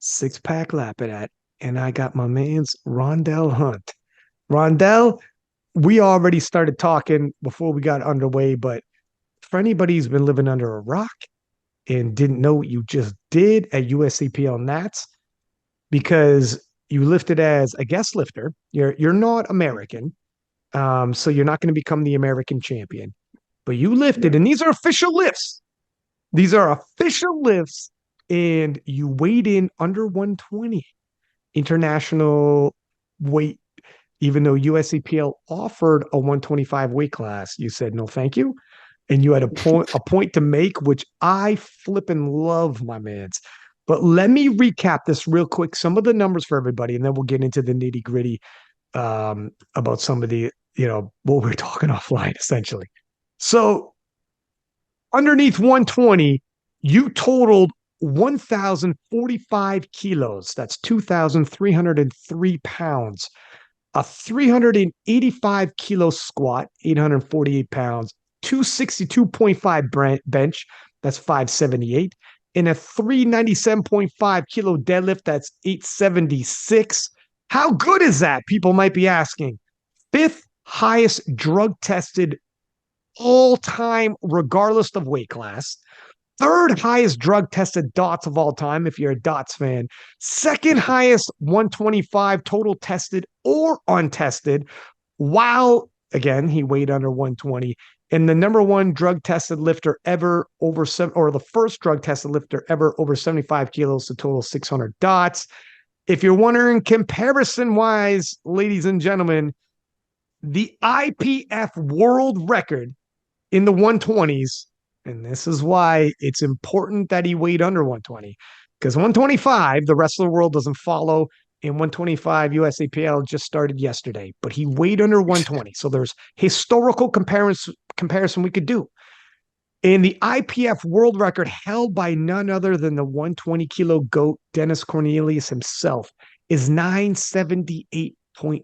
six-pack Lapadat, and I got my man's Rondel Hunt. Rondell, we already started talking before we got underway, but for anybody who's been living under a rock and didn't know what you just did at USAPL Nats, because you lifted as a guest lifter, you're not American, so you're not going to become the American champion, but you lifted, Yeah. and these are official lifts. These are official lifts, and you weighed in under 120 international weight. Even though USAPL offered a 125 weight class, you said no, thank you, and you had a point to make, which I flippin' love, my man's. But let me recap this real quick, some of the numbers for everybody, and then we'll get into the nitty gritty about some of the what we're talking offline, essentially. So underneath 120, you totaled 1,045 kilos. That's 2,303 pounds. A 385 kilo squat, 848 pounds, 262.5 bench, that's 578, and a 397.5 kilo deadlift, that's 876. How good is that? People might be asking. Fifth highest drug tested all time, regardless of weight class. Third highest drug tested dots of all time, if you're a dots fan. Second highest 125 total tested or untested, while again, he weighed under 120. And the number one drug tested lifter ever over seven, or the first drug tested lifter ever over 75 kilos to total 600 dots. If you're wondering, comparison wise, ladies and gentlemen, the IPF world record in the 120s. And this is why it's important that he weighed under 120, because 125, the rest of the world doesn't follow. In 125, USAPL just started yesterday, but he weighed under 120. So there's historical comparison we could do. And the IPF world record held by none other than the 120 kilo GOAT, Dennis Cornelius himself, is 978.5.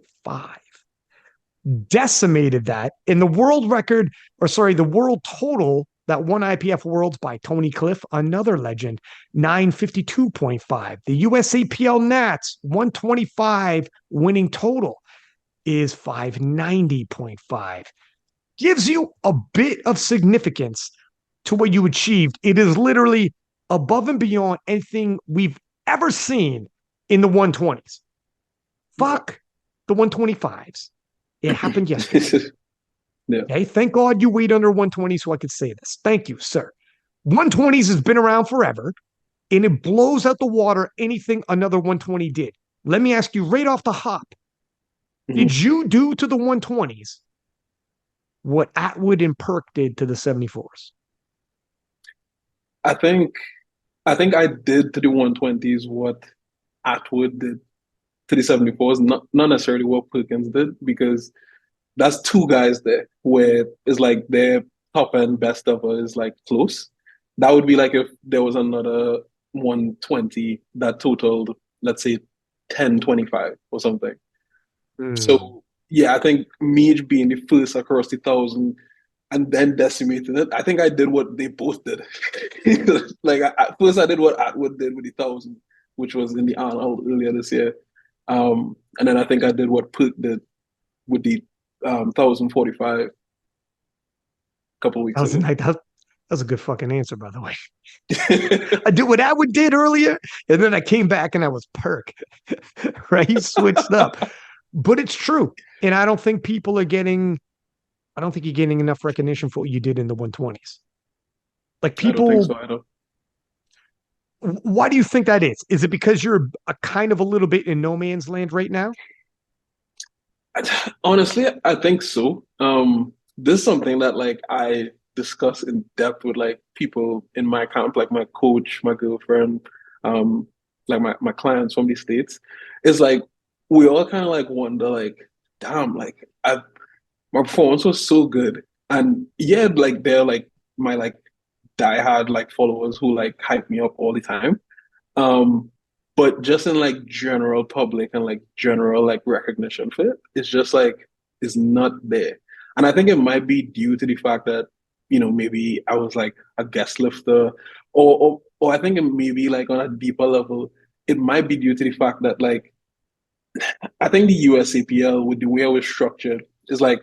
Decimated that in the world record, or sorry, the world total that won IPF Worlds by Tony Cliffe, another legend, 952.5. The USAPL Nats 125 winning total is 590.5. Gives you a bit of significance to what you achieved. It is literally above and beyond anything we've ever seen in the 120s. Fuck the 125s. It happened yesterday. Yeah. Okay. Thank God you weighed under 120 so I could say this. Thank you, sir. 120s has been around forever, and it blows out the water anything another 120 did. Let me ask you right off the hop. Did Mhm. you do to the 120s what Atwood and Perk did to the 74s? I think I think I did to the 120s what Atwood did to the 74s, not necessarily what Perkins did, because that's two guys there where it's like their top end best ever is like close. That would be like if there was another 120 that totaled, let's say, 1025 or something. Hmm. So yeah, I think me being the first across the thousand and then decimating it, I think I did what they both did. Like at first I did what Atwood did with the thousand, which was in the Arnold earlier this year. And then I think I did what Perk did with the 1045 a couple of That weeks was a ago. nice, that was a good fucking answer, by the way. I did what Atwood did earlier, and then I came back and I was Perk. Right? He switched up. But it's true. And I don't think you're getting enough recognition for what you did in the 120s. Like I don't think people, so. I don't. why do you think that is? Is it because you're a kind of a little bit in no man's land right now? Honestly, I think so. This is something that like I discuss in depth with like people in my camp, like my coach, my girlfriend, um, like my clients from the States. It's like we all kind of like wonder, like, damn, like my performance was so good. And yeah, like they're like my like diehard like followers who like hype me up all the time. Um, but just in like general public and like general like recognition for it, it's just like it's not there. And I think it might be due to the fact that, maybe I was like a guest lifter or I think it maybe like on a deeper level, it might be due to the fact that like I think the USAPL with the way it was structured is like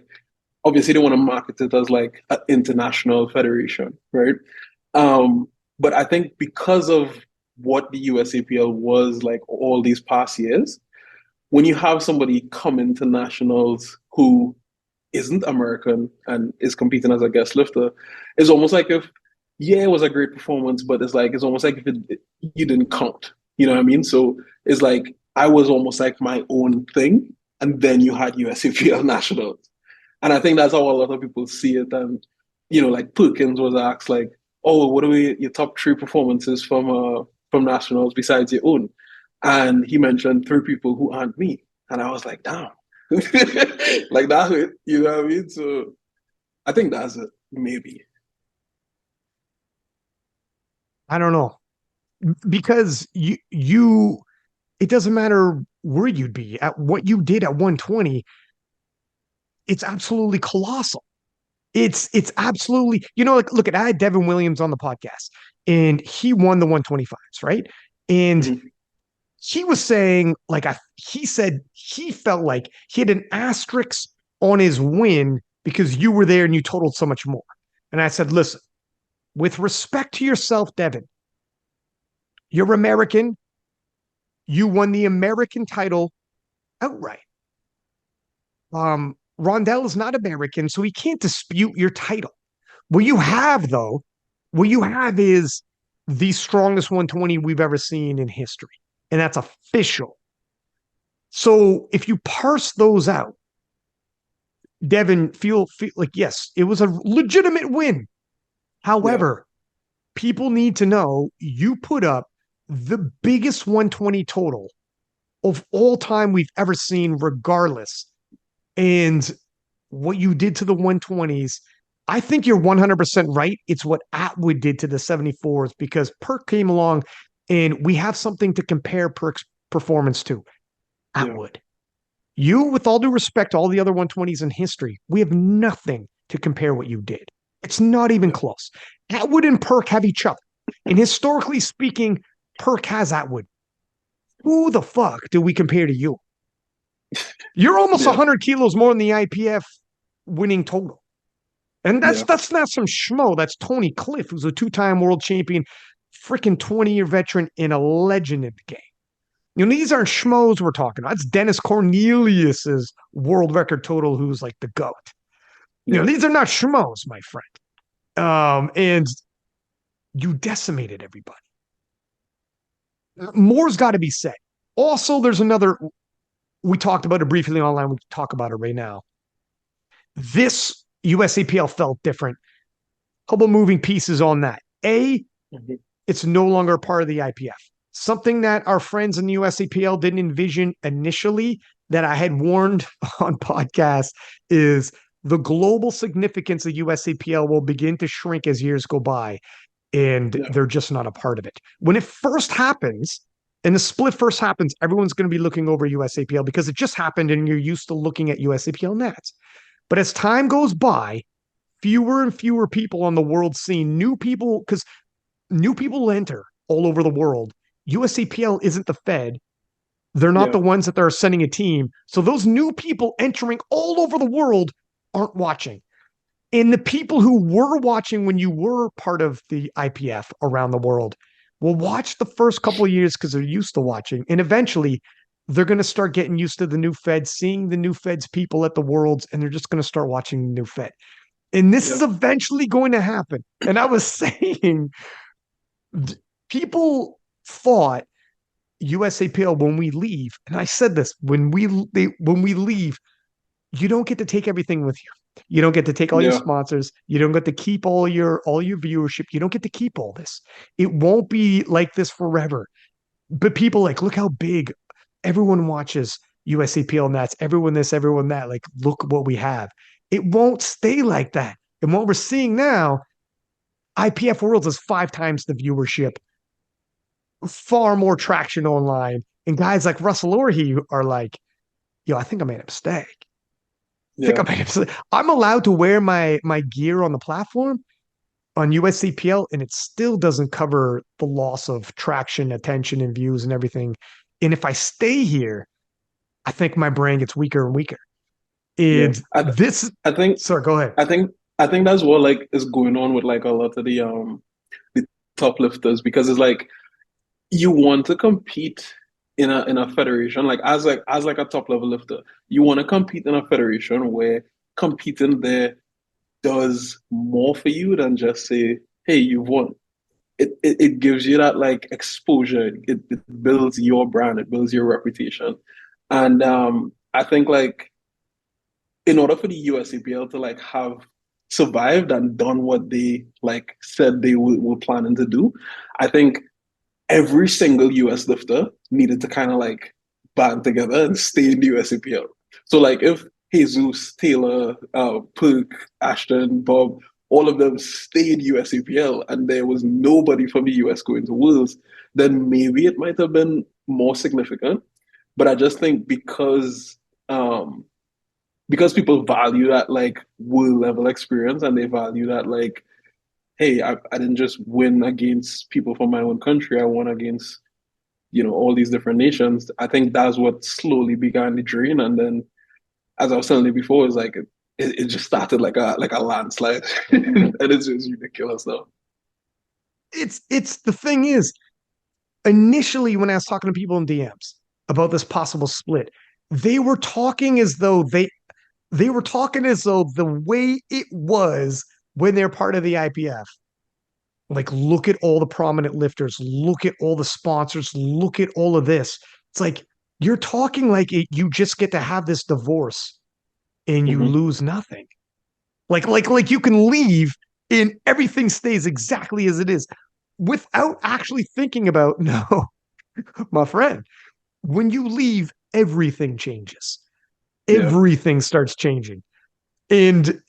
obviously they want to market it as like an international federation, right? Um, but I think because of what the USAPL was like all these past years, when you have somebody come into nationals who isn't American and is competing as a guest lifter, it's almost like if, yeah, it was a great performance, but it's almost like if you didn't count. You know what I mean? So it's like I was almost like my own thing, and then you had USAPL nationals, and I think that's how a lot of people see it. And like Perkins was asked, like, "Oh, what are your top three performances from nationals besides your own?" And he mentioned three people who aren't me, and I was like, "Damn." Like that's it, you know what I mean? So I think that's it, maybe. I don't know because you it doesn't matter where you'd be at what you did at 120. It's absolutely colossal. It's absolutely, like, look at, I had Devin Williams on the podcast and he won the 125s, right? And Mhm. he was saying, like, he said he felt like he had an asterisk on his win because you were there and you totaled so much more. And I said, listen, with respect to yourself, Devin, you're American. You won the American title outright. Rondel is not American, so he can't dispute your title. What you Yeah, have, though, what you have is the strongest 120 we've ever seen in history, and that's official. So if you parse those out, Devin, feel like, yes, it was a legitimate win. yeah, However, people need to know you put up the biggest 120 total of all time we've ever seen, regardless. And what you did to the 120s, I think you're 100% right. It's what Atwood did to the 74s because Perk came along and we have something to compare Perk's performance to. yeah, Atwood. You, with all due respect to all the other 120s in history, we have nothing to compare what you did. It's not even yeah, close. Atwood and Perk have each other. And historically speaking, Perk has Atwood. Who the fuck do we compare to you? You're almost yeah, 100 kilos more than the IPF winning total. And that's yeah, that's not some schmo. That's Tony Cliffe, who's a two-time world champion, freaking 20-year veteran and a legend in the game. These aren't schmoes we're talking about. That's Dennis Cornelius's world record total, who's like the GOAT. yeah, These are not schmoes, my friend. And you decimated everybody. More's got to be said. Also, there's another, we talked about it briefly online. We can talk about it right now. This USAPL felt different. Couple moving pieces on that. mhm, It's no longer a part of the IPF. Something that our friends in the USAPL didn't envision initially, that I had warned on podcasts, is the global significance of USAPL will begin to shrink as years go by, and yeah, they're just not a part of it. When it first happens, and the split first happens, everyone's going to be looking over USAPL because it just happened and you're used to looking at USAPL nets. But as time goes by, fewer and fewer people on the world scene, new people, because new people enter all over the world. USAPL isn't the Fed. They're not yeah, the ones that are sending a team. So those new people entering all over the world aren't watching. And the people who were watching when you were part of the IPF around the world will watch the first couple of years because they're used to watching. And eventually they're going to start getting used to the new Fed, seeing the new Fed's people at the worlds, and they're just going to start watching the new Fed. And this yeah, is eventually going to happen. And I was saying, people thought USAPL when we leave, and I said this, when we leave, you don't get to take everything with you. You don't get to take all your yeah, sponsors. You don't get to keep all your viewership. You don't get to keep all this. It won't be like this forever. But people, like, look how big everyone watches USAPL nets. Everyone this, everyone that. Like, look what we have. It won't stay like that. And what we're seeing now, IPF Worlds is 5 times the viewership, far more traction online. And guys like Russell Orhe are like, yo, I think I made a mistake. I think yeah, I made a mistake. I'm allowed to wear my gear on the platform. on USAPL, and it still doesn't cover the loss of traction, attention, and views and everything. And if I stay here, I think my brain gets weaker and weaker. Yeah. And this, I think sorry, go ahead. I think I think that's what like is going on with like a lot of the top lifters because it's like you want to compete in a federation as like a top level lifter. You want to compete in a federation where competing there does more for you than just say, hey, you've won. It gives you that like exposure. It builds your brand, it builds your reputation. And I think like in order for the USAPL to like have survived and done what they like said they were planning to do, I think every single US lifter needed to kind of like band together and stay in the USAPL. So like if Jesus, Taylor, Perk, Ashton, Bob, all of them stayed USAPL and there was nobody from the US going to Worlds, then maybe it might have been more significant. But I just think because people value that like world level experience and they value that like, hey, I didn't just win against people from my own country. I won against, all these different nations. I think that's what slowly began the drain. And then as I was telling you before, it's like it just started like a landslide. And it's just ridiculous though. It's the thing is, initially when I was talking to people in DMs about this possible split, they were talking as though they were talking as though the way it was when they're part of the IPF. Like, look at all the prominent lifters, look at all the sponsors, look at all of this. It's like you're talking like you just get to have this divorce and you Hmm. lose nothing. Like you can leave and everything stays exactly as it is without actually thinking about no, my friend. When you leave, everything changes. Yeah. Everything starts changing. And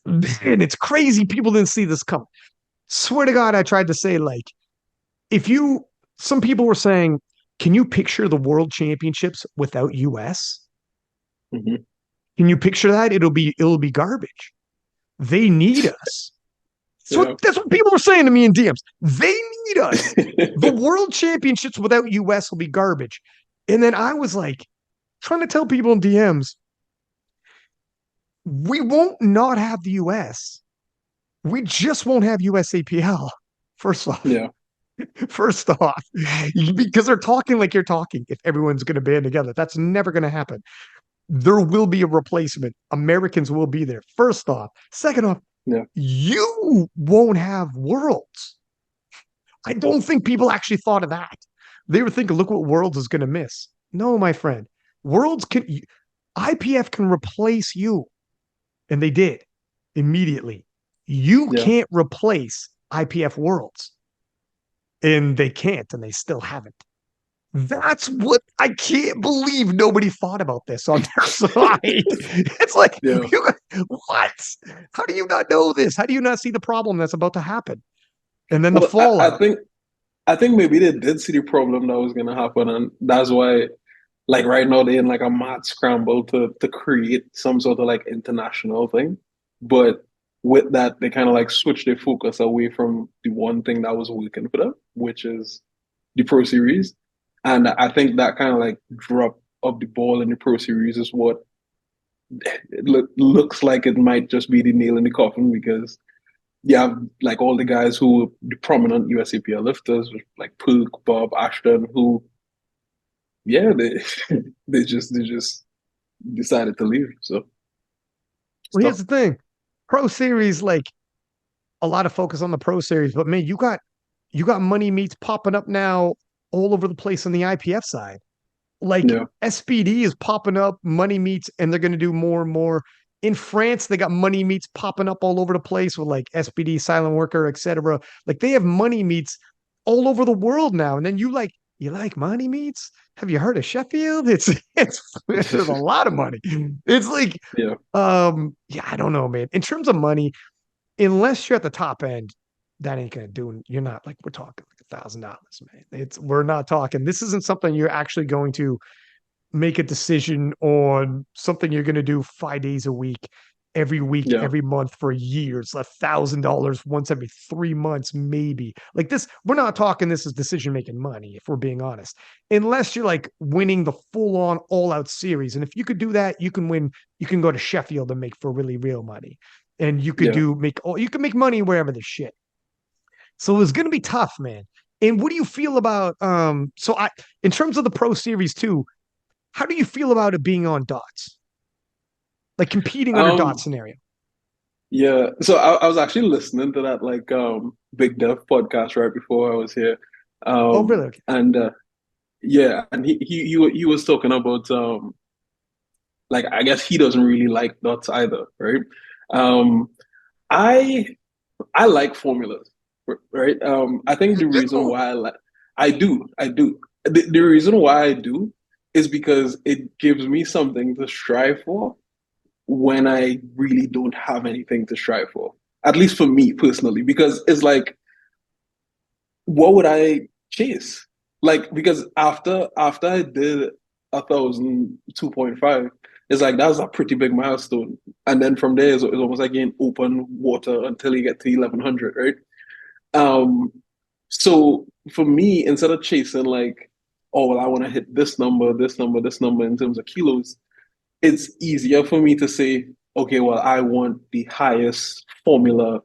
it's crazy. People didn't see this come. Swear to God, I tried to say, like, if you, some people were saying, can you picture the world championships without US? Hmm. Can you picture that? It'll be garbage. They need us. So Yeah. that's what people were saying to me in DMs. They need us. The world championships without US will be garbage. And then I was like, trying to tell people in DMs, we won't not have the US. We just won't have USAPL. First off, Yeah. first off, because they're talking like you're talking. If everyone's going to band together, that's never going to happen. There will be a replacement. Americans will be there. First off, second off, Yeah. you won't have worlds. I don't think people actually thought of that. They were thinking, look what Worlds is going to miss. No, my friend. Worlds can, IPF can replace you. And they did immediately. You Yeah. can't replace IPF Worlds. And they can't, and they still haven't. That's what I can't believe nobody thought about this on their side. It's like, Yeah. what? How do you not know this? How do you not see the problem that's about to happen? And then the Well, fallout. I think maybe they did see the problem that was gonna happen, and that's why, like right now, they're in like a mad scramble to create some sort of like international thing. But with that, they kind of like switched their focus away from the one thing that was working for them, which is the Pro Series. And I think that kind of like drop of the ball in the Pro Series is what looks like it might just be the nail in the coffin because you have like all the guys who were the prominent USAPL lifters, like Pook, Bob, Ashton, who yeah, they they just decided to leave. So Well, stuff. here's the thing. Pro Series, like a lot of focus on the Pro Series, but man, you got money meets popping up now all over the place on the IPF side. Like Yeah, SPD is popping up, money meets, and they're going to do more and more. In France, they got money meets popping up all over the place with like SPD, silent worker, etc. Like they have money meets all over the world now. And then you like money meets? Have you heard of Sheffield? It's there's a lot of money. It's like yeah, yeah, I don't know, man. In terms of money, unless you're at the top end, that ain't gonna do. You're not like we're talking like $1,000, man. We're not talking. This isn't something you're actually going to make a decision on something you're going to do 5 days a week. every week, Yeah. every month for years, $1,000 once every 3 months, maybe. Like this, we're not talking this is decision making money, if we're being honest, unless you're like winning the full on all out series. And if you could do that, you can win, you can go to Sheffield and make for really real money. And you could Yeah. do make you can make money wherever the shit. So it was gonna be tough, man. And what do you feel about so I in terms of the pro series too, how do you feel about it being on dots? Like competing under dot Um, scenario? yeah. So I was actually listening to that like Big Dev podcast right before I was here. Oh, really? Okay. And yeah, and he was talking about like I guess he doesn't really like dots either, right? Um I I like formulas, right? I think You the reason do? why I do. The reason why I do is because it gives me something to strive for when I really don't have anything to strive for. At least for me personally, because it's like, what would I chase? Like, because after I did 1,002.5, it's like that was a pretty big milestone. And then from there, it's almost like in open water until you get to 1,100, right? Um, so for me, instead of chasing like, oh well, I want to hit this number, this number, this number in terms of kilos, it's easier for me to say, okay, well, I want the highest formula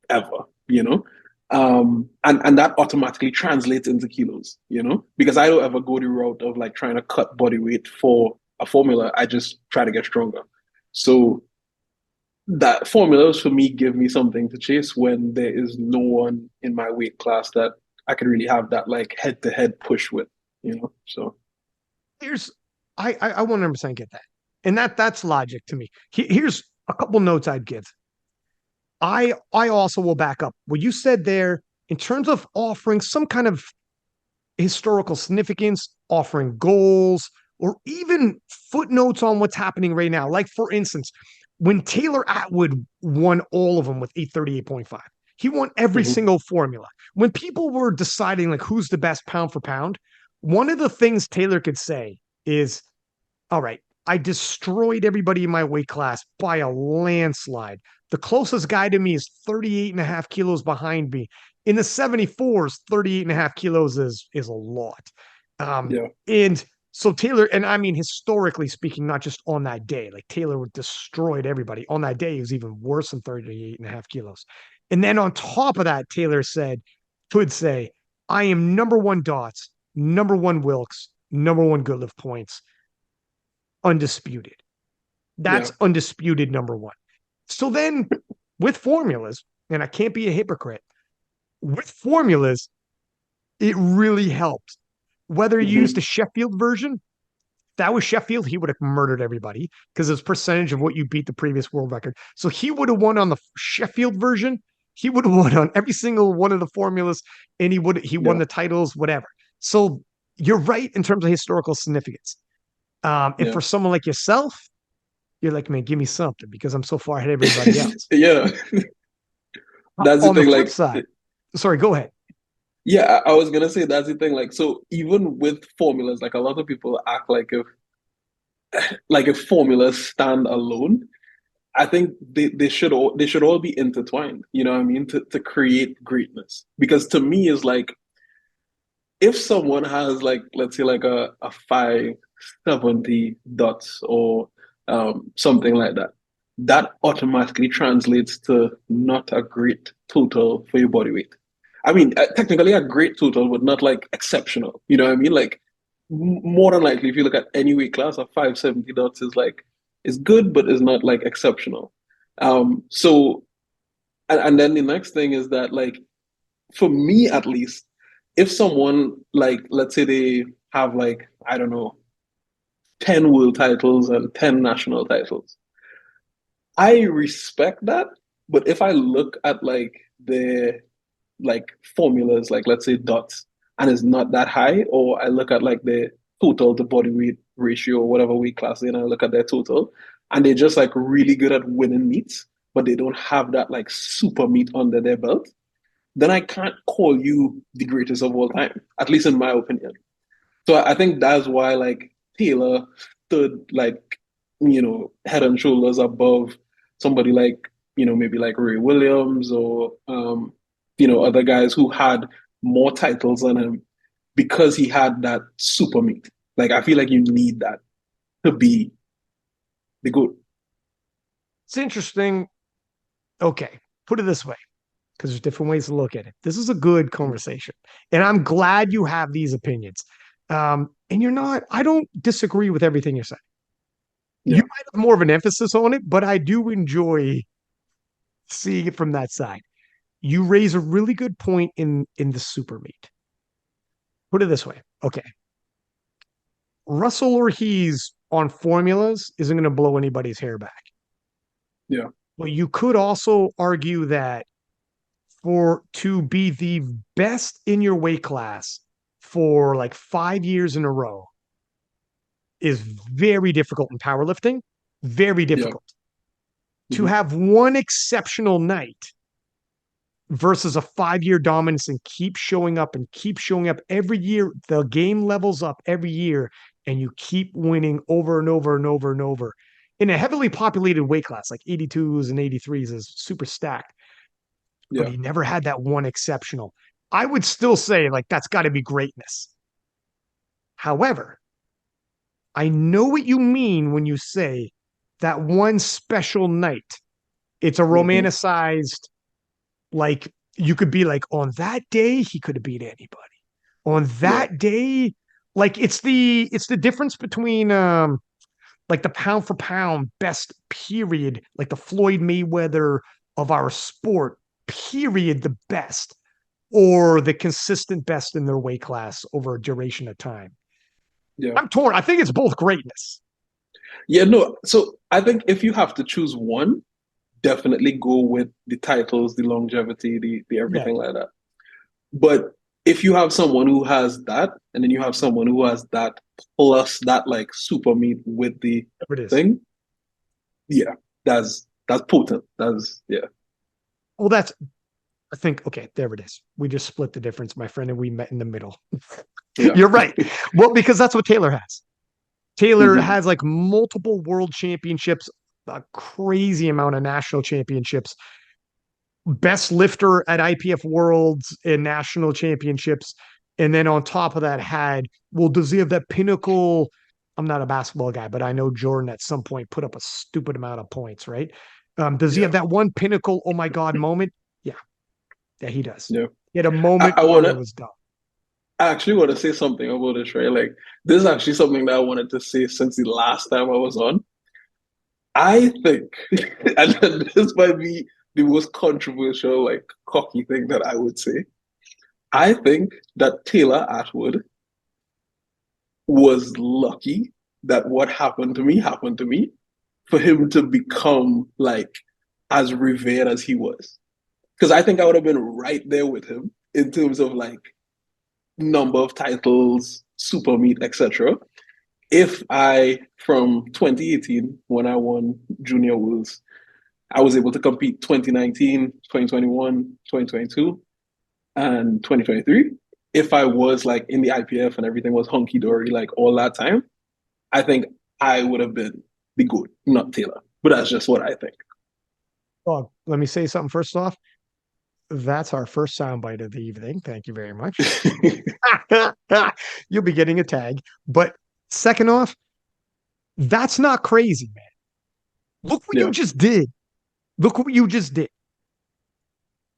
ever, you know? And that automatically translates into kilos, you know, because I don't ever go the route of like trying to cut body weight for a formula. I just try to get stronger. So that formulas for me give me something to chase when there is no one in my weight class that I can really have that like head to head push with, you know. So Here's I 100% get that. And that's logic to me. Here's a couple notes I'd give. I also will back up what you said there in terms of offering some kind of historical significance, offering goals, or even footnotes on what's happening right now. Like, for instance, when Taylor Atwood won all of them with 838.5, he won every mhm. single formula. When people were deciding, like, who's the best pound for pound, one of the things Taylor could say is, all right, I destroyed everybody in my weight class by a landslide. The closest guy to me is 38 and a half kilos behind me. In the 74s, 38 and a half kilos is a lot. Yeah, And so Taylor, and I mean, historically speaking, not just on that day, like Taylor destroyed everybody. On that day, he was even worse than 38 and a half kilos. And then on top of that, Taylor could say, I am number one dots, number one Wilks, number one good lift points, undisputed. yeah, That's undisputed number one. So then with formulas, and I can't be a hypocrite, with formulas, it really helped. Whether you used hmm a Sheffield version, if that was Sheffield, he would have murdered everybody because it's percentage of what you beat the previous world record. So he would have won on the Sheffield version. He would have won on every single one of the formulas, and he won yeah, the titles, whatever. So you're right in terms of historical significance. And yeah, for someone like yourself, you're like, man, give me something because I'm so far ahead of everybody else. yeah. That's the On the thing. flip Like, side, sorry, go ahead. yeah, I was gonna say that's the thing. Like, so even with formulas, like a lot of people act like if formulas stand alone, I think they should all be intertwined. You know what I mean? To create greatness. Because to me, is like if someone has like let's say like a 570 dots or something like that, that automatically translates to not a great total for your body weight. I mean, technically a great total, but not like exceptional. You know what I mean? Like more than likely, if you look at any weight class, a 570 dots is good, but is not like exceptional. So and then the next thing is that like for me at least, if someone like let's say they have like I don't know 10 world titles and 10 national titles, I respect that. But if I look at like the like formulas, like let's say dots, and it's not that high, or I look at like the total to body weight ratio or whatever weight class, and I look at their total, and they're just like really good at winning meets, but they don't have that like super meat under their belt, then I can't call you the greatest of all time, at least in my opinion. So I think that's why like Taylor stood like, head and shoulders above somebody like, maybe like Ray Williams or, other guys who had more titles than him because he had that super meat. Like, I feel like you need that to be the good. It's interesting. Okay, put it this way, because there's different ways to look at it. This is a good conversation, and I'm glad you have these opinions. And you're not. I don't disagree with everything you're saying. You Yeah. might have more of an emphasis on it, but I do enjoy seeing it from that side. You raise a really good point in the super meet. Put it this way. Okay. Russell Ortiz on formulas isn't going to blow anybody's hair back. Yeah. But you could also argue that for to be the best in your weight class for like 5 years in a row is very difficult in powerlifting. Very Yeah. difficult. To Hmm. have one exceptional night versus a 5 year dominance and keep showing up every year. The game levels up every year and you keep winning over and over and over and over in a heavily populated weight class like 82s and 83s is super stacked, but Yeah. he never had that one exceptional. I would still say like that's got to be greatness. However, I know what you mean when you say that one special night. It's a Hmm. romanticized, like you could be like on that day he could have beat anybody. On Yeah. that day, like it's the difference between like the pound for pound best period, like the Floyd Mayweather of our sport, period, the best, or the consistent best in their weight class over a duration of time. Yeah. I'm torn. I think it's both greatness. Yeah. No. So I think if you have to choose one, definitely go with the titles, the longevity, the Yeah, everything like that. But if you have someone who has that, and then you have someone who has that plus that like super meat with the there it is. thing, yeah, that's potent. That's yeah, Well, that's I think okay, there it is. We just split the difference, my friend, and we met in the middle. yeah. You're right. Well, because that's what Taylor has. Taylor Hmm. has like multiple world championships, a crazy amount of national championships, best lifter at IPF Worlds and national championships. And then on top of that, does he have that pinnacle? I'm not a basketball guy, but I know Jordan at some point put up a stupid amount of points, right? Does he Yeah, have that one pinnacle, oh my God moment? Yeah, yeah, he does. yeah. He had a I, moment I where it wanna was done. I actually want to say something about this, right? Like this is actually something that I wanted to say since the last time I was on. I think, and this might be the most controversial, like cocky thing that I would say. I think that Taylor Atwood was lucky that what happened to me for him to become like as revered as he was. Because I think I would have been right there with him in terms of like number of titles, super meet, etc. If I, from 2018, when I won Junior Worlds, I was able to compete 2019, 2021, 2022, and 2023. If I was like in the IPF and everything was hunky dory like all that time, I think I would have been the good, not Taylor. But that's just what I think. Oh, let me say something first off. That's our first soundbite of the evening. Thank you very much. You'll be getting a tag. But second off, that's not crazy, man. Look what you Yeah, just did. Look what you just did.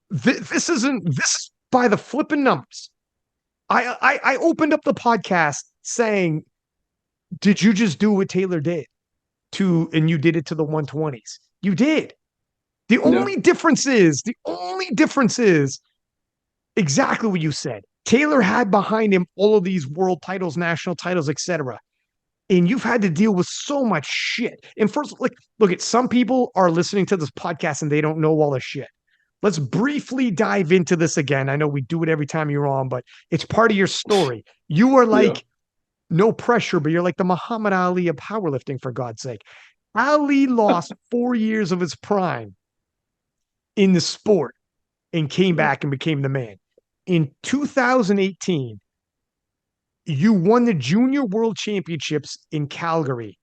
This is by the flipping numbers. I opened up the podcast saying, did you just do what Taylor did and you did it to the 120s? You did. yeah, The only difference is exactly what you said. Taylor had behind him all of these world titles, national titles, etc. And you've had to deal with so much shit. And first, like, look at some people are listening to this podcast and they don't know all the shit. Let's briefly dive into this again. I know we do it every time you're on, but it's part of your story. You are yeah, like no pressure, but you're like the Muhammad Ali of powerlifting, for God's sake. Ali lost 4 years of his prime in the sport and came yeah, back and became the man. In 2018, you won the Junior World Championships in Calgary.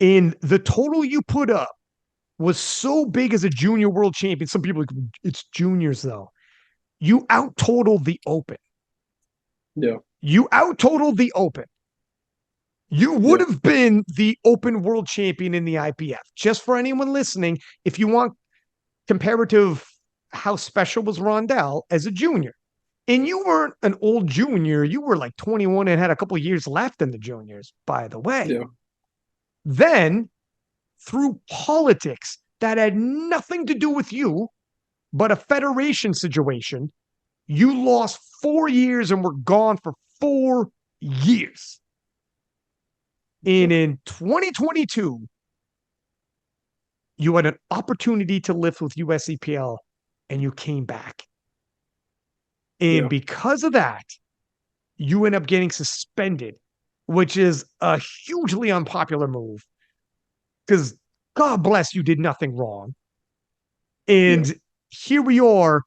And the total you put up was so big as a junior world champion. Some people, it's juniors though. You out totaled the open. Yeah. You out totaled the open. You would Yeah. have been the open world champion in the IPF. Just for anyone listening, if you want comparative, how special was Rondel as a junior? And you weren't an old junior. You were like 21 and had a couple of years left in the juniors, by the way. Yeah. Then, through politics that had nothing to do with you, but a federation situation, you lost 4 years and were gone for 4 years. And in 2022, you had an opportunity to lift with USAPL and you came back. And Yeah. because of that, you end up getting suspended, which is a hugely unpopular move because God bless you did nothing wrong. Yeah. And here we are.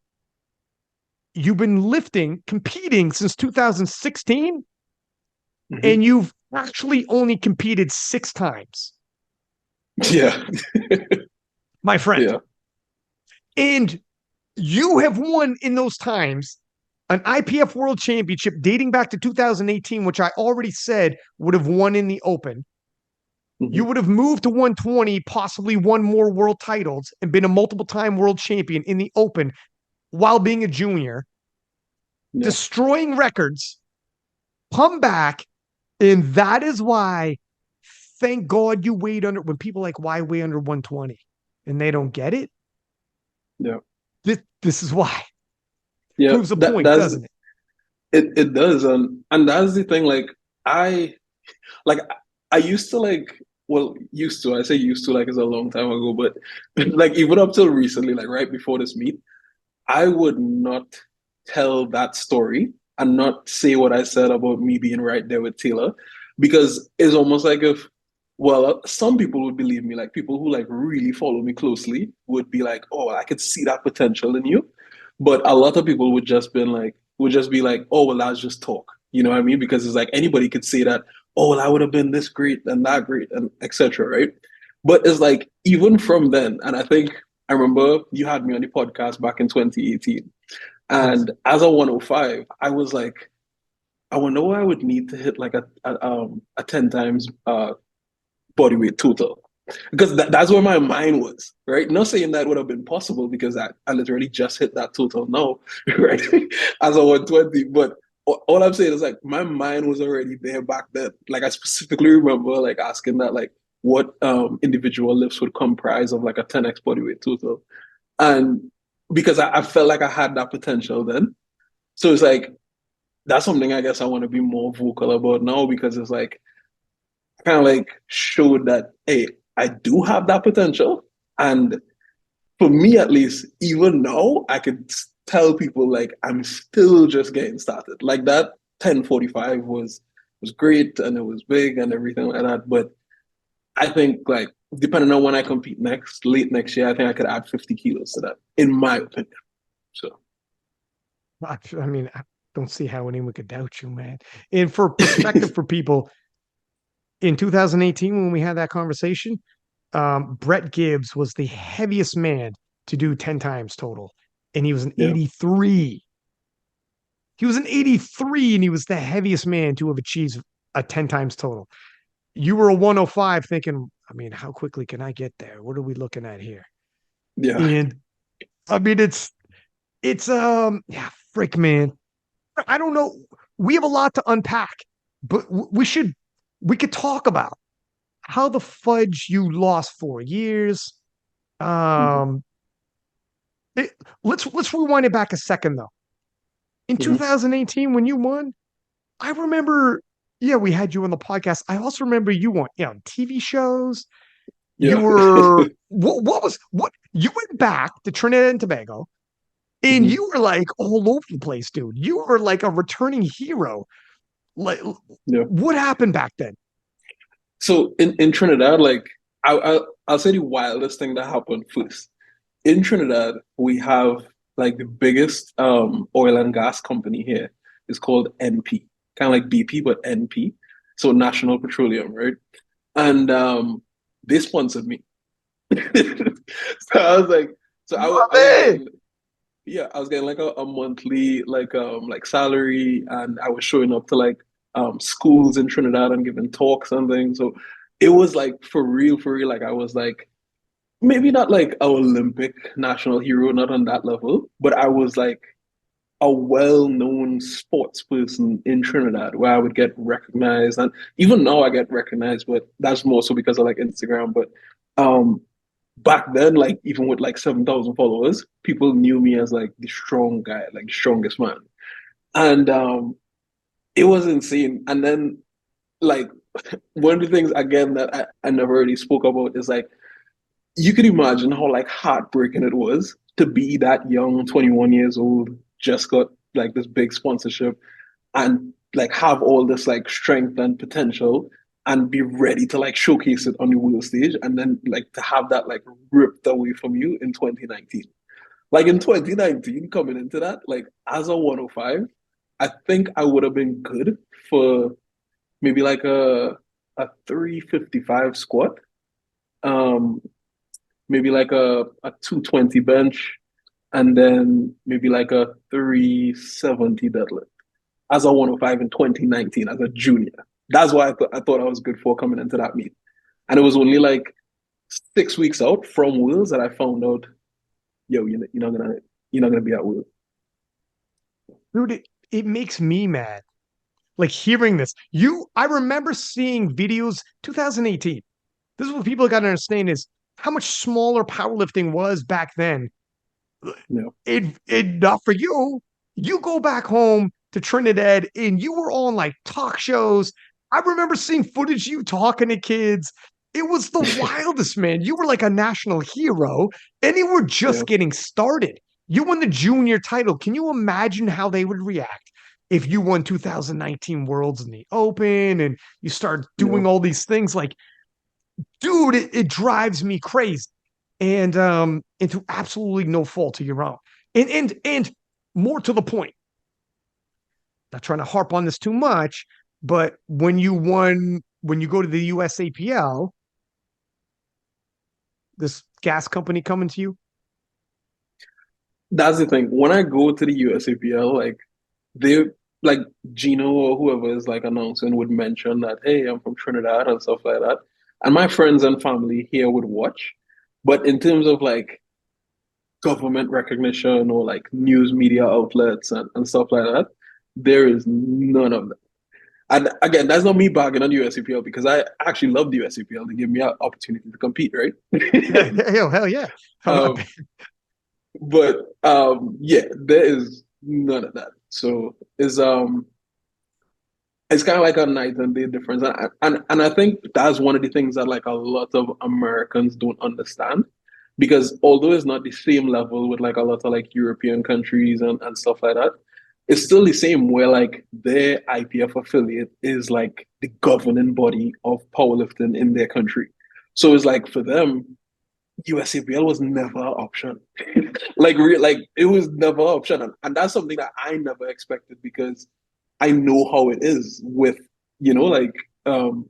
You've been lifting, competing since 2016, Hmm. and you've actually only competed 6 times, Yeah. my friend. Yeah. And you have won in those times an IPF World Championship dating back to 2018, which I already said would have won in the Open. You Hmm. would have moved to 120, possibly won more world titles, and been a multiple time world champion in the Open while being a junior, Yeah. destroying records, come back. And that is why, thank God you weighed under, when people like, why weigh under 120? And they don't get it. Yeah. This is why. Yeah. Proves a That point, that's doesn't it? it does. And that's the thing, I like I used to used to, I say used to like it's a long time ago, but like even up till recently, like right before this meet, I would not tell that story and not say what I said about me being right there with Taylor because it's almost like if, well, some people would believe me, like people who like really follow me closely would be like, oh, I could see that potential in you. But a lot of people would just be like, oh, well, that's just talk. You know what I mean? Because it's like anybody could say that, oh, well, I would have been this great and that great and etc. Right? But it's like even from then, and I remember you had me on the podcast back in 2018. Yes. And as a 105, I was like, I wonder what I would need to hit like a 10 times body weight total. Because that's where my mind was, right? Not saying that would have been possible because I literally just hit that total now, right? As a 120. But all I'm saying is like my mind was already there back then. Like I specifically remember like asking that like what individual lifts would comprise of like a 10x body weight total. And because I felt like I had that potential then. So it's like that's something I guess I want to be more vocal about now because it's like kind of like showed that hey, I do have that potential. And for me at least, even now, I could tell people like I'm still just getting started. Like that 10:45 was great and it was big and everything like that. But I think like depending on when I compete next, late next year, I think I could add 50 kilos to that, in my opinion. So I mean, I don't see how anyone could doubt you, man. And for perspective for people, in 2018, when we had that conversation, Brett Gibbs was the heaviest man to do 10 times total. And he was an yeah, 83. He was an 83, and he was the heaviest man to have achieved a 10 times total. You were a 105 thinking, I mean, how quickly can I get there? What are we looking at here? yeah, And I mean, yeah, frick, man. I don't know. We have a lot to unpack, but we could talk about how the fudge you lost 4 years. mm-hmm, Um, it, let's rewind it back a second though. In mm-hmm, 2018, when you won, I remember. Yeah, we had you on the podcast. I also remember you on, TV shows. You yeah, were what? You went back to Trinidad and Tobago, and mm-hmm, you were like all over the place, dude. You were like a returning hero. Like, yeah. what happened back then? So in Trinidad, like I'll say the wildest thing that happened first. In Trinidad, we have like the biggest oil and gas company here. It's called NP, kind of like BP, but NP. So National Petroleum, right? And they sponsored me. So I was like, so My I was man. getting, yeah, I was getting like a monthly like salary, and I was showing up to like schools in Trinidad and giving talks and things. So it was like for real. Like I was like maybe not like a Olympic national hero, not on that level, but I was like a well-known sports person in Trinidad where I would get recognized. And even now I get recognized, but that's more so because of like Instagram. But um back then, like even with like 7,000 followers, people knew me as like the strong guy, like the strongest man. And it was insane. And then like one of the things again that I never really spoke about is like you could imagine how like heartbreaking it was to be that young, 21 years old, just got like this big sponsorship and like have all this like strength and potential and be ready to like showcase it on the world stage and then like to have that like ripped away from you in 2019. Like in 2019, coming into that, like as a 105, I think I would have been good for maybe like a 355 squat. Um, maybe like a 220 bench, and then maybe like a 370 deadlift as a 105 in 2019 as a junior. That's why I thought I was good for coming into that meet. And it was only like 6 weeks out from Wheels that I found out, yo, you're not gonna be at Wheels. Dude, it makes me mad. Like hearing this. I remember seeing videos 2018. This is what people got to understand is how much smaller powerlifting was back then. Yeah, It not for you. You go back home to Trinidad and you were on like talk shows. I remember seeing footage of you talking to kids. It was the wildest, man. You were like a national hero, and you were yeah, just getting started. You won the junior title. Can you imagine how they would react if you won 2019 Worlds in the Open and you start yeah, doing all these things? Like, dude, it drives me crazy. And through absolutely no fault of your own. And more to the point, not trying to harp on this too much, but when you go to the USAPL, this gas company coming to you, that's the thing. When I go to the USAPL, like they like Gino or whoever is like announcing would mention that, hey, I'm from Trinidad and stuff like that. And my friends and family here would watch. But in terms of like government recognition or like news media outlets and stuff like that, there is none of that. And again, that's not me bagging on USAPL because I actually love the USAPL. They give me an opportunity to compete, right? hell yeah. I'm not um, but yeah, there is none of that. So it's kind of like a night and day difference, and I think that's one of the things that like a lot of Americans don't understand, because although it's not the same level with like a lot of like European countries and stuff like that, it's still the same where like their IPF affiliate is like the governing body of powerlifting in their country. So it's like for them, USAPL was never an option. Like it was never an option, and that's something that I never expected because I know how it is with like um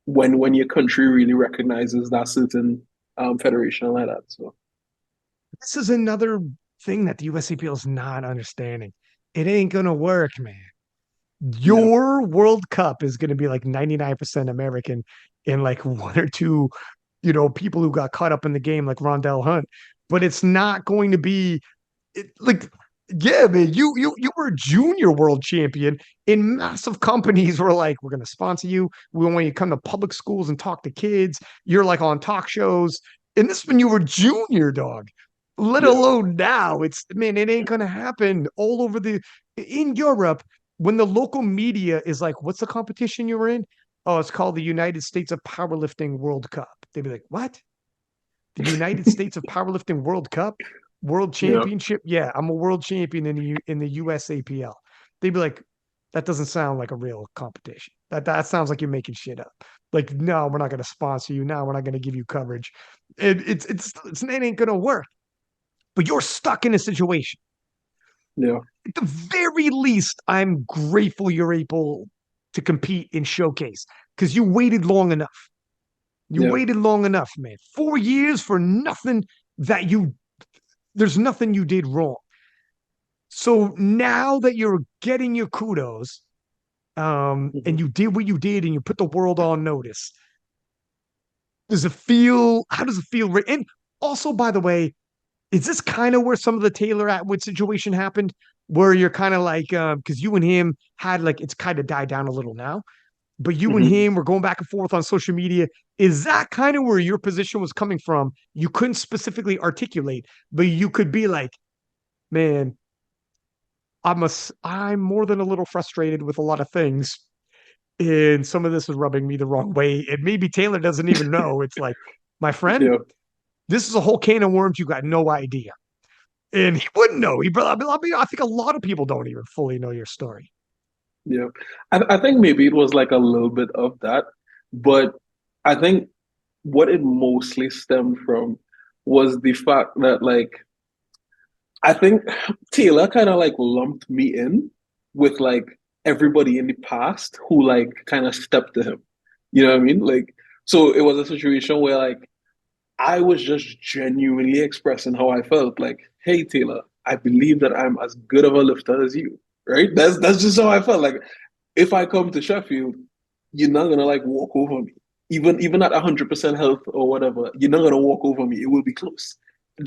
when your country really recognizes that certain federation like that. So This is another thing that the USAPL is not understanding. It ain't gonna work, man. yeah, Your World Cup is gonna be like 99% American and like one or two, people who got caught up in the game like Rondel Hunt. But it's not going to be like, yeah, man, you were a junior world champion, and massive companies were like, we're gonna sponsor you. We want you to come to public schools and talk to kids. You're like on talk shows. And this when you were junior, dog. Let yeah, alone now. It's man, it ain't gonna happen all over the in Europe when the local media is like, what's the competition you were in? Oh, it's called the United States of Powerlifting World Cup. They'd be like, what? The United States of Powerlifting World Cup, World yeah, Championship. Yeah, I'm a world champion in the USAPL. They'd be like, that doesn't sound like a real competition. That sounds like you're making shit up. Like, no, we're not going to sponsor you. No, we're not going to give you coverage. It ain't going to work. But you're stuck in a situation. yeah. At the very least, I'm grateful you're able to compete and showcase because you waited long enough. You Yeah. waited long enough, man. 4 years for nothing that you, there's nothing you did wrong. So now that you're getting your kudos, Mhm. and you did what you did and you put the world on notice, does it feel, how does it feel? And also, by the way, is this kind of where some of the Taylor Atwood situation happened? Where you're kind of like, because you and him had like, it's kind of died down a little now, but you and Mhm. him were going back and forth on social media. Is that kind of where your position was coming from? You couldn't specifically articulate, but you could be like, man, I'm more than a little frustrated with a lot of things. And some of this is rubbing me the wrong way. And maybe Taylor doesn't even know. It's like, my friend, Yeah. this is a whole can of worms. You got no idea. And he wouldn't know. I think a lot of people don't even fully know your story. Yeah. I think maybe it was like a little bit of that, but I think what it mostly stemmed from was the fact that like I think Taylor kind of like lumped me in with like everybody in the past who like kind of stepped to him. You know what I mean? Like, so it was a situation where like I was just genuinely expressing how I felt. Like, hey Taylor, I believe that I'm as good of a lifter as you. Right? That's just how I felt. Like, if I come to Sheffield, you're not gonna like walk over me. Even at 100% health or whatever, you're not gonna walk over me. It will be close.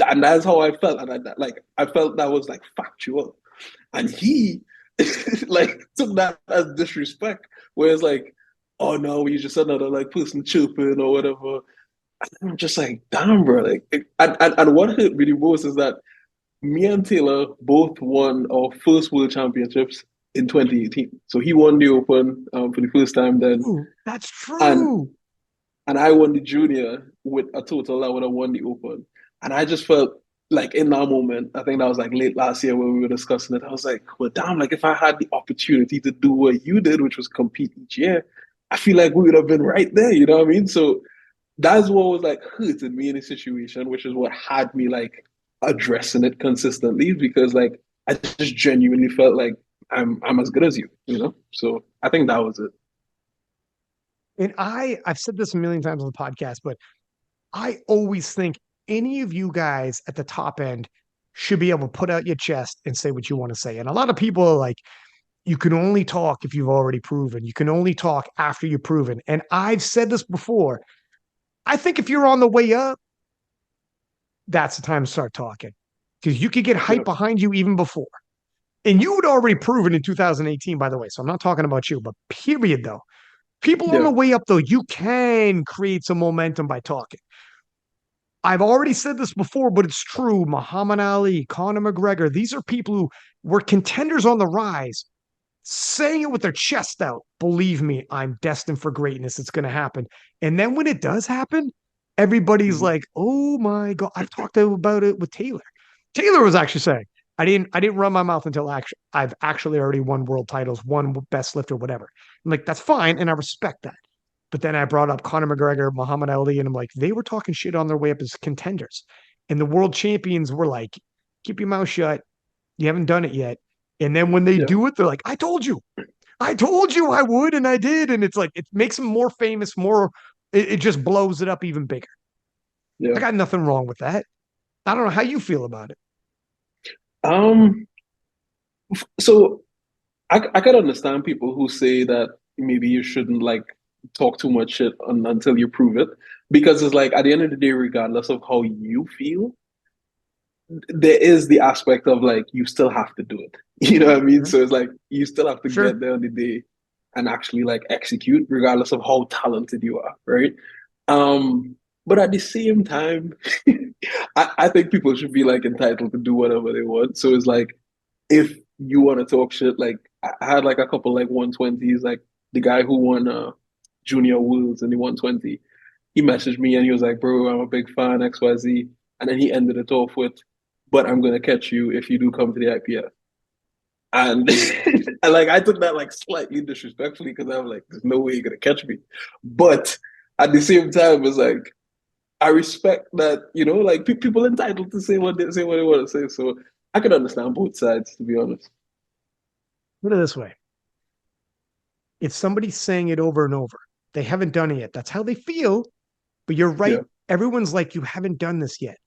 And that's how I felt. And I felt that was like factual. And he like took that as disrespect, where it's like, oh no, you just another like person chirping or whatever. I'm just like, damn, bro. Like, and what hurt really most is that me and Taylor both won our first world championships in 2018. So he won the Open for the first time then, Ooh, that's and true. I won the junior with a total. I would have won the Open, and I just felt like in that moment, I think that was like late last year when we were discussing it. I was like, well, damn, like if I had the opportunity to do what you did, which was compete each year, I feel like we would have been right there. You know what I mean? So that's what was like hurting me in a situation, which is what had me like addressing it consistently because like I just genuinely felt like I'm as good as you know. So I think that was it. And I've said this a million times on the podcast, but I always think any of you guys at the top end should be able to put out your chest and say what you want to say. And a lot of people are like, you can only talk if you've already proven. You can only talk after you've proven. And I've said this before. I think if you're on the way up, that's the time to start talking because you could get hype Yeah, behind you even before. And you had already proven in 2018, by the way. So I'm not talking about you, but period, though. People on yeah, the way up, though, you can create some momentum by talking. I've already said this before, but it's true. Muhammad Ali, Conor McGregor, these are people who were contenders on the rise, saying it with their chest out. Believe me, I'm destined for greatness. It's going to happen. And then when it does happen, everybody's mhm, like, "Oh my god!" I've talked about it with Taylor. Taylor was actually saying, "I didn't run my mouth until I've actually already won world titles, won best lifter, whatever." I'm like, "That's fine," and I respect that. But then I brought up Conor McGregor, Muhammad Ali, and I'm like, they were talking shit on their way up as contenders. And the world champions were like, keep your mouth shut. You haven't done it yet. And then when they yeah, do it, they're like, I told you. I told you I would, and I did. And it's like, it makes them more famous, more, it just blows it up even bigger. I yeah. got nothing wrong with that. I don't know how you feel about it. Um, so I can understand people who say that maybe you shouldn't like talk too much shit until you prove it, because it's like at the end of the day, regardless of how you feel, there is the aspect of like you still have to do it. You know what I mean? Sure. So it's like you still have to Sure. get there on the day and actually like execute, regardless of how talented you are, right? But at the same time, I think people should be like entitled to do whatever they want. So it's like if you want to talk shit, like I had like a couple like 120s, like the guy who won Junior Worlds in the 120, he messaged me and he was like, bro, I'm a big fan, XYZ. And then he ended it off with, but I'm gonna catch you if you do come to the IPF. And, and like I took that like slightly disrespectfully because I'm like, there's no way you're gonna catch me. But at the same time, it's like I respect that, you know, like people entitled to say what they want to say. So I can understand both sides, to be honest. Put it this way. If somebody's saying it over and over, they haven't done it yet. That's how they feel. But you're right. Yeah. Everyone's like, you haven't done this yet.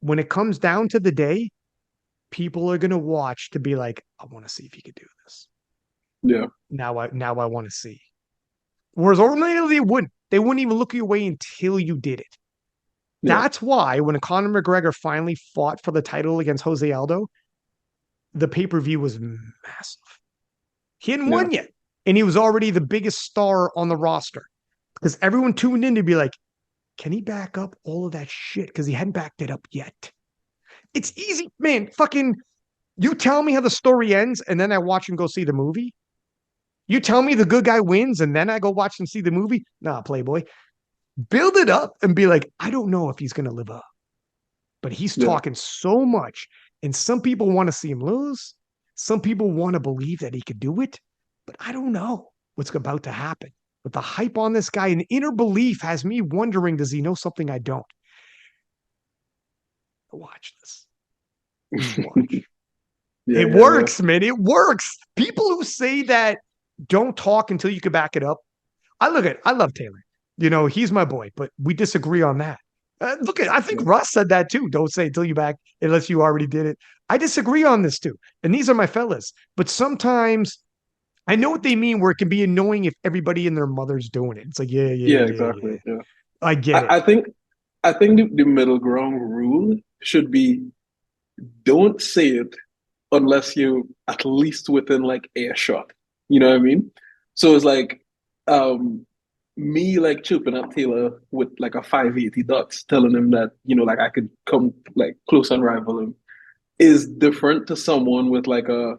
When it comes down to the day, people are gonna watch to be like, I want to see if you could do this. Yeah. Now I want to see. Whereas ordinarily they wouldn't even look your way until you did it. Yeah. That's why when Conor McGregor finally fought for the title against Jose Aldo, the pay-per-view was massive. He hadn't Yeah. won yet. And he was already the biggest star on the roster. Because everyone tuned in to be like, can he back up all of that shit? Because he hadn't backed it up yet. It's easy, man. Fucking, you tell me how the story ends, and then I watch him go see the movie. You tell me the good guy wins, and then I go watch him see the movie. Nah, Playboy. Build it up and be like, I don't know if he's going to live up, but he's Yeah. talking so much. And some people want to see him lose. Some people want to believe that he could do it, but I don't know what's about to happen. But the hype on this guy and inner belief has me wondering, does he know something I don't? Watch this. Just watch. Yeah. It Yeah. Yeah. works, man. It works. People who say that don't talk until you can back it up. I love Taylor. He's my boy, but we disagree on that. I think Yeah. Russ said that too. Don't say until you back, unless you already did it. I disagree on this too. And these are my fellas. But sometimes I know what they mean where it can be annoying if everybody and their mother's doing it. It's like, yeah, yeah, Yeah. yeah, yeah. Exactly. Yeah. I get it. I think the middle ground rule should be don't say it unless you at least within like earshot. You know what I mean? So it's like um me like chirping at Taylor with like a 580 dots, telling him that, like I could come like close and rival him is different to someone with like a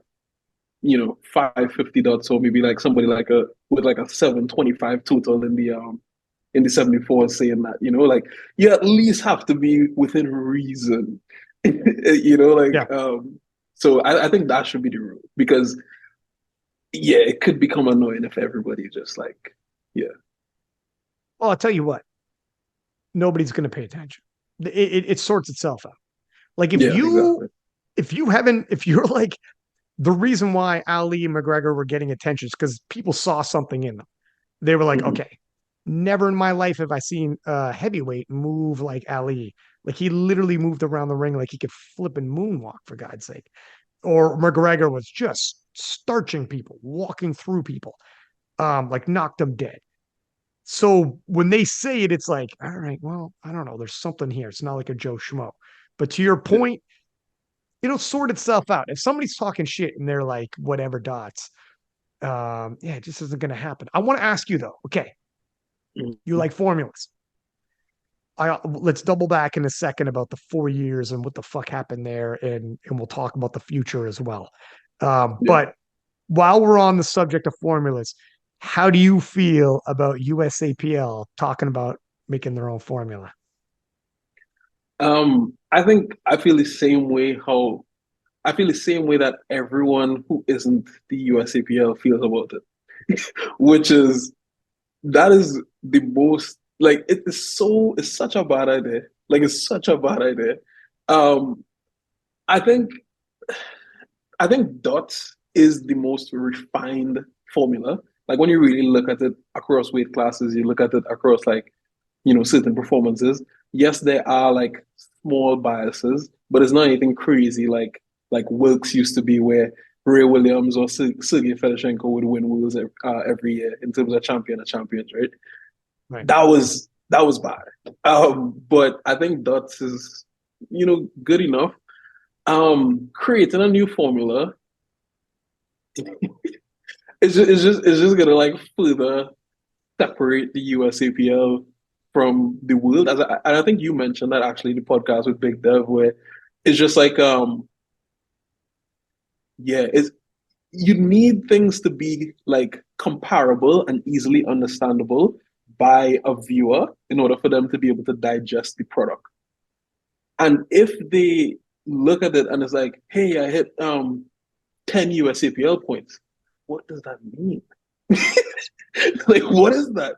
550 dots, or maybe like somebody like a with like a 725 total in the 74 saying that, like you at least have to be within reason. Yeah. So I think that should be the rule because yeah, it could become annoying if everybody just like, yeah, Well, I'll tell you what, nobody's going to pay attention. It sorts itself out. Like if yeah, you, exactly. if you haven't, if you're like, the reason why Ali and McGregor were getting attention is because people saw something in them. They were like, Hmm. okay, never in my life have I seen a heavyweight move like Ali. Like he literally moved around the ring like he could flip and moonwalk, for God's sake. Or McGregor was just starching people, walking through people, like knocked them dead. So when they say it, it's like, all right, well, I don't know. There's something here. It's not like a Joe Schmo. But to your Yeah. point, it'll sort itself out. If somebody's talking shit and they're like, whatever dots, yeah, it just isn't going to happen. I want to ask you though. Okay, you Mhm. like formulas? Let's double back in a second about the 4 years and what the fuck happened there, and we'll talk about the future as well. Yeah. But while we're on the subject of formulas, how do you feel about USAPL talking about making their own formula? I think I feel the same way that everyone who isn't the USAPL feels about it, which is that is the most like it's such a bad idea. Like it's such a bad idea. Um, I think I think DOTS is the most refined formula. Like when you really look at it across weight classes, you look at it across like, certain performances. Yes, there are like small biases, but it's not anything crazy like Wilkes used to be where Ray Williams or Sergey Fedoshenko would win worlds every year in terms of champion of champions, right? Right. That was bad. But I think DOTS is, good enough. Creating a new formula, it's just gonna like further separate the USAPL from the world. And I think you mentioned that actually in the podcast with Big Dev, where it's just like yeah, it's you need things to be like comparable and easily understandable by a viewer in order for them to be able to digest the product. And if they look at it and it's like, hey, I hit 10 USAPL points, what does that mean? Like, what is that?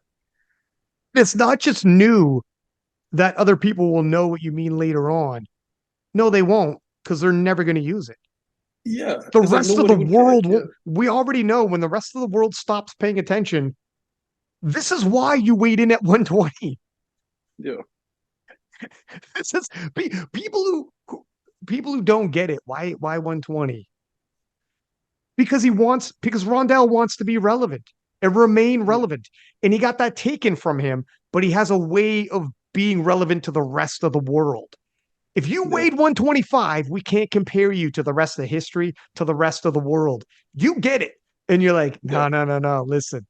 It's not just new that other people will know what you mean later on. No, they won't because they're never going to use it. Yeah, The it's like rest of the nobody would care. world, Yeah, we already know when the rest of the world stops paying attention, this is why you weighed in at 120. Yeah. This is people people who don't get it. Why 120? Because Rondell wants to be relevant and remain Yeah. relevant. And he got that taken from him, but he has a way of being relevant to the rest of the world. If you Yeah. weighed 125, we can't compare you to the rest of history, to the rest of the world. You get it. And you're like, Yeah. no, no, no, no. Listen,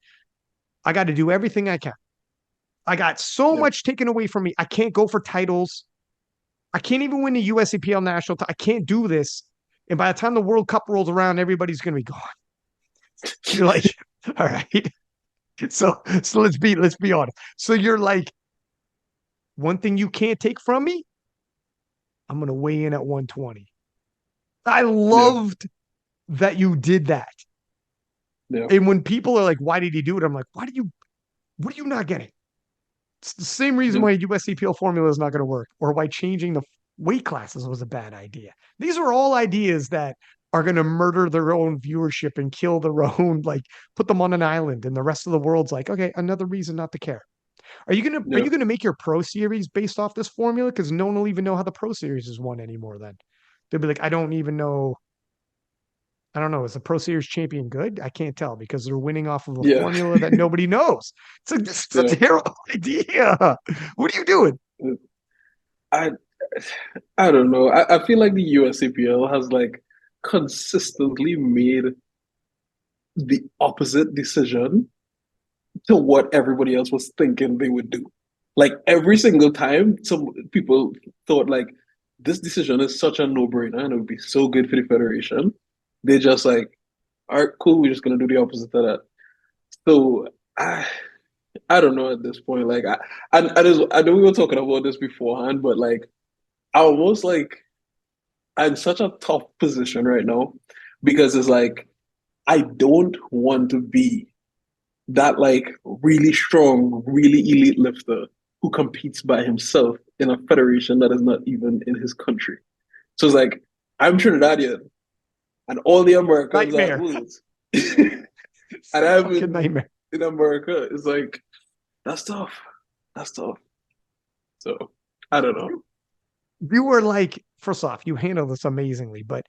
I got to do everything I can. I got so Yeah. much taken away from me. I can't go for titles. I can't even win the USAPL national. I can't do this. And by the time the World Cup rolls around, everybody's going to be gone. You're like, all right. So let's be honest. So you're like, one thing you can't take from me, I'm going to weigh in at 120. I Yeah. loved that you did that. Yeah. And when people are like, why did he do it? I'm like, what are you not getting? It's the same reason Yeah. why USAPL formula is not going to work or why changing the weight classes was a bad idea. These are all ideas that are going to murder their own viewership and kill their own, like put them on an island. And the rest of the world's like, okay, another reason not to care. Are Yeah. you gonna make your pro series based off this formula? Because no one will even know how the pro series is won anymore. Then they'll be like, I don't even know. I don't know. Is the pro series champion good? I can't tell because they're winning off of a Yeah. formula that nobody knows. It's like this is a Yeah. terrible idea. What are you doing? I I don't know. I feel like the USAPL has like consistently made the opposite decision to what everybody else was thinking they would do. Like every single time, some people thought like this decision is such a no-brainer and it would be so good for the federation. They just like, all right, cool, we're just gonna do the opposite of that. So I don't know at this point. Like I know we were talking about this beforehand, but like I almost like I'm such a tough position right now because it's like I don't want to be that like really strong, really elite lifter who competes by himself in a federation that is not even in his country. So it's like I'm Trinidadian and all the Americans are Nightmare. Atwoods. And It's a I'm fucking nightmare. in America. It's like that's tough. That's tough. So I don't know. You were like, first off, you handle this amazingly, but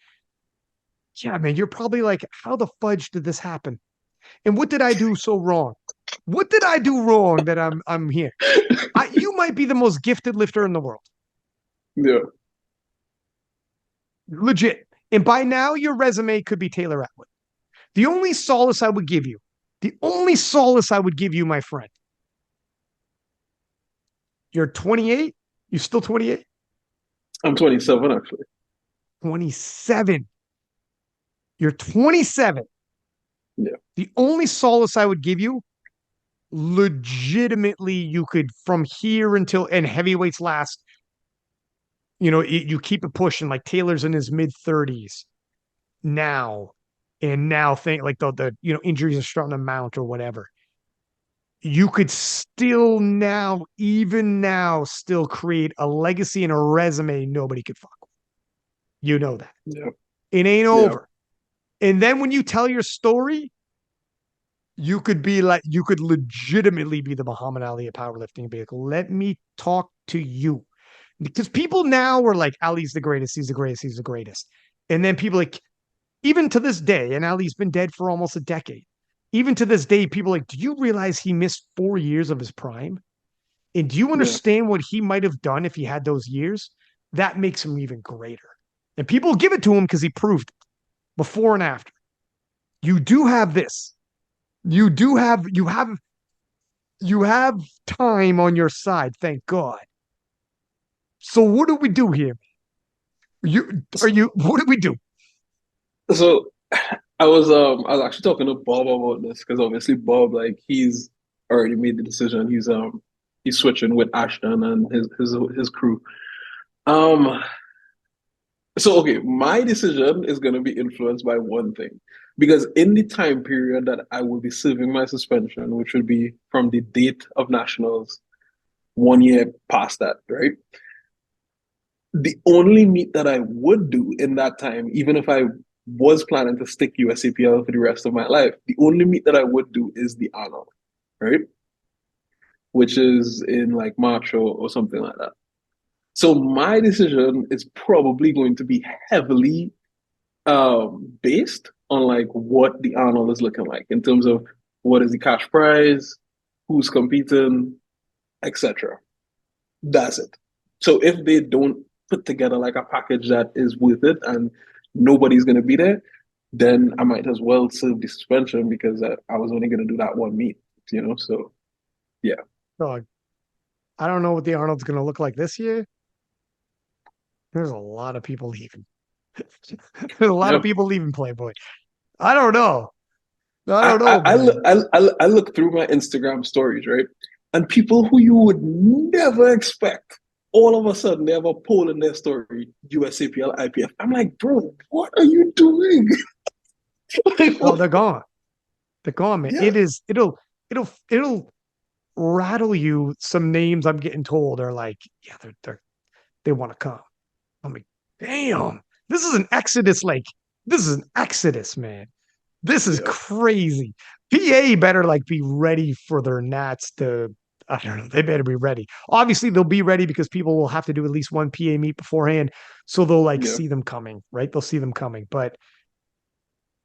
yeah, man, you're probably like, how the fudge did this happen? And what did I do so wrong? What did I do wrong that I'm here? You might be the most gifted lifter in the world. Yeah. Legit. And by now, your resume could be Taylor Atwood. The only solace I would give you, the only solace I would give you, my friend, you're 28. You're still 28? I'm 27 actually. 27. You're 27. Yeah. The only solace I would give you, legitimately, you could from here until, and heavyweights last, you keep it pushing like Taylor's in his mid 30s now. And now think like the injuries are starting to mount or whatever. You could still now, even now, still create a legacy and a resume nobody could fuck with. You know that. Yeah. It ain't Yeah. over. And then when you tell your story, you could legitimately be the Muhammad Ali of powerlifting and be like, let me talk to you. Because people now are like, Ali's the greatest, he's the greatest, he's the greatest. And then people like, even to this day, and Ali's been dead for almost a decade. Even to this day, people are like, do you realize he missed 4 years of his prime? And do you Yeah. understand what he might have done if he had those years? That makes him even greater. And people give it to him because he proved it before and after. You do have this. You have time on your side, thank God. So what do we do here? What do we do? So I was actually talking to Bob about this because obviously Bob like he's already made the decision. He's switching with Ashton and his crew. Um so okay, my decision is gonna be influenced by one thing. Because in the time period that I will be serving my suspension, which would be from the date of nationals 1 year past that, right? The only meet that I would do in that time, even if I was planning to stick USAPL for the rest of my life, the only meet that I would do is the Arnold, right? which is in like March or something like that. So my decision is probably going to be heavily based on like what the Arnold is looking like in terms of what is the cash prize, who's competing, etc. That's it. So if they don't put together like a package that is worth it and nobody's going to be there, then I might as well serve the suspension because I was only going to do that one meet, you know? So yeah, Dog, I don't know what the Arnold's going to look like this year. There's a lot of people leaving. There's a lot of yeah. people leaving Playboy. I don't know. I I, don't I, know, I, man. look, I look through my Instagram stories, right? And people who you would never expect, all of a sudden they have a poll in their story, USAPL, IPF. I'm like, bro, what are you doing? Oh, they're gone. They're gone, man. Yeah, It is. It'll rattle you. Some names I'm getting told are like, yeah, they want to come. I'm like, damn, this is an exodus. Like, this is an exodus, man. This is yeah, crazy. PA better like be ready for their Nats to. I don't know. They better be ready. Obviously, they'll be ready because people will have to do at least one PA meet beforehand, so they'll like yeah. see them coming, right? They'll see them coming. But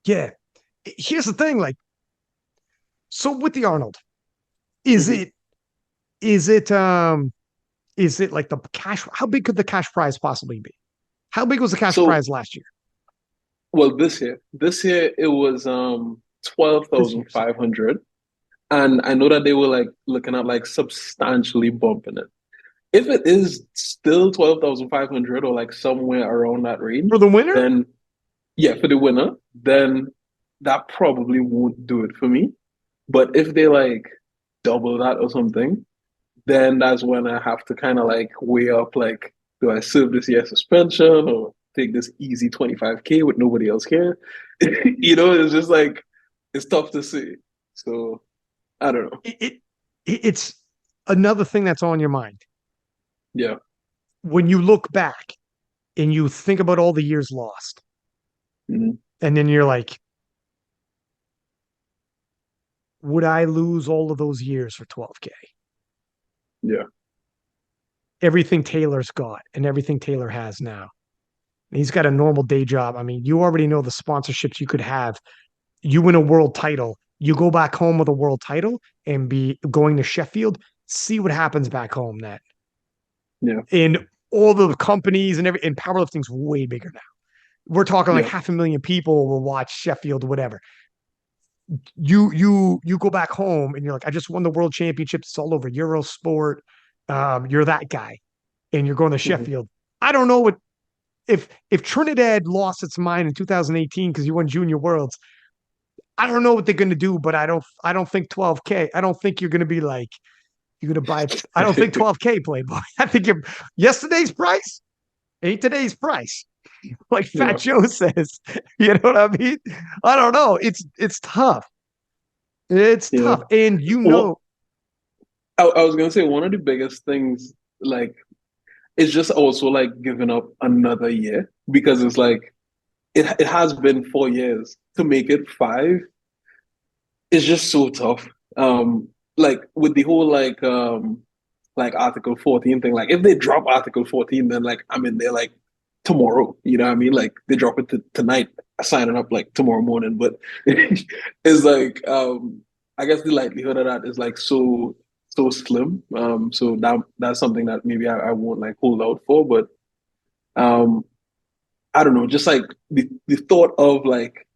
yeah, here's the thing. Like, so with the Arnold, is Mhm. it is it um is it like the cash? How big could the cash prize possibly be? How big was the cash So, prize last year? well, this year it was twelve This thousand year's. five hundred, and I know that they were like looking at like substantially bumping it. If it is still 12,500 or like somewhere around that For range, the winner? then yeah, for the winner, then that probably won't do it for me. But if they like double that or something, then that's when I have to kind of like weigh up like, do I serve this year suspension or take this easy 25K with nobody else here? It's just like it's tough to see. So I don't know. It, it it's another thing that's on your mind Yeah. when you look back and you think about all the years lost, Mhm. and then you're like, would I lose all of those years for 12K? Yeah. Everything Taylor's got and everything Taylor has now. He's got a normal day job. I mean, you already know the sponsorships you could have. You win a world title, you go back home with a world title and be going to Sheffield, see what happens back home then. Yeah. And all the companies and powerlifting's way bigger now. We're talking like Yeah. 500,000 people will watch Sheffield, whatever. You go back home and you're like, I just won the world championships. It's all over Eurosport. You're that guy, and you're going to Mhm. Sheffield. I don't know what if Trinidad lost its mind in 2018 because you won Junior Worlds. I don't know what they're going to do, but I don't think 12K. I don't think you're going to be like you're going to buy. I don't think 12K Playboy. I think yesterday's price ain't today's price. Like Fat Yeah. Joe says, you know what I mean? I don't know. It's tough. It's Yeah. tough, and Well, I was gonna say one of the biggest things, like, it's just also like giving up another year because it's like it has been 4 years to make it five. It's just so tough. Like with the whole like Article 14 thing, like if they drop Article 14, then like I'm in there like tomorrow. You know what I mean? Like they drop it tonight, signing up like tomorrow morning. But it's like I guess the likelihood of that is like so slim. So that's something that maybe I won't like hold out for. But um I don't know, just like the thought of like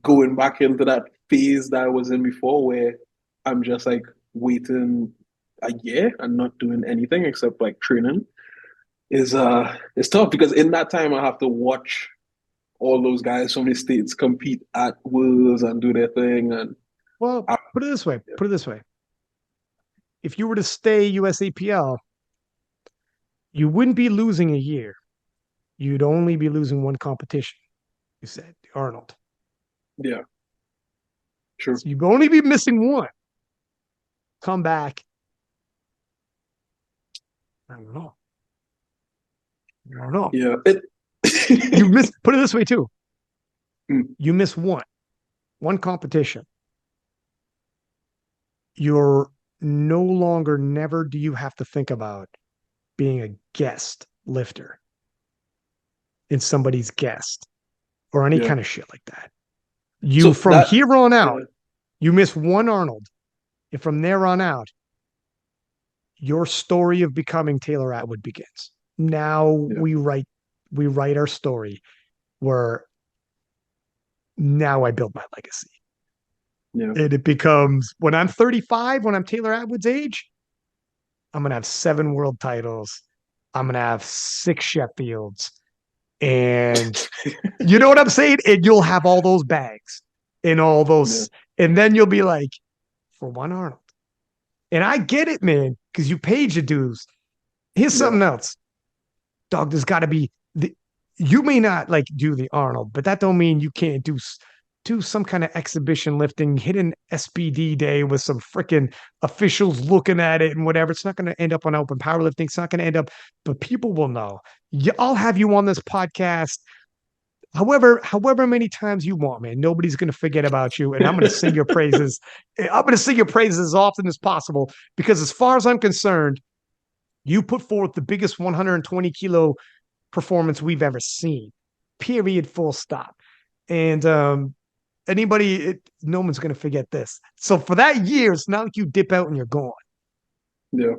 going back into that phase that I was in before where I'm just like waiting a year and not doing anything except like training is it's tough because in that time I have to watch all those guys from the states compete at Worlds and do their thing and well, I, put it this way. Put it this way. If you were to stay USAPL, you wouldn't be losing a year. You'd only be losing one competition. You said Arnold. yeah, true. So you'd only be missing one. Come back. I don't know. I don't know. Yeah. You miss. Put it this way too. Mm, You miss one competition. You're no longer, never do you have to think about being a guest lifter in somebody's guest or any Yeah. kind of shit like that. You, So from that, here on out, yeah, you miss one Arnold. And from there on out, your story of becoming Taylor Atwood begins. Now yeah, we write our story where now I build my legacy. yeah. And it becomes when I'm 35, when I'm Taylor Atwood's age, I'm gonna have 7 world titles. I'm gonna have 6 Sheffields. And you know what I'm saying? And you'll have all those bags and all Yeah, those, and then you'll be like, for one Arnold. And I get it, man, because you paid your dues. Here's yeah. something else. Dog, there's got to be the you may not like do the Arnold, but that don't mean you can't do some kind of exhibition lifting, hit an SBD day with some freaking officials looking at it and whatever. It's not going to end up on open powerlifting. It's not going to end up, but people will know. I'll have you on this podcast however many times you want, man. Nobody's going to forget about you, and I'm going to sing your praises. I'm going to sing your praises as often as possible because, as far as I'm concerned, you put forth the biggest 120 kilo performance we've ever seen. Period. Full stop. And no one's going to forget this. So for that year, it's not like you dip out and you're gone. Yeah.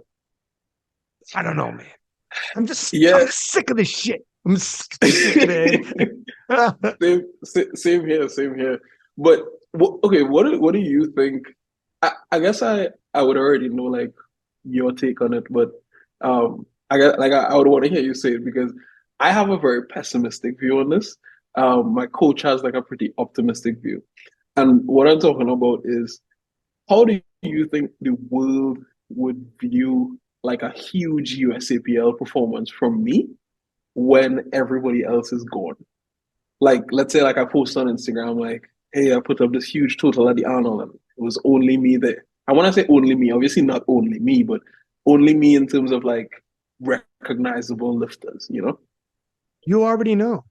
I don't know, man. Yeah. I'm sick of this shit. I'm sick of this shit, man. Same here, same here. But okay, what do you think? I guess I would already know like your take on it, but I guess like I would want to hear you say it because I have a very pessimistic view on this. My coach has like a pretty optimistic view, and what I'm talking about is how do you think the world would view like a huge USAPL performance from me when everybody else is gone? Like let's say like I post on Instagram like, hey, I put up this huge total at the Arnold and it was only me there. I want to say only me, obviously not only me, but only me in terms of like recognizable lifters, you know? You already know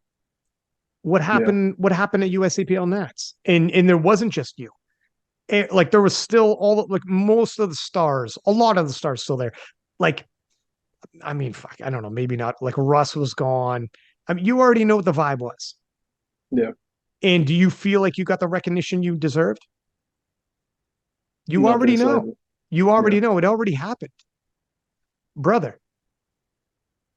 what Yeah, happened. What happened at USAPL Nats, and there wasn't just you. Like there was still like most of the stars, a lot of the stars still there. Like I mean, fuck, I don't know, maybe not. Like Russ was gone. I mean, you already know what the vibe was. yeah, And do you feel like you got the recognition you deserved? You not already the know. slightest. You Yeah, already know. It already happened. Brother,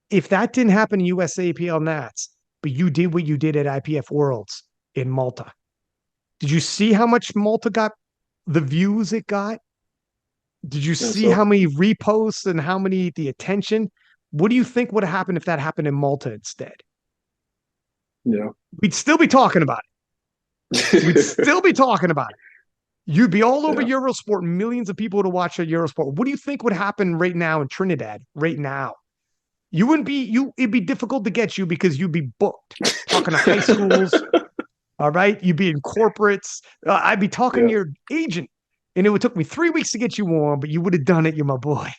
if that didn't happen in USAPL Nats, but you did what you did at IPF Worlds in Malta, did you see how much Malta got, the views it got? Did you and see so how many reposts and how many the attention? What do you think would have happened if that happened in Malta instead? yeah. We'd still be talking about it. We'd still be talking about it. You'd be all over Yeah, Eurosport, millions of people to watch a Eurosport. What do you think would happen right now in Trinidad? Right now, you wouldn't be you. It'd be difficult to get you because you'd be booked talking to high schools. All right, you'd be in corporates. I'd be talking yeah, to your agent, and it would took me 3 weeks to get you on, but you would have done it. You're my boy.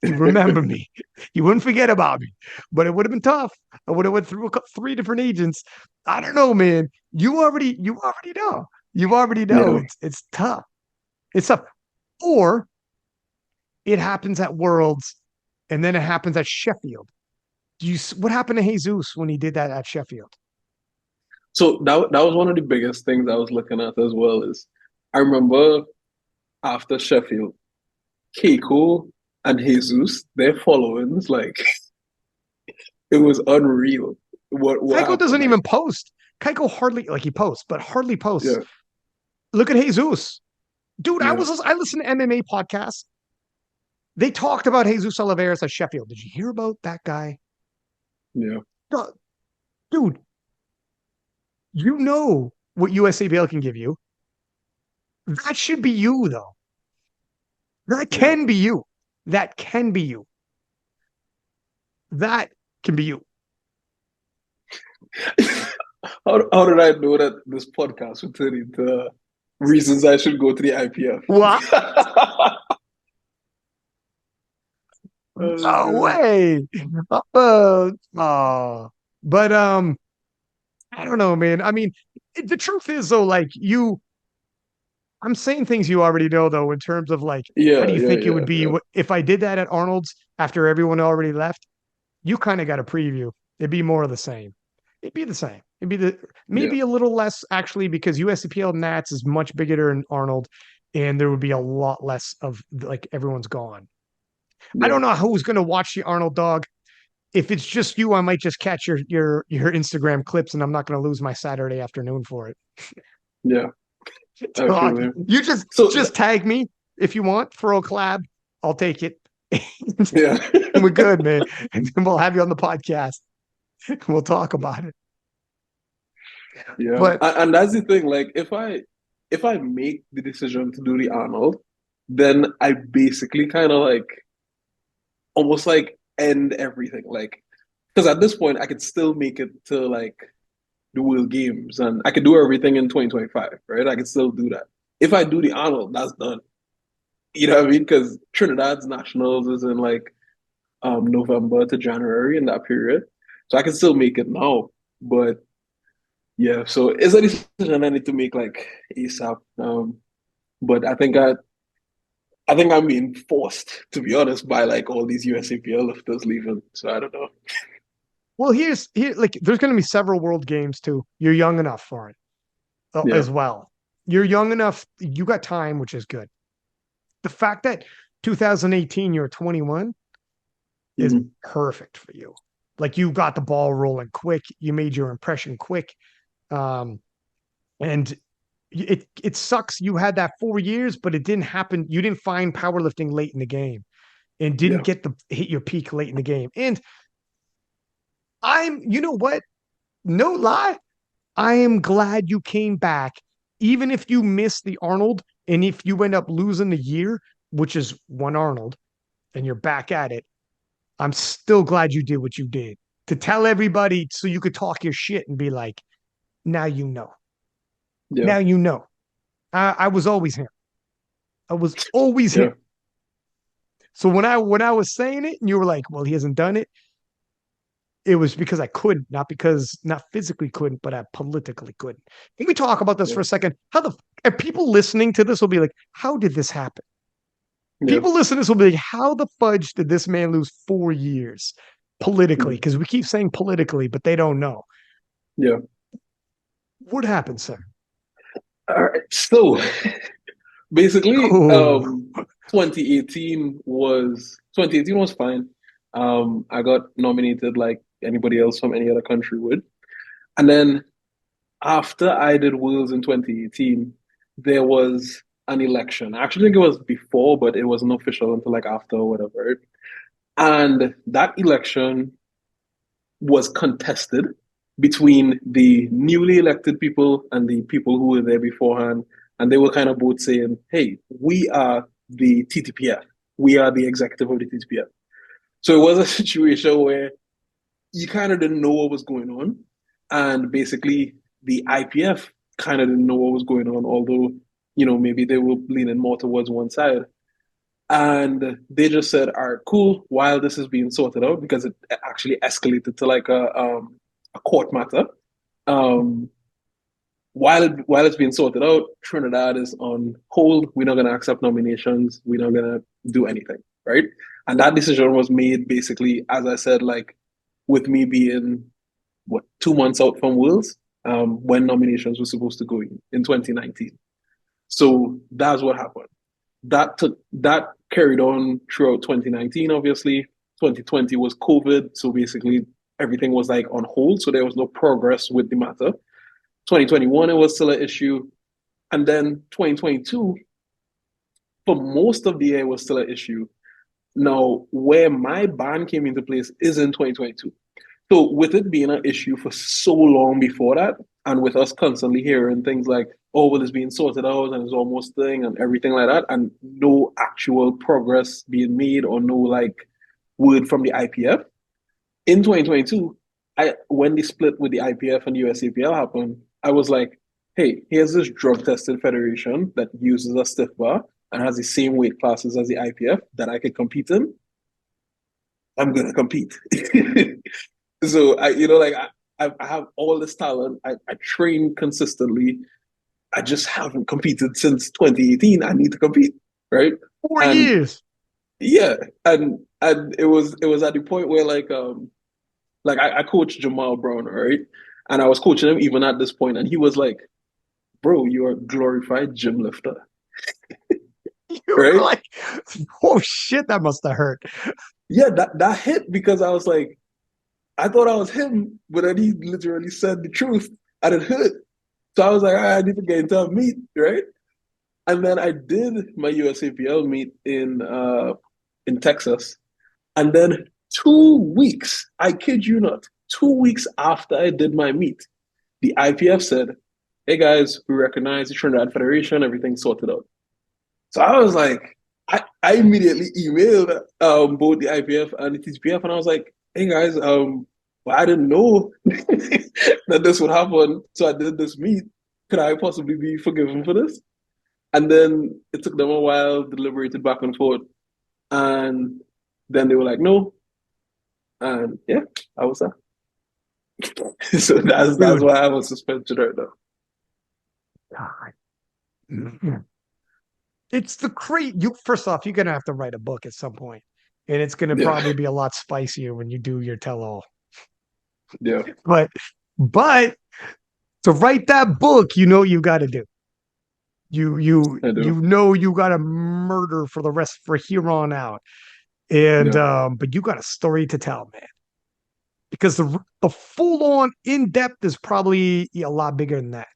You remember me. You wouldn't forget about me. But it would have been tough. I would have went through 3 different agents. I don't know, man. You already know. You already know. yeah. It's tough. It's tough. Or it happens at Worlds, and then it happens at Sheffield. What happened to Jesus when he did that at Sheffield? So that was one of the biggest things I was looking at as well is I remember after Sheffield, Keiko and Jesus, their followings, like it was unreal. What Keiko happened? doesn't Like, even post. Keiko hardly like he posts, but hardly posts. yeah, Look at Jesus. Dude, yeah, I listened to MMA podcasts. They talked about Jesus Oliveira at Sheffield. Did you hear about that guy? yeah, Dude, you know what USAPL can give you. That should be you, though. That yeah. can be you. That can be you. That can be you. How did I know that this podcast would turn into reasons I should go to the IPF? What? Oh, No God. way. Oh. But I don't know, man. I mean, the truth is though, like I'm saying things you already know though, in terms of like, how Yeah, do you yeah, think it would yeah, be yeah, if I did that at Arnold's after everyone already left? You kind of got a preview. It'd be more of the same. It'd be the same. It'd be the yeah, maybe a little less actually because USAPL Nats is much bigger than Arnold, and there would be a lot less of like everyone's gone. I yeah, don't know who's going to watch the Arnold dog. If it's just you, I might just catch your Instagram clips, and I'm not going to lose my Saturday afternoon for it. yeah. I feel Dog, you. you just So, just tag me if you want. Throw a collab, I'll take it. yeah, And we're good, man. And then we'll have you on the podcast. We'll talk about it. yeah. But And that's the thing. Like, if I make the decision to do the Arnold, then I basically kind of like almost like end everything. Like, because at this point, I could still make it to like the World Games and I could do everything in 2025, right? I could still do that. If I do the Arnold, that's done. You know what I mean? Because Trinidad's nationals is in like November to January in that period. So I can still make it now. But yeah, so it's a decision I need to make like ASAP. But I think I'm being forced, to be honest, by like all these USAPL lifters leaving. So I don't know. well, here like there's going to be several World Games too. You're young enough for it Yeah. as well. You're young enough. You got time, which is good. The fact that 2018 you're 21 is Hmm. perfect for you. Like you got the ball rolling quick. You made your impression quick. Um, and it sucks you had that 4 years, but it didn't happen. You didn't find powerlifting late in the game and didn't Yeah. get the hit your peak late in the game. And you know what? No lie, I am glad you came back, even if you missed the Arnold and if you end up losing the year, which is one Arnold, and you're back at it. I'm still glad you did what you did to tell everybody so you could talk your shit and be like, now you know. Yeah. Now you know. I was always him. I was always him. Yeah. So when I was saying it and you were like, well, he hasn't done it, it was because I couldn't, not because not physically couldn't, but I politically couldn't. Can we talk about this Yeah. for a second? How the people listening to this will be like, how did this happen? Yeah. People listening to this will be like, how the fudge did this man lose 4 years politically? Mhm. Because we keep saying politically, but they don't know. Yeah. What happened, sir? All right. So basically, Oh, 2018 was fine. I got nominated like anybody else from any other country would. And then after I did Worlds in 2018, there was an election. I actually think it was before, but it wasn't official until like after or whatever. And that election was contested between the newly elected people and the people who were there beforehand. And they were kind of both saying, hey, we are the TTPF. We are the executive of the TTPF. So it was a situation where you kind of didn't know what was going on. And basically, the IPF kind of didn't know what was going on, although, maybe they were leaning more towards one side. And they just said, all right, cool, while this is being sorted out, because it actually escalated to like a court matter. Um, while it's being sorted out, Trinidad is on hold. We're not going to accept nominations. We're not going to do anything, right? And that decision was made basically, as I said, like with me being 2 months out from Worlds, when nominations were supposed to go in 2019. So that's what happened. That carried on throughout 2019. Obviously, 2020 was COVID, so basically everything was like on hold. So there was no progress with the matter. 2021 it was still an issue, and then 2022 for most of the year was still an issue. Now, where my ban came into place is in 2022. So with it being an issue for so long before that, and with us constantly hearing things like, oh, well, it's being sorted out and it's almost thing and everything like that, and no actual progress being made or no like word from the IPF. In 2022, when the split with the IPF and USAPL happened, I was like, hey, here's this drug tested federation that uses a stiff bar and has the same weight classes as the IPF that I could compete in. I'm gonna compete. So I, like I have all this talent. I train consistently. I just haven't competed since 2018. I need to compete, right? 4 And years. yeah, and it was at the point where like I coached Jamal Brown, right? And I was coaching him even at this point, and he was like, "Bro, you're a glorified gym lifter, You were right?" like, oh shit, that must have hurt. Yeah, that hit because I was like, I thought I was him, but then he literally said the truth, and it hurt. So I was like, I need to get into a meet, right? And then I did my USAPL meet in Texas, and then 2 weeks, I kid you not, 2 weeks after I did my meet, the IPF said, "Hey guys, we recognize the Trinidad Federation, everything's sorted out." So I was like, I immediately emailed both the IPF and the TCPF, and I was like, "Hey guys, well, I didn't know that this would happen, so I did this meet. Could I possibly be forgiven for this?" And then it took them a while, deliberated back and forth, and then they were like, "No," and yeah, I was that. So that's Dude, why I was suspended right now. God. It's the crate. You first off, you're gonna have to write a book at some point, and it's gonna Yeah, probably be a lot spicier when you do your tell-all. yeah, But but to write that book, you know you got to do. I do. You got to murder for the rest for here on out, and Yeah. but you got a story to tell, man. Because the full on in depth is probably a lot bigger than that.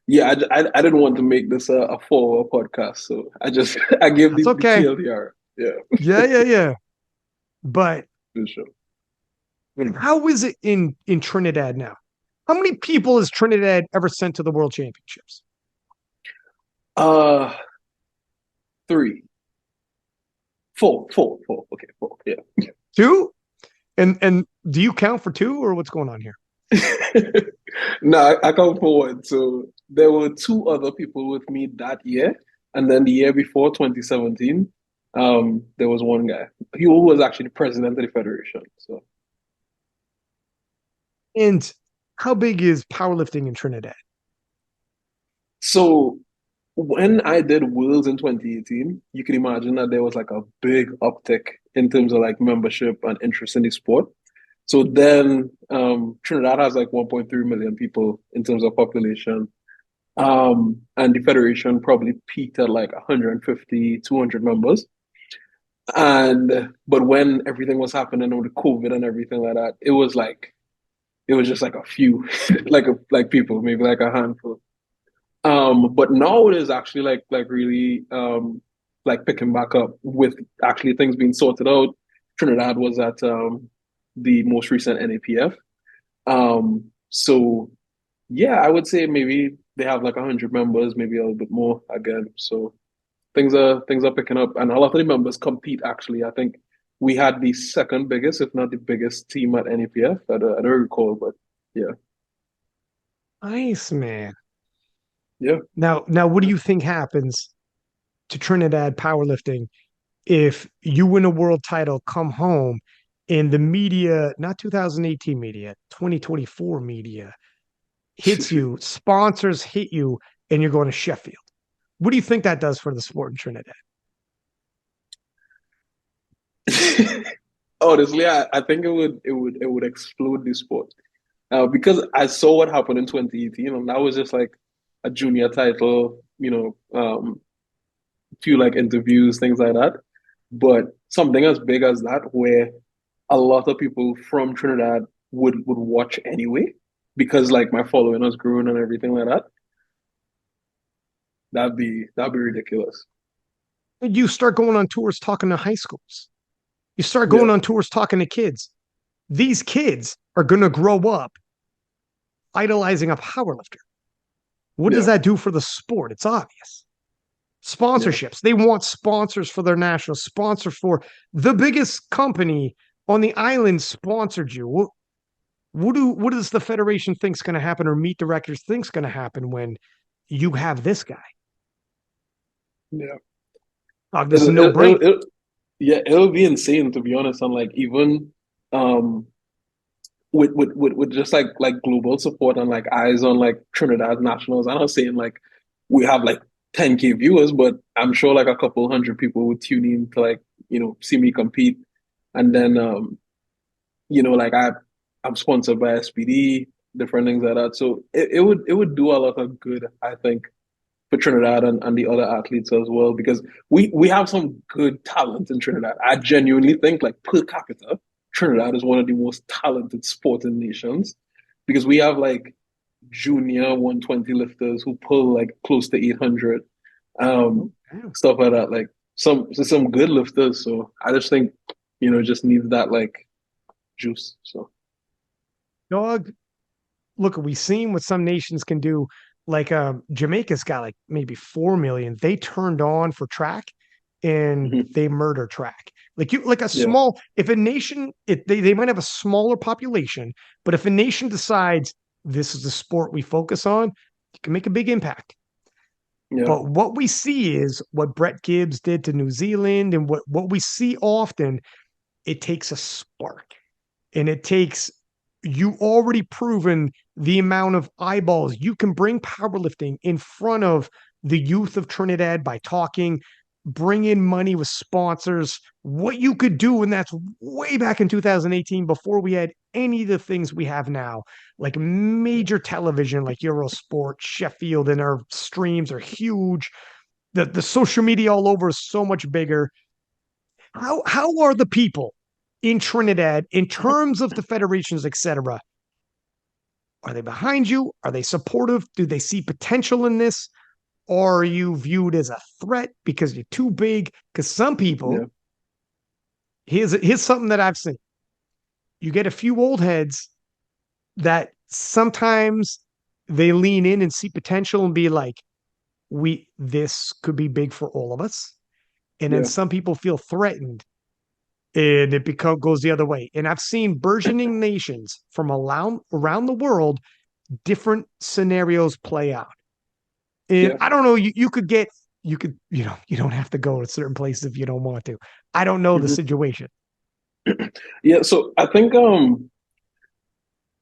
Yeah, I didn't want to make this a 4 hour podcast, so I just I gave That's the okay. TLDR. Yeah, Yeah. But for sure. how is it in Trinidad now? How many people has Trinidad ever sent to the World Championships? Uh, three, four. Okay, four. Yeah. Two? And do you count for two or what's going on here? No, I come forward. So there were two other people with me that year, and then the year before, 2017, there was one guy. He was actually the president of the federation. So, And how big is powerlifting in Trinidad? so when I did Worlds in 2018, you can imagine that there was like a big uptick in terms of like membership and interest in the sport. So then Trinidad has like 1.3 million people in terms of population. And the federation probably peaked at like 150, 200 members. And but when everything was happening with COVID and everything like that, it was just like a few, like people, maybe like a handful. But now it is actually like really like picking back up with actually things being sorted out. Trinidad was at the most recent NAPF. So yeah, I would say maybe they have like 100 members, maybe a little bit more again. So things are picking up, and a lot of the members compete. Actually, I think we had the second biggest, if not the biggest, team at NAPF. I don't recall, but yeah, Nice, man. yeah. Now, what do you think happens to Trinidad powerlifting if you win a world title, come home, and the media, not 2018 media, 2024 media, hits you, sponsors hit you, and you're going to Sheffield? What do you think that does for the sport in Trinidad? Honestly, I think it would explode the sport. Because I saw what happened in 2018, and that was just like a junior title, few like interviews, things like that. But something as big as that, where a lot of people from Trinidad would watch anyway, because like my following has grown and everything like that. That'd be ridiculous. You start going on tours talking to high schools. You start Yeah, going on tours talking to kids. These kids are going to grow up idolizing a powerlifter. What does yeah, that do for the sport? It's obvious. yeah, Sponsorships. They want sponsors for their national sponsor for the biggest company on the island sponsored you. What does the federation think's going to happen or meet directors think's going to happen when you have this guy? yeah. Oh, this is It'll, no it'll, brainer. it'll, it'll- yeah, it'll be insane to be honest. And like even um with just like global support and like eyes on like Trinidad nationals. I'm not saying like we have like 10K viewers, but I'm sure like a couple hundred people would tune in to like, see me compete. And then like I'm sponsored by SPD, different things like that. So it would do a lot of good, I think, for Trinidad and the other athletes as well, because we have some good talent in Trinidad. I genuinely think like per capita, Trinidad is one of the most talented sporting nations because we have like junior 120 lifters who pull like close to 800, Oh, um, damn. stuff like that. Like some good lifters. So I just think, it just needs that like juice. So Dog, look, we've seen what some nations can do. Like Jamaica's got like maybe 4 million. They turned on for track and mhm. they murder track. Like you like a Yeah, small if a nation they might have a smaller population, but if a nation decides this is the sport we focus on, you can make a big impact. yeah, But what we see is what Brett Gibbs did to New Zealand and what we see often, it takes a spark and it takes you already proven the amount of eyeballs you can bring powerlifting in front of the youth of Trinidad by talking, bring in money with sponsors, what you could do. And that's way back in 2018 before we had any of the things we have now, like major television, like Eurosport, Sheffield, and our streams are huge. The social media all over is so much bigger. How are the people in Trinidad in terms of the federations, etc.? Are they behind you? Are they supportive? Do they see potential in this? Or are you viewed as a threat because you're too big? Because some yeah, people, here's something that I've seen. You get a few old heads that sometimes they lean in and see potential and be like, we this could be big for all of us. And then yeah, some people feel threatened and it goes the other way. And I've seen burgeoning nations from around the world, different scenarios play out. And yeah. I don't know, you could, you don't have to go to certain places if you don't want to. I don't know the Mhm. situation. Yeah, so I think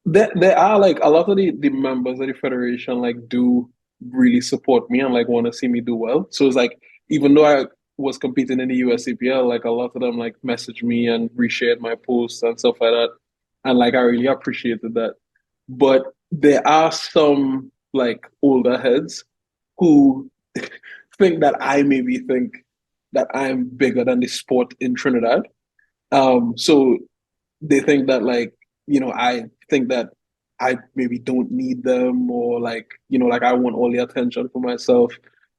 there are like a lot of the members of the federation like do really support me and like want to see me do well. So it's like even though I was competing in the USAPL, like a lot of them like messaged me and reshared my posts and stuff like that. And like I really appreciated that. But there are some like older heads who think that I maybe think that I'm bigger than the sport in Trinidad. So they think that like, I think that I maybe don't need them or like, like I want all the attention for myself,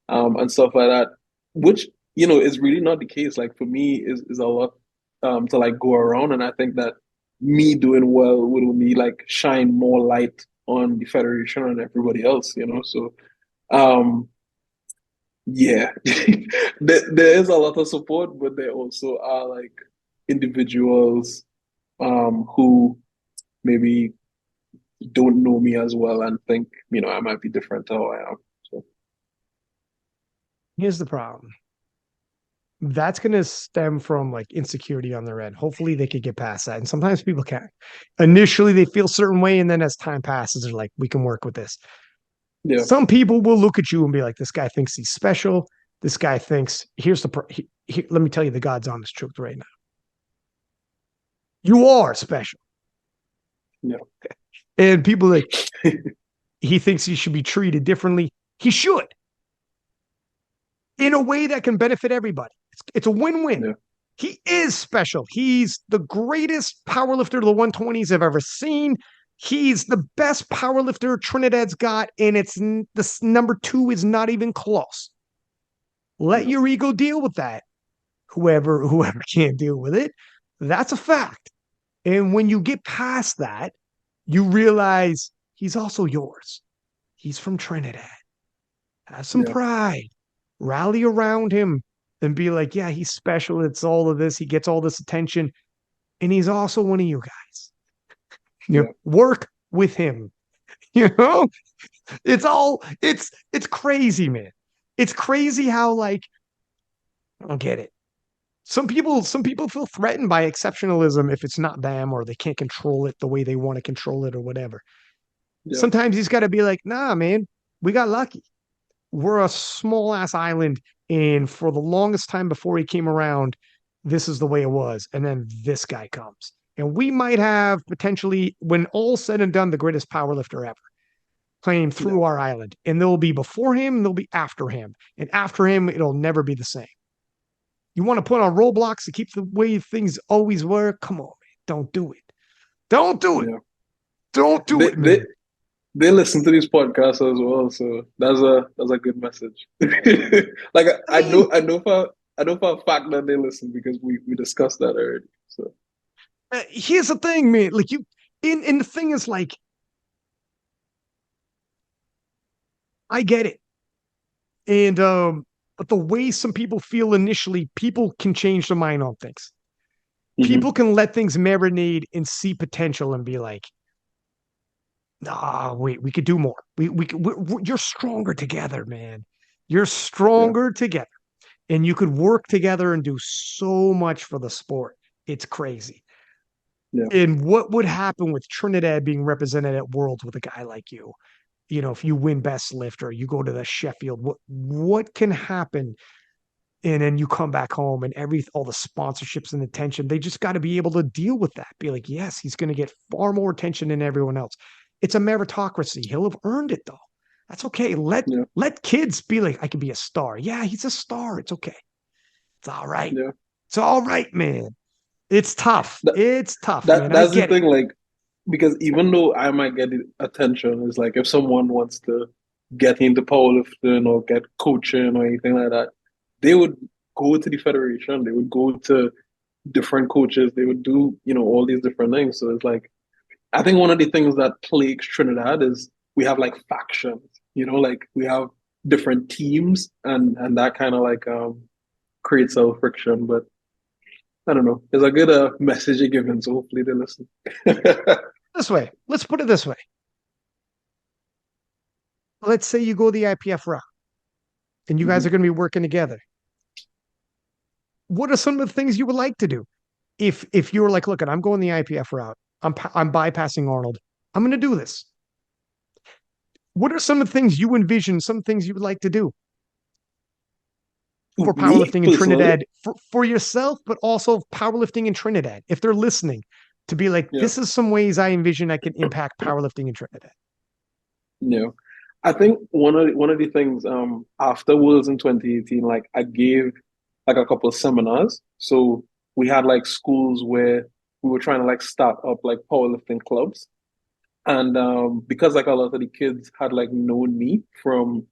and stuff like that, which, is really not the case. Like for me is a lot, to like go around. And I think that me doing well would only like shine more light on the federation and everybody else. So, um, yeah, there is a lot of support, but there also are like individuals who maybe don't know me as well and think, I might be different to how I am. So Here's the problem. That's going to stem from like insecurity on their end. Hopefully they could get past that. And sometimes people can. Initially they feel a certain way. And then as time passes, they're like, we can work with this. yeah, Some people will look at you and be like, this guy thinks he's special. This guy thinks, let me tell you the God's honest truth right now. You are special. yeah, And people like, he thinks he should be treated differently. He should in a way that can benefit everybody. It's a win-win. yeah, He is special. He's the greatest powerlifter of the 120s I've ever seen. He's the best powerlifter Trinidad's got, and it's this number two is not even close. Let yeah, your ego deal with that. Whoever can't deal with it, that's a fact. And when you get past that, you realize he's also yours. He's from Trinidad. Have some yeah, pride. Rally around him and be like, yeah, he's special. It's all of this. He gets all this attention. And he's also one of you guys. yeah, Work with him. You know, it's crazy, man. It's crazy how like I don't get it. Some people feel threatened by exceptionalism if it's not them or they can't control it the way they want to control it or whatever. Yeah, Sometimes he's got to be like, nah, man, we got lucky. We're a small ass island. And for the longest time before he came around, this is the way it was. And then this guy comes. And we might have potentially, when all said and done, the greatest powerlifter ever playing yeah, through our island. And there'll be before him, and there'll be after him. And after him, it'll never be the same. You want to put on roadblocks to keep the way things always were? Come on, man. Don't do it. Don't do it. yeah. Don't do They it, they man. they listen to these podcasts as well, so that's a good message. Like I mean, I know for a fact that they listen because we discussed that already. So here's the thing, man. Like you, in the thing is like, I get it. And but the way some people feel initially, people can change their mind on things. People hmm can let things marinate and see potential and be like, nah, wait, we could do more. You're stronger together, man. You're yeah, stronger together, and you could work together and do so much for the sport. It's crazy. yeah, And what would happen with Trinidad being represented at Worlds with a guy like you? You know, if you win best lifter, you go to the Sheffield. What can happen? And then you come back home and all the sponsorships and attention, they just got to be able to deal with that. Be like, yes, he's going to get far more attention than everyone else. It's a meritocracy. He'll have earned it though. That's okay. yeah, Let kids be like, I can be a star. Yeah, he's a star. It's okay. It's all right. yeah. It's all right, man. It's tough. That It's tough, that man. I that's the get it. thing. Like because even though I might get the attention, it's like if someone wants to get into powerlifting or get coaching or anything like that, they would go to the federation. They would go to different coaches. They would do, all these different things. So it's like I think one of the things that plagues Trinidad is we have like factions, like we have different teams and that kind of like creates a friction. But I don't know. It's a good message you're giving, so hopefully they listen. This way. Let's put it this way. Let's say you go the IPF route and you guys are Mhm. going to be working together. What are some of the things you would like to do? If you were like, look, I'm going the IPF route. I'm bypassing Arnold. I'm going to do this. What are some of the things you envision? Some things you would like to do for Me powerlifting in personally, Trinidad for yourself, but also powerlifting in Trinidad. If they're listening, to be like, yeah, this is some ways I envision I can impact powerlifting in Trinidad. yeah. I think one of the things after Worlds in 2018, like I gave like a couple of seminars. So we had like schools where we were trying to like start up like powerlifting clubs. And because like a lot of the kids had like known me from,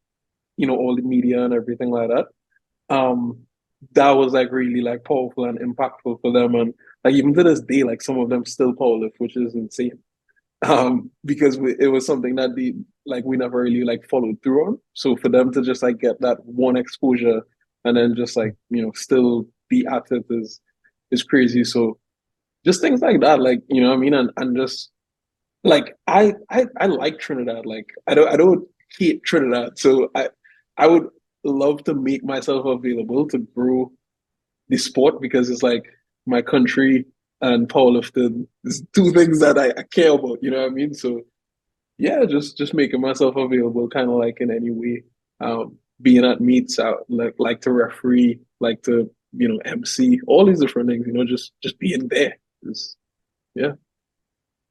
all the media and everything like that, um, that was like really like powerful and impactful for them. And like even to this day, like some of them still powerlift, which is insane. Because it was something that we never really like followed through on. So for them to just like get that one exposure and then just like, still be at it is crazy. So just things like that, like, what I mean? And just like I like Trinidad. Like I don't hate Trinidad. So I would love to make myself available to grow the sport because it's like my country and powerlifting is two things that I care about, you know what I mean? So yeah, just making myself available kind of like in any way. Being at meets out like to referee, like to, MC, all these different things, just being there is yeah.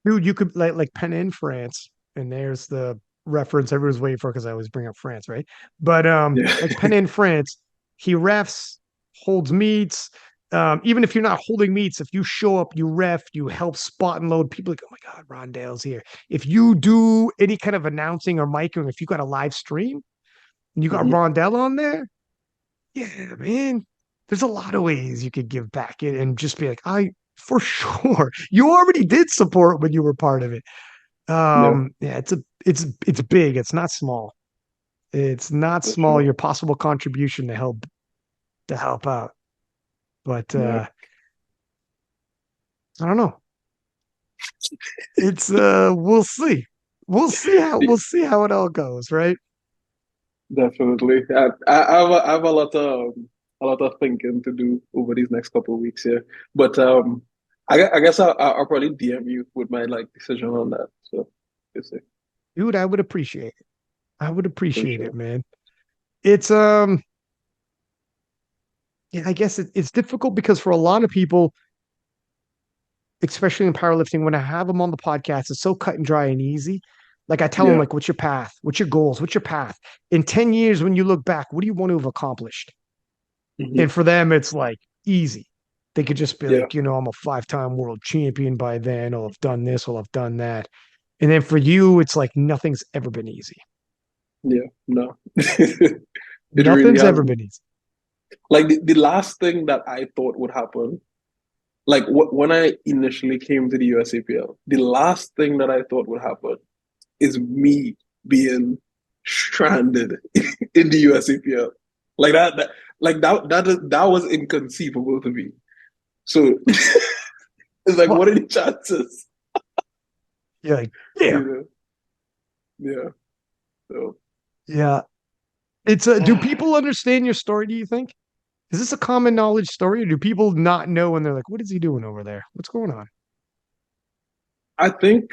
Dude, you could like Pen in France, and there's the reference everyone's waiting for because I always bring up France, right? But Yeah. like Pen in France, he refs, holds meets. Even if you're not holding meets, if you show up, you ref, you help spot and load, people like, oh my God, Rondell's here. If you do any kind of announcing or miking, if you got a live stream and you got hmm Rondell on there, yeah, man, there's a lot of ways you could give back and just be like, I for sure. You already did support when you were part of it. Yeah, Yeah, it's big. It's not small. It's not for small. sure. Your possible contribution to help out. But Yeah, I don't know. It's we'll see. We'll see how it all goes, right? definitely. I have a lot of lot of thinking to do over these next couple of weeks here. But I guess I'll probably DM you with my like decision on that. So we'll see Dude, I would appreciate it. I would for appreciate it, sure. man. It's yeah, I guess it's difficult because for a lot of people, especially in powerlifting, when I have them on the podcast, it's so cut and dry and easy. Like I tell them, Yeah. like, what's your path? What's your goals? What's your path? In 10 years, when you look back, what do you want to have accomplished? Hmm. And for them, it's like easy. They could just be Yeah. like, I'm a 5-time world champion by then. I'll have done this, I'll have done that. And then for you, it's like nothing's ever been easy. Yeah. No. It really Nothing's ever hasn't. been easy. Like the last thing that I thought would happen, like when I initially came to the USAPL, the last thing that I thought would happen is me being stranded in the USAPL. Like that was inconceivable to me. So it's like, Well, what are the chances? you're like, damn. You know? Yeah. So Yeah. Do people understand your story, do you think? Is this a common knowledge story, or do people not know and they're like, what is he doing over there? What's going on? I think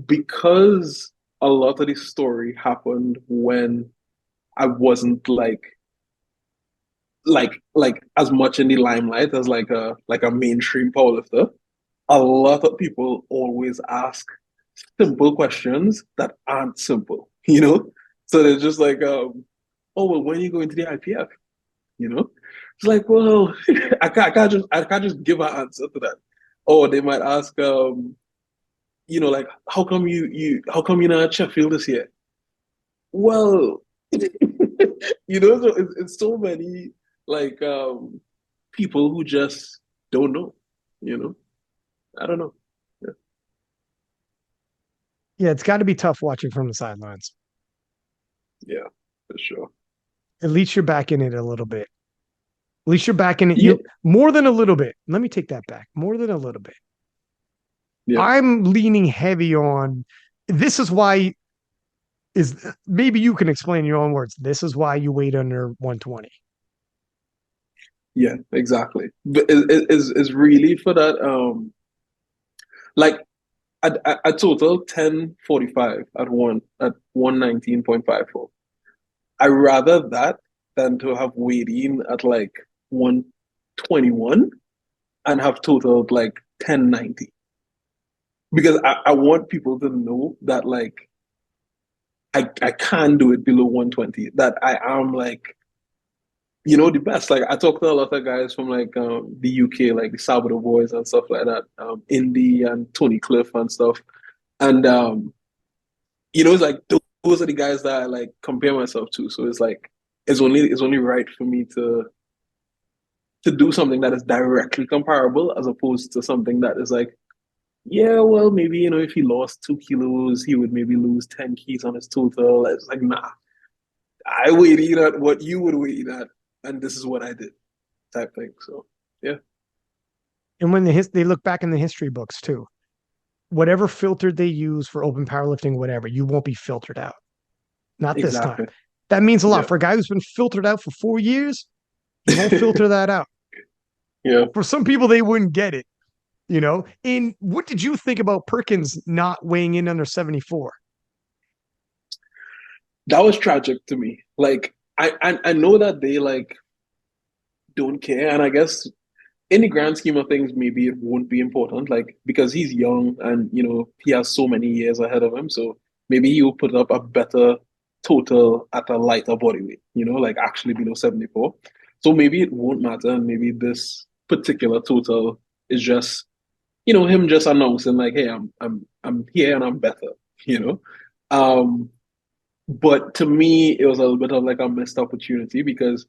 because a lot of the story happened when I wasn't like as much in the limelight as like a mainstream powerlifter. A lot of people always ask simple questions that aren't simple, you know? So they're just like, oh well, when are you going to the IPF? You know? It's like, well, I can't just give an answer to that. Or they might ask, like, how come you're not at Sheffield this year? Well, so it's so many like people who just don't know, you know. I don't know. Yeah, Yeah, it's got to be tough watching from the sidelines. yeah, for sure. At least you're back in it a little bit. At least you're back in it. Yeah, You more than a little bit. Let me take that back. More than a little bit. yeah, I'm leaning heavy on this is why is maybe you can explain in your own words. This is why you weighed under 120. yeah, exactly. But it's really for that like I total 1045 at 119.54. I rather that than to have weighed in at like 121 and have totaled like 1090. Because I want people to know that like I can do it below 120, that I am like, the best. Like I talk to a lot of guys from like the UK, like the Salvador boys and stuff like that, Indy and Tony Cliffe and stuff. And it's like those are the guys that I like compare myself to. So it's like it's only right for me to do something that is directly comparable as opposed to something that is like, yeah, well, maybe, if he lost 2 kilos, he would maybe lose 10 keys on his total. It's like, nah, I weighed in at what you would weigh in at, and this is what I did, type thing. So, yeah, And when they look back in the history books too, whatever filter they use for open powerlifting, whatever, you won't be filtered out. Not this time. exactly. That means a lot. Yeah, For a guy who's been filtered out for 4 years, he won't filter that out. yeah. For some people, they wouldn't get it. And what did you think about Perkins not weighing in under 74? That was tragic to me. Like, I know that they like don't care, and I guess in the grand scheme of things, maybe it won't be important, like because he's young and he has so many years ahead of him. So maybe he'll put up a better total at a lighter body weight, like actually below 74. So maybe it won't matter, and maybe this particular total is just, him just announcing like, hey, I'm here and I'm better, you know. Um, but to me, it was a little bit of like a missed opportunity because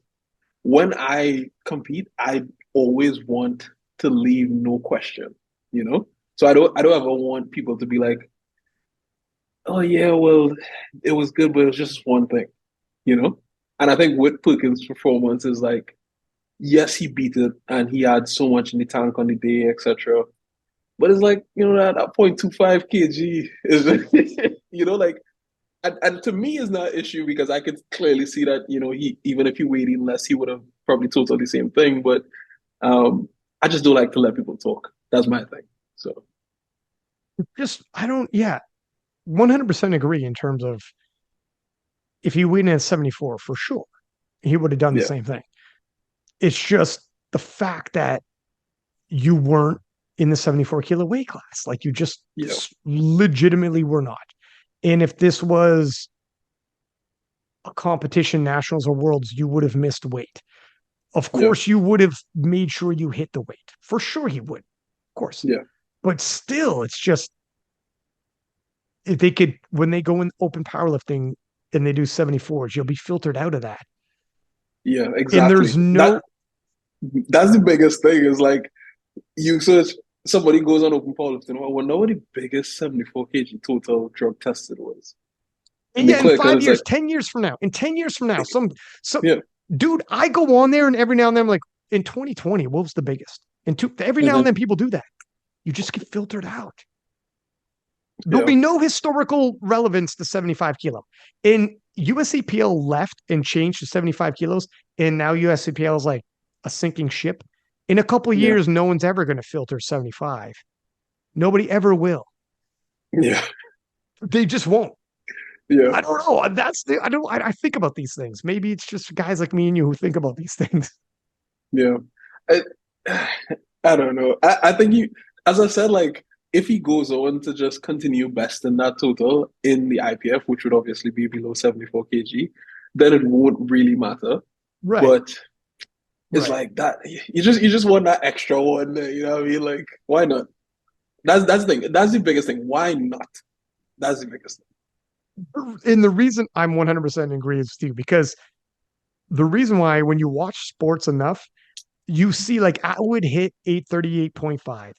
when I compete, I always want to leave no question, you know? So I don't ever want people to be like, oh yeah, well, it was good, but it was just one thing, you know? And I think with Perkins' performance is like, yes, he beat it and he had so much in the tank on the day, etc. But it's like, that 0.25 kg is like and to me is not an issue because I could clearly see that, he even if he weighed in less, he would have probably totally the same thing, but I just do like to let people talk. That's my thing. So Just I don't, yeah, 100% agree in terms of if he win at 74 for sure, he would have done the yeah, same thing. It's just the fact that you weren't in the 74 kilo weight class. Like you just yeah, legitimately were not. And if this was a competition, nationals or worlds, you would have missed weight. Of yeah, course, you would have made sure you hit the weight. For sure, he would. Of course. yeah, But still, it's just if they could, when they go in open powerlifting and they do 74s, you'll be filtered out of that. yeah, And there's exactly. no, That's the biggest thing is like you search somebody goes on open powerlifting. Well, know what the biggest 74 kg total drug tested was, and they yeah, in click and 5 it's years, like, 10 years from now, in 10 years from now, some yeah, dude, I go on there and every now and then I'm like, in 2020, what was the biggest? And every now and then hmm, people do that. You just get filtered out. There'll yeah, be no historical relevance to 75 kilo. And USAPL left and changed to 75 kilos. And now USAPL is like a sinking ship. In a couple of yeah, years, no one's ever going to filter 75. Nobody ever will. yeah, They just won't. yeah, I don't know. That's the, I don't, I think about these things. Maybe it's just guys like me and you who think about these things. yeah. I, I don't know. I think you, as I said, like if he goes on to just continue best in that total in the IPF, which would obviously be below 74 kg, then it won't really matter. Right. But it's Right. like that. You just want that extra one there, you know what I mean? Like, why not? That's the thing. That's the biggest thing. Why not? That's the biggest And the reason I'm 100% agree with you, because the reason why when you watch sports enough, you see like Atwood hit 838.5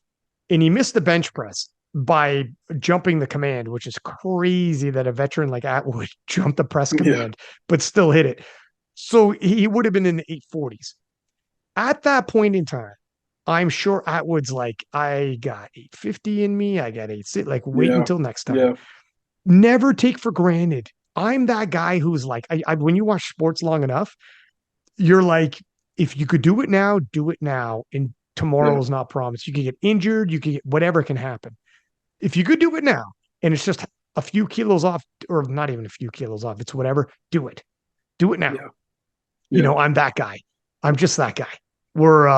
and he missed the bench press by jumping the command, which is crazy that a veteran like Atwood jumped the press thing. Yeah, command, but still hit it. So he would have been in the 840s. At that point in time, I'm sure Atwood's like, I got 850 in me. I got 8, like, wait yeah, until next time. yeah, Never take for granted. I'm that guy who's like, when you watch sports long enough, you're like, if you could do it now, do it now. And tomorrow yeah, is not promised. You can get injured, you can get whatever can happen. If you could do it now, and it's just a few kilos off, or not even a few kilos off, it's whatever, do it. Do it now. yeah, You yeah. know, I'm that guy. I'm just that guy. We're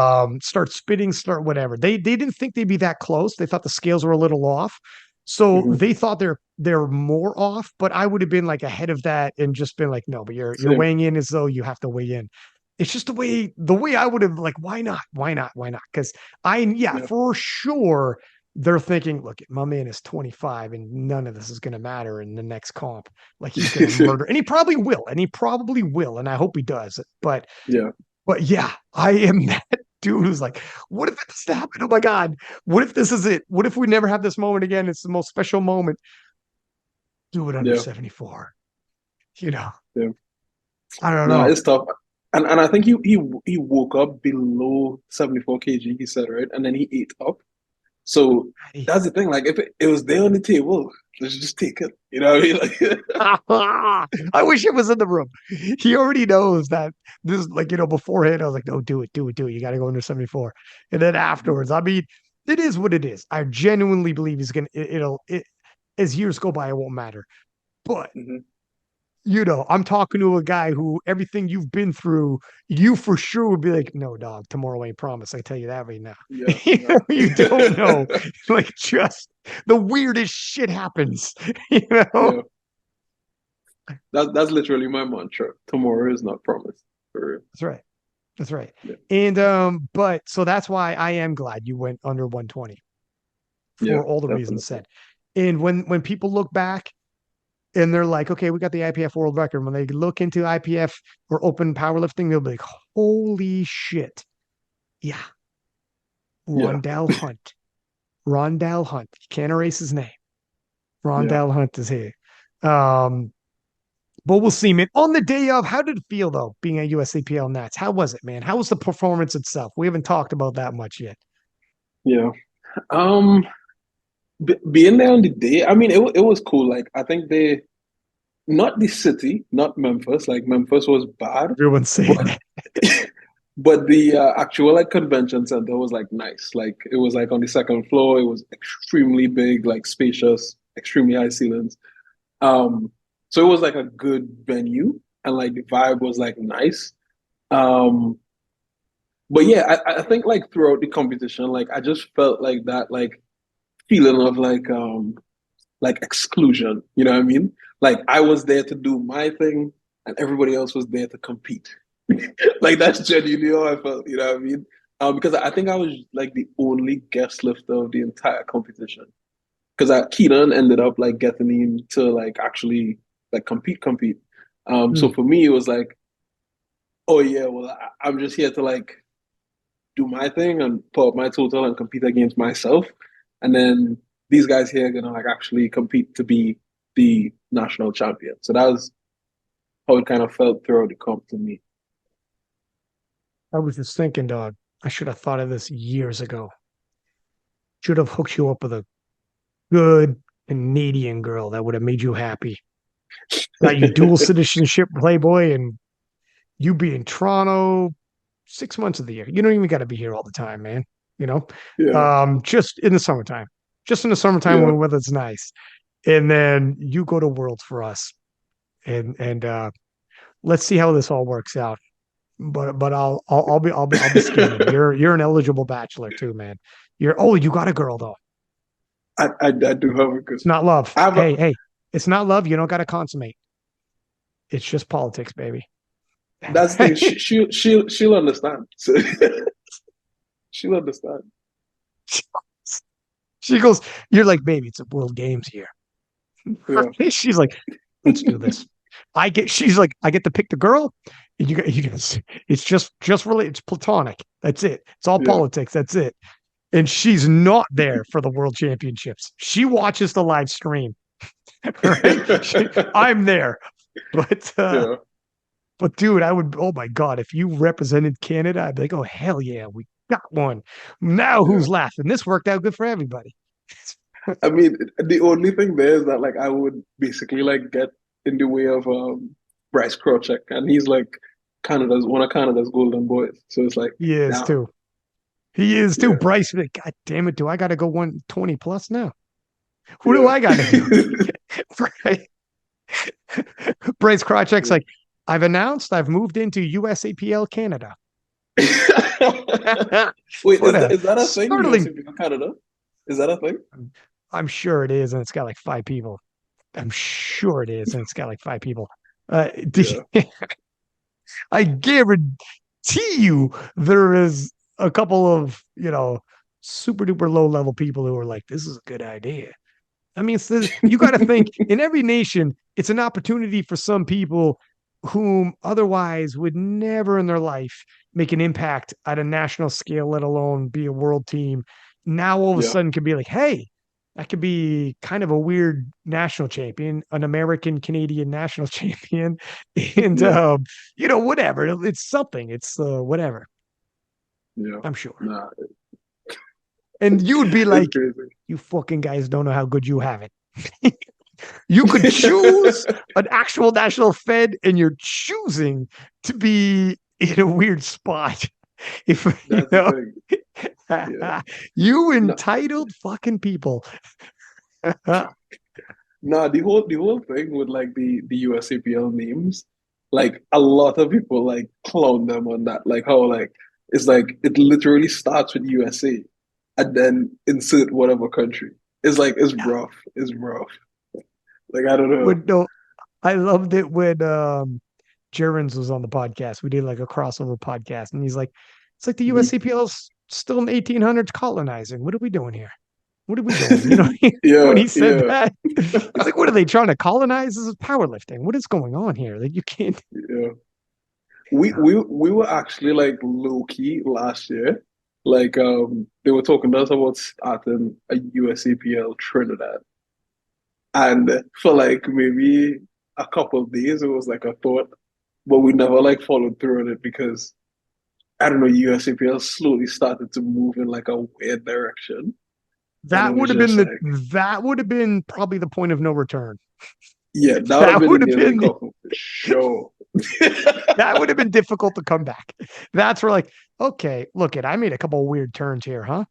start spitting, start whatever. They didn't think they'd be that close. They thought the scales were a little off. So Hmm. they thought they're more off, but I would have been like ahead of that and just been like, no, but you're Same. weighing in as though you have to weigh in. It's just the way I would have like, why not? Why not? Why not? Because yeah, Yeah. for sure they're thinking, look, my man is 25 and none of this is gonna matter in the next comp. Like he's gonna murder, and he probably will, and he probably will, and I hope he does. Yeah. But yeah, I am that dude who's like, what if it doesn't happen? Oh my God. What if this is it? What if we never have this moment again? It's the most special moment. Do it under Yeah. 74. You know, Yeah. I don't No, know. it's tough. And I think he woke up below 74 kg, he said, right? And then he ate up. So that's the thing. Like if it was there on the table, let's just take it. You know what I mean? Like I wish it was in the room. He already knows that this, like, beforehand, I was like, no, do it, do it, do it. You got to go under 74. And then afterwards, I mean, it is what it is. I genuinely believe he's going to, as years go by, it won't matter. But Mhm. I'm talking to a guy who everything you've been through, you for sure would be like, no, dog, tomorrow ain't promise. I tell you that right now. Yeah, You no. you don't know. Like, just the weirdest shit happens, you know? Yeah. That's literally my mantra. Tomorrow is not promised. For real. That's right. That's right. Yeah. And, but so that's why I am glad you went under 120 Yeah, for all the reasons definitely. said. And when people look back and they're like, okay, we got the IPF world record. When they look into IPF or open powerlifting, they'll be like, holy shit. Yeah. Yeah. Rondel Hunt. Rondel Hunt. You can't erase his name. Yeah. Rondel Hunt is here. Um, but we'll see, man. On the day of, how did it feel though, being a USAPL Nats? How was it, man? How was the performance itself? We haven't talked about that much yet. Yeah. Um, being there on the day, I mean, it was cool. Like, I think not the city, not Memphis. Like, Memphis was bad, Everyone's saying but that. But the actual like convention center was like nice. Like it was like on the second floor. It was extremely big, like spacious, extremely high ceilings. Um, so it was like a good venue, and like the vibe was like nice. Um, but yeah, I think like throughout the competition, like I just felt like that like feeling of like exclusion. You know what I mean? Like I was there to do my thing, and everybody else was there to compete. Like that's genuinely how I felt. You know what I mean? Because I think I was like the only guest lifter of the entire competition. Because Keenan ended up like getting him to like actually like compete. So Hmm. for me, it was like, oh yeah, well I'm just here to like do my thing and put up my total and compete against myself, and then these guys here are gonna like actually compete to be the national champion. So that was how it kind of felt throughout the comp to me. I was just thinking, dog, I should have thought of this years ago. Should have hooked you up with a good Canadian girl that would have made you happy. Got you dual citizenship, Playboy, and you be in Toronto 6 months of the year. You don't even got to be here all the time, man. You know, Yeah, just in the summertime, just in the summertime when yeah. the weather's nice, and then you go to Worlds for us, and let's see how this all works out. But I'll be scheming. You're an eligible bachelor too, man. You got a girl though. I do have a good. It's not love. I have a, Hey, it's not love. You don't got to consummate. It's just politics, baby. that's the thing. She'll understand. So she'll understand. She goes, you're like, baby, it's a World Games here. Yeah, She's like, let's do this. She's like, I get to pick the girl. And it's just really, it's platonic. That's it. It's all yeah. politics. That's it. And she's not there for the World Championships. She watches the live stream. Right? I'm there, but Yeah, but dude, I would. Oh my god, if you represented Canada, I'd be like, oh hell yeah, we got one. Now yeah. who's laughing? This worked out good for everybody. I mean, the only thing there is that like I would basically like get in the way of Bryce Krocek, and he's like Canada's one of Canada's golden boys. So it's like, He is damn, too. He is too. yeah, Bryce, God damn it, do I got to go 120 plus now? Who do yeah, I got to do? Right? Bryce Krawcheck's yeah. like, I've announced I've moved into USAPL Canada. Wait, What a is that a thing? startling. USAPL Canada? Is that a thing? I'm sure it is, and it's got like 5 people. I'm sure it is, and it's got like 5 people. Yeah, I guarantee you there is a couple of, super duper low level people who are like, this is a good idea. I mean, so you got to think in every nation, it's an opportunity for some people whom otherwise would never in their life make an impact at a national scale, let alone be a world team. Now all of a yeah, sudden can be like, hey, that could be kind of a weird national champion, an American Canadian national champion, and yeah, whatever. It's something. It's whatever. yeah. I'm sure. Nah, And you would be it's like, crazy. you fucking guys don't know how good you have it. You could choose an actual national fed, and you're choosing to be in a weird spot. If you That's the know, thing. Yeah. you No, entitled fucking people. nah, the whole thing with like the USAPL names, like a lot of people like clown them on that. Like how like it's like it literally starts with USA and then insert whatever country. It's like it's Yeah. rough. It's rough. Like I don't know. When no, I loved it when Germans was on the podcast. We did like a crossover podcast, and he's like, "It's like the Mhm. USCPL's still in the 1800s colonizing. What are we doing here? What are we doing?" You know, when Yeah, he said yeah, that, he's like, "What are they trying to colonize? This is powerlifting. What is going on here? Like you can't." yeah. We were actually like low key last year. Like they were talking to us about starting a USAPL Trinidad. And for like maybe a couple of days it was like a thought, but we never like followed through on it because I don't know, USAPL slowly started to move in like a weird direction. And it That was would have just been like, that would have been probably the point of no return. yeah, that would have That been the would have nail in the been coffin for sure. That would have been difficult to come back. That's where like, okay, look it, I made a couple of weird turns here, huh?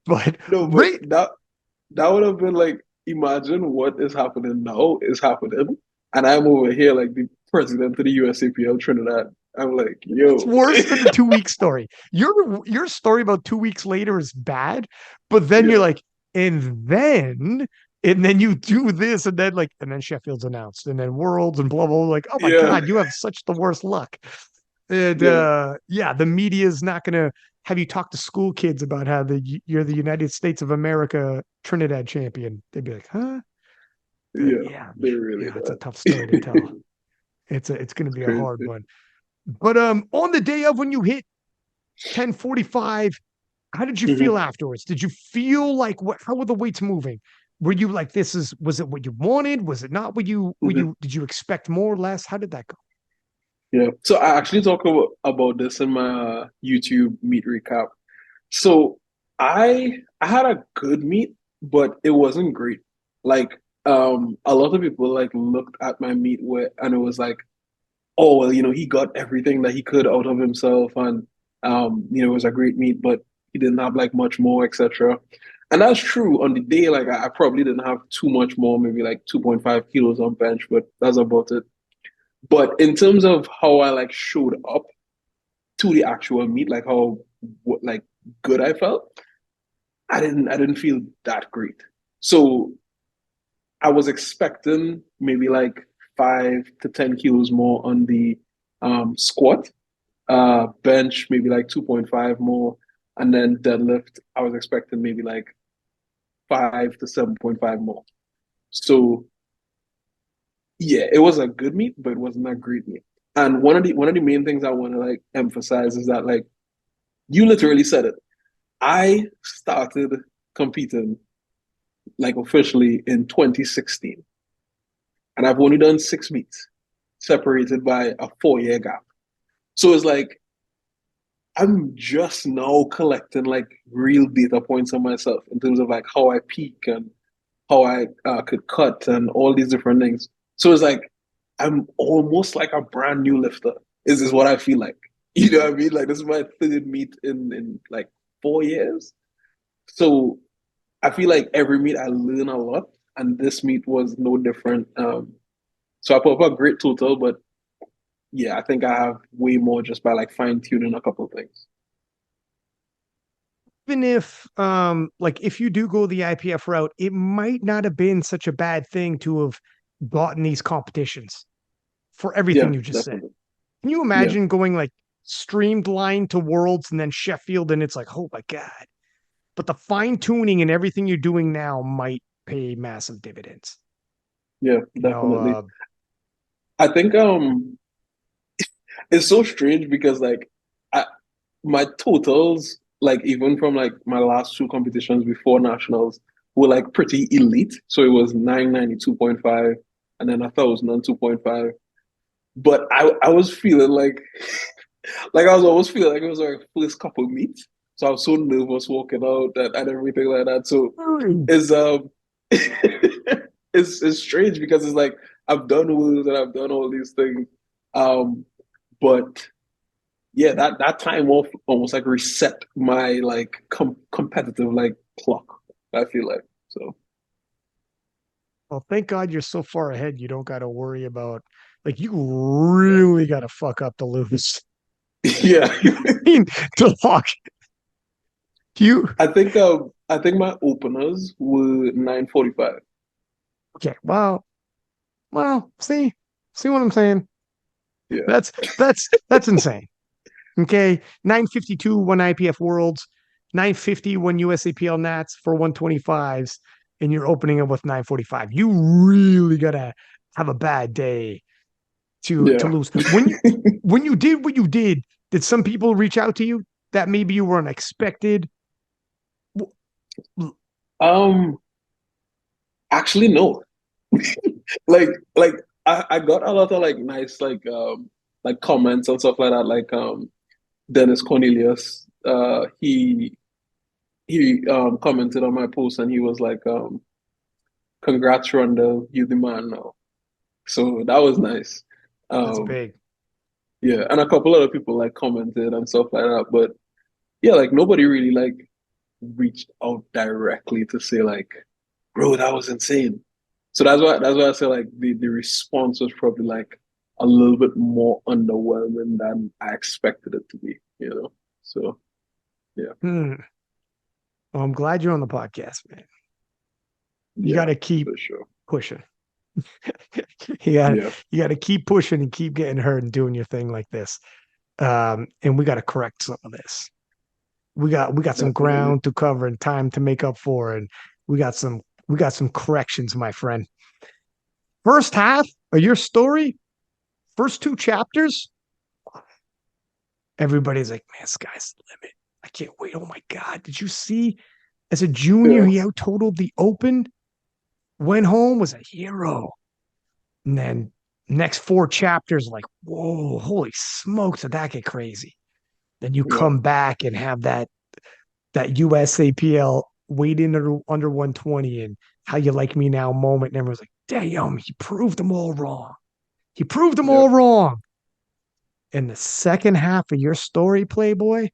But No, but right, that would have been like, imagine what is happening now is happening, and I'm over here like the president of the USAPL Trinidad. I'm like, it's yo, worse than the 2 week story. Your story about 2 weeks later is bad, but then you're yeah, like, and then and then you do this, and then like, and then Sheffield's announced, and then Worlds and blah blah. Blah. Like, oh my yeah, god, you have such the worst luck. And yeah, yeah, the media is not gonna have you talk to school kids about how you're the United States of America Trinidad champion. They'd be like, huh? Like, yeah. yeah, They're really yeah, it's a not. tough story to tell. It's gonna It's be a hard crazy. one. But on the day of when you hit 10:45, how did you feel Hmm. afterwards? Did you feel like what? How were the weights moving? Were you like this is was it what you wanted? Was it not what you Hmm. did you expect more or less? How did that go? Yeah. So I actually talk about this in my YouTube meet recap. So I had a good meet, but it wasn't great. Like a lot of people like looked at my meet where and it was like, oh well, he got everything that he could out of himself and it was a great meet, but he didn't have like much more, etc. And that's true on the day, like I probably didn't have too much more, maybe like 2.5 kilos on bench, but that's about it. But in terms of how I like showed up to the actual meet, like how like good I felt, I didn't feel that great. So I was expecting maybe like 5 to 10 kilos more on the squat, bench maybe like 2.5 more, and then deadlift I was expecting maybe like 5 to 7.5 more. So yeah, it was a good meet, but it wasn't a great meet. And one of the main things I want to like emphasize is that like you literally said it. I started competing like officially in 2016, and I've only done 6 meets, separated by a 4 year gap. So it's like I'm just now collecting like real data points on myself in terms of like how I peak and how I could cut and all these different things. So it's like I'm almost like a brand new lifter. Is what I feel like. You know what I mean? Like this is my third meet in like 4 years. So I feel like every meet I learn a lot, and this meet was no different. So I put up a great total, but yeah, I think I have way more just by like fine tuning a couple of things. Even if like if you do go the IPF route, it might not have been such a bad thing to have gotten these competitions for Yeah, everything you just said. definitely. Can you Yeah, imagine going like streamlined to Worlds and then Sheffield and it's like, oh my God. But the fine tuning and everything you're doing now might pay massive dividends. yeah, You know, definitely. I think it's so strange because like I my totals, like even from like my last two competitions before nationals, were like pretty elite. So it was 992.5 and then 1,002.5. But I was feeling like I was always feeling like it was like first couple meets. So I was so nervous walking out and everything like that. So it's it's strange because it's like I've done wheels and I've done all these things. But yeah, that time off almost like reset my like competitive like clock. I feel like so. well, thank God you're so far ahead. You don't got to worry about like you really got to fuck up to lose. Yeah, I mean, to lock you. I think my openers were 9:45. Okay. Well, see what I'm saying? Yeah, That's insane. Okay. 952 one IPF Worlds, 950 one USAPL Nats for 125s, and you're opening up with 945. You really gotta have a bad day to yeah. lose. When you did what you did some people reach out to you that maybe you were unexpected? Um, actually no. Like I got a lot of like nice like comments and stuff like that. Like Dennis Cornelius, he commented on my post and he was like congrats Rondel, you the man now. So that was nice. That's Um big. Yeah, and a couple other people like commented and stuff like that. But yeah, like nobody really like reached out directly to say like, bro, that was insane. So that's why I say like the response was probably like a little bit more underwhelming than I expected it to be, you know. So yeah, Hmm. Well, I'm glad you're on the podcast, man. You got yeah, to keep for sure. pushing. you got Yeah, you got to keep pushing and keep getting hurt and doing your thing like this. And we got to correct some of this. We got some definitely. ground to cover and time to make up for, and we got some we got some corrections, my friend. First half of your story, first two chapters, everybody's like, man, sky's the limit. I can't wait. Oh my God. Did you see as a junior, Yeah, he out totaled the open, went home, was a hero. And then next four chapters, like, whoa, holy smokes, did that get crazy? Then you yeah, come back and have that USAPL weight in under 120 and how you like me now moment. And everyone's like, damn, he proved them all wrong. He proved them yeah. all wrong. And the second half of your story, Playboy,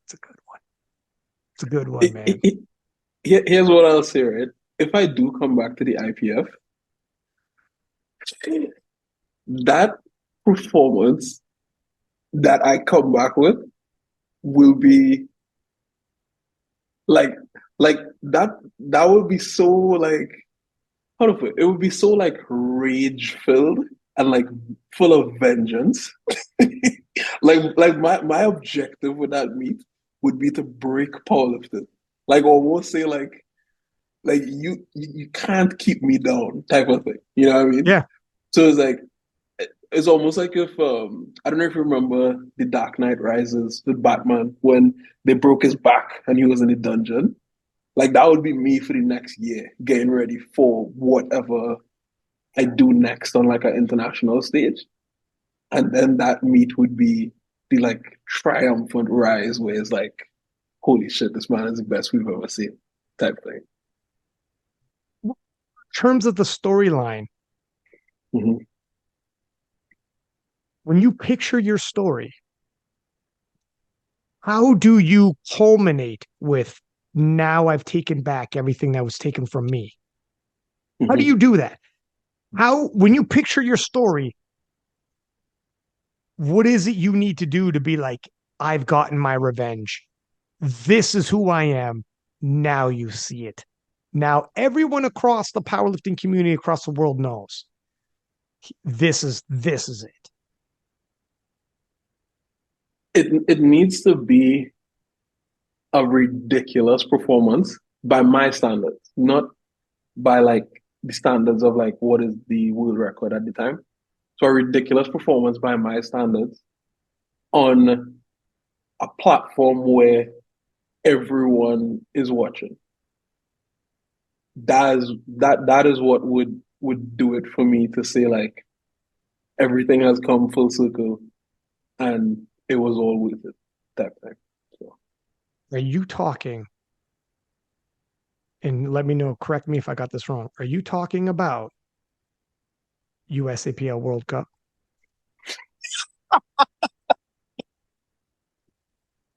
it's a good one. It's a good one, It, man. it, it, here's what I'll say, right? If I do come back to the IPF, that performance that I come back with will be like like that would be so like how to put it? It would be so like rage filled and like full of vengeance. Like my objective with that meet would be to break powerlifting. Like almost say like you can't keep me down type of thing. You know what I mean? Yeah. So it's like it's almost like if I don't know if you remember the Dark Knight Rises with Batman when they broke his back and he was in the dungeon. Like that would be me for the next year, getting ready for whatever I do next on like an international stage. And then that meet would be the like triumphant rise where it's like, holy shit, this man is the best we've ever seen, type thing. In terms of the storyline, Mm-hmm. when you picture your story, how do you culminate with now I've taken back everything that was taken from me? How do Mm-hmm. you do that? How, when you picture your story, what is it you need to do to be like, I've gotten my revenge? This is who I am. Now you see it. Now everyone across the powerlifting community across the world knows this is it. It needs to be a ridiculous performance by my standards, not by like the standards of like what is the world record at the time. So a ridiculous performance by my standards on a platform where everyone is watching. That is what would do it for me to say like everything has come full circle and it was all worth it type thing. So Are you talking, and let me know, correct me if I got this wrong. Are you talking about USAPL World Cup?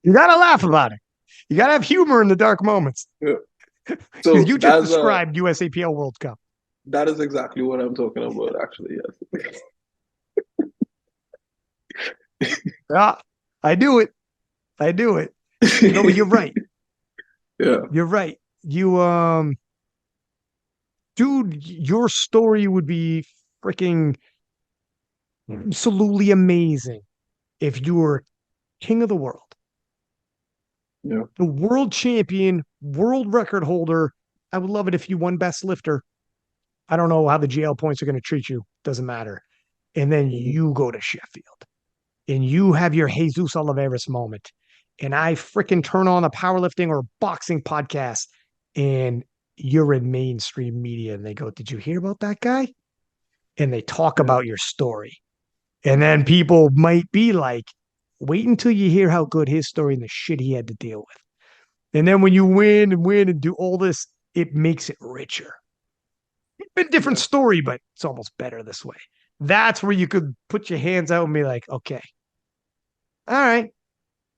You got to laugh about it. You got to have humor in the dark moments yeah. because So you just described USAPL World Cup. that is exactly what I'm talking about actually, yes. Yeah, I do it. I do it. No, but you're right. Yeah. You're right. You dude, your story would be freaking absolutely amazing if you were king of the world, Yeah. the world champion, world record holder. I would love it if you won best lifter. I don't know how the GL points are going to treat you. Doesn't matter. And then Mhm. you go to Sheffield and you have your Jesus Oliveras moment. And I freaking turn on a powerlifting or boxing podcast and you're in mainstream media and they go, did you hear about that guy? And they talk Yeah. about your story. And then people might be like, wait until you hear how good his story and the shit he had to deal with. And then when you win and do all this, it makes it richer. It's been a different Yeah. story, but it's almost better this way. That's where you could put your hands out and be like, okay, all right.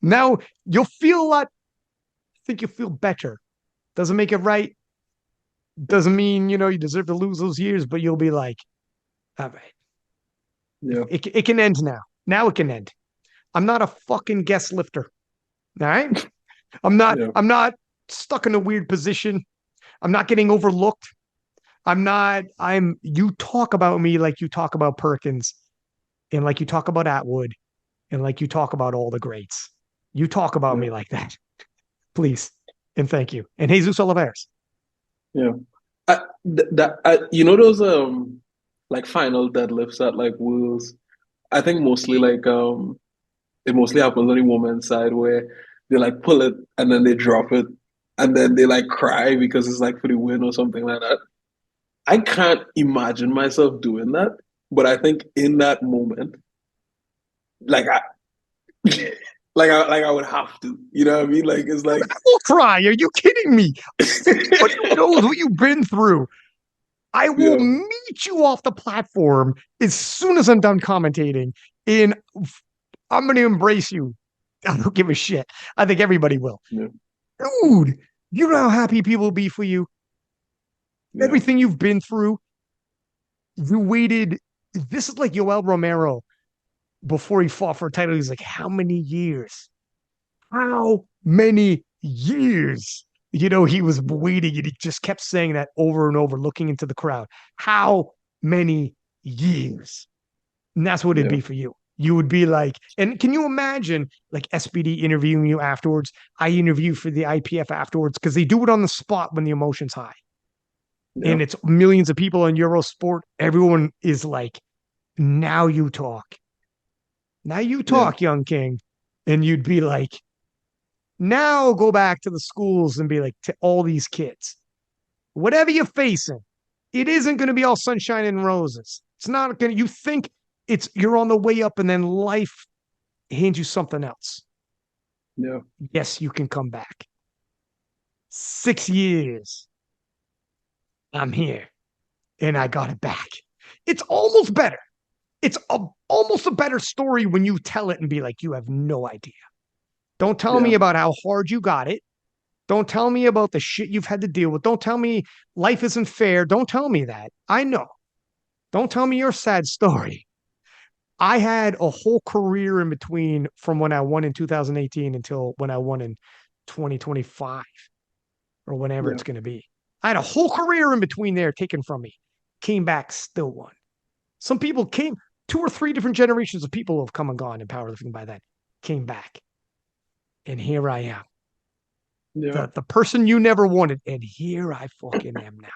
Now you'll feel a lot. I think you'll feel better. Doesn't make it right. Doesn't mean, you deserve to lose those years, but you'll be like, all right, Yeah, it can end now. Now it can end. I'm not a fucking guest lifter. All right. yeah, I'm not stuck in a weird position. I'm not getting overlooked. You talk about me like you talk about Perkins and like you talk about Atwood and like you talk about all the greats. You talk about yeah, me like that, please. And thank you. And Jesus Oliveras. yeah. You know those like final deadlifts at like Worlds. I think mostly like it mostly happens on the woman's side where they like pull it and then they drop it and then they like cry because it's like for the win or something like that. I can't imagine myself doing that, but I think in that moment, like I like I would have to. You know what I mean? Like it's I like will cry. Are you kidding me? Anybody who knows what you've been through, I will yeah, meet you off the platform as soon as I'm done commentating. And I'm going to embrace you. I don't give a shit. I think everybody will. yeah, Dude, you know how happy people will be for you? yeah, Everything you've been through, you waited. This is like Yoel Romero before he fought for a title. He's like, how many years? How many years? He was waiting and he just kept saying that over and over, looking into the crowd. How many years? And that's what it'd yeah, be for you. You would be like, and can you imagine like SBD interviewing you afterwards? I interview for the IPF afterwards because they do it on the spot when the emotion's high. yeah, And it's millions of people in Eurosport. Everyone is like, now you talk. Now you yeah, talk, young king. And you'd be like, now go back to the schools and be like, to all these kids, whatever you're facing, it isn't going to be all sunshine and roses. It's not going to, you think you're on the way up and then life hands you something else. yeah, Yes, you can come back. 6 years. I'm here and I got it back. It's almost better. Almost a better story when you tell it and be like, you have no idea. Don't tell yeah, me about how hard you got it. Don't tell me about the shit you've had to deal with. Don't tell me life isn't fair. Don't tell me that. I know. Don't tell me your sad story. I had a whole career in between from when I won in 2018 until when I won in 2025 or whenever yeah, it's going to be. I had a whole career in between there taken from me. Came back, still won. Some people came, two or three different generations of people have come and gone in powerlifting by then, came back. And here I am, yeah. the person you never wanted. And here I fucking am now.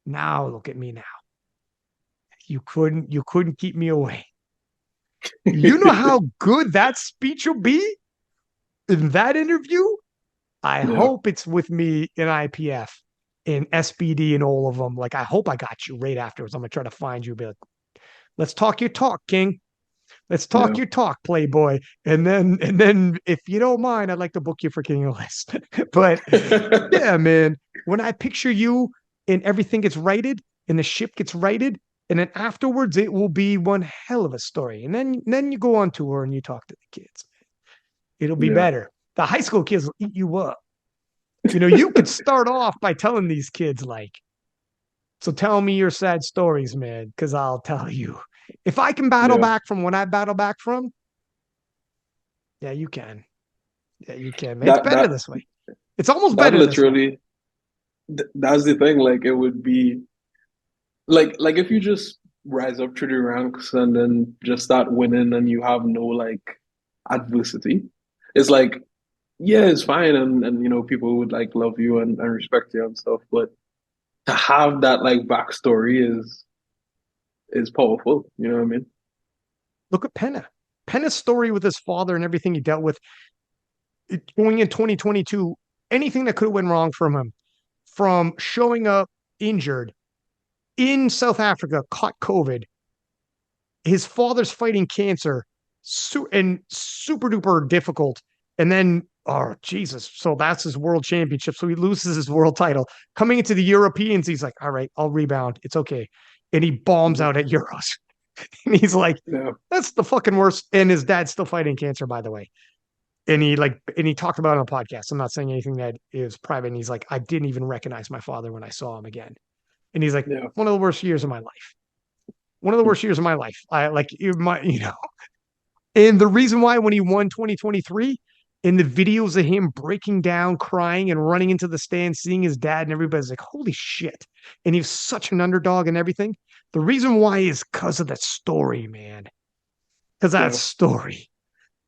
Now look at me now. You couldn't keep me away. You know how good that speech will be in that interview? I Yeah, hope it's with me in IPF, in SBD, and all of them. Like, I hope I got you right afterwards. I'm gonna try to find you, be like, let's talk your talk, King. Let's talk yeah, your talk, Playboy. And then if you don't mind, I'd like to book you for King of List. But yeah, man, when I picture you and everything gets righted and the ship gets righted, and then afterwards it will be one hell of a story. And then you go on tour and you talk to the kids. It'll be yeah, better. The high school kids will eat you up. You could start off by telling these kids like, so tell me your sad stories, man, because I'll tell you. If I can battle yeah. back from what I battle back from, yeah, you can. Yeah, you can, man. It's That better that this way. It's almost that better this way. literally that's the thing. Like it would be like if you just rise up through the ranks and then just start winning and you have no like adversity, it's like yeah, it's fine and people would like love you and respect you and stuff, but to have that like backstory is powerful. You know what I mean? Look at Penna. Penna's story with his father and everything he dealt with going in 2022, anything that could have went wrong from him, from showing up injured in South Africa, caught COVID, his father's fighting cancer, and super duper difficult. And then, oh, Jesus. So that's his world championship. So he loses his world title. Coming into the Europeans, he's like, all right, I'll rebound. It's okay. And he bombs Mhm. out at Euros. And he's like, Yeah. that's the fucking worst. And his dad's still fighting cancer, by the way. And he talked about it on a podcast. I'm not saying anything that is private. And he's like, I didn't even recognize my father when I saw him again. And he's like, Yeah. one of the worst years of my life. One of the worst years of my life. I like my, you know, and the reason why when he won 2023, in the videos of him breaking down, crying, and running into the stand, seeing his dad, and everybody's like, holy shit. And he was such an underdog and everything. The reason why is because of that story, man. Because that Yeah. story.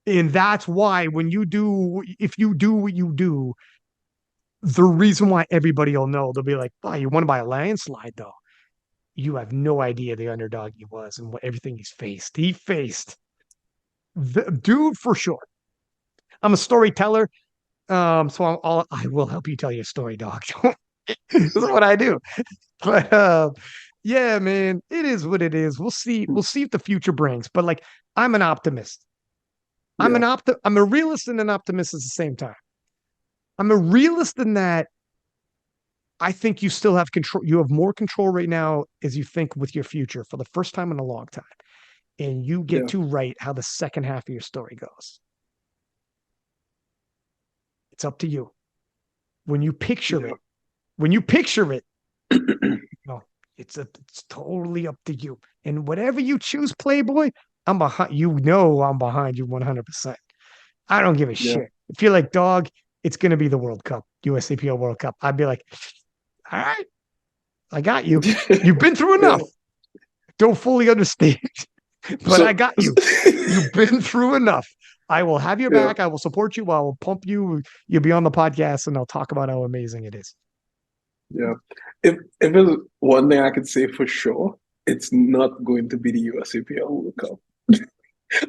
And that's why when you do, if you do what you do, the reason why everybody will know, they'll be like, oh, you won by a landslide, though. You have no idea the underdog he was and what everything he's faced. He faced the dude for sure. I'm a storyteller. So I will help you tell your story, dog. This is what I do. But yeah, man, it is what it is. We'll see. We'll see if the future brings. But like, I'm an optimist. Yeah. I'm a realist and an optimist at the same time. I'm a realist in that I think you still have control. You have more control right now as you think with your future for the first time in a long time. And you get Yeah. to write how the second half of your story goes. It's up to you. When you picture Yeah. it, when you picture it, no, it's totally up to you. And whatever you choose, Playboy, I'm behind you. Know I'm behind you 100%. I don't give a Yeah. shit. If you're like, dog, it's gonna be the World Cup, USAPL World Cup. I'd be like, all right, I got you. You've been through Yeah. enough. Don't fully understand, but I So, got you. You've been through enough. I will have your yeah. back. I will support you. I will pump you. You'll be on the podcast, and I'll talk about how amazing it is. Yeah. If there's one thing I could say for sure, it's not going to be the USAPL World Cup.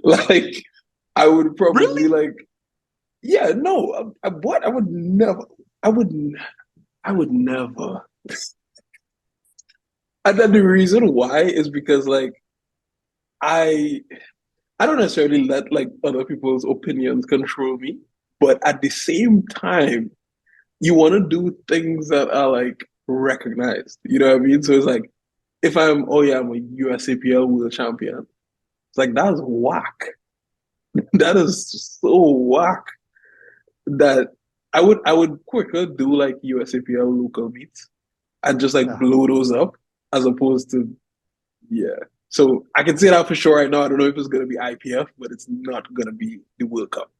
Like, I would Really? probably like, yeah, no, what? I would never, I would, I would never. And then the reason why is because like I, I don't necessarily let like other people's opinions control me, but at the same time, you want to do things that are like recognized. You know what I mean? So it's like if I'm, oh yeah, I'm a USAPL world champion. It's like that's whack. That is so whack that I would quicker do like USAPL local meets and just like Yeah, blow those up as opposed to yeah. So I can say that for sure right now. I don't know if it's gonna be IPF, but it's not gonna be the World Cup.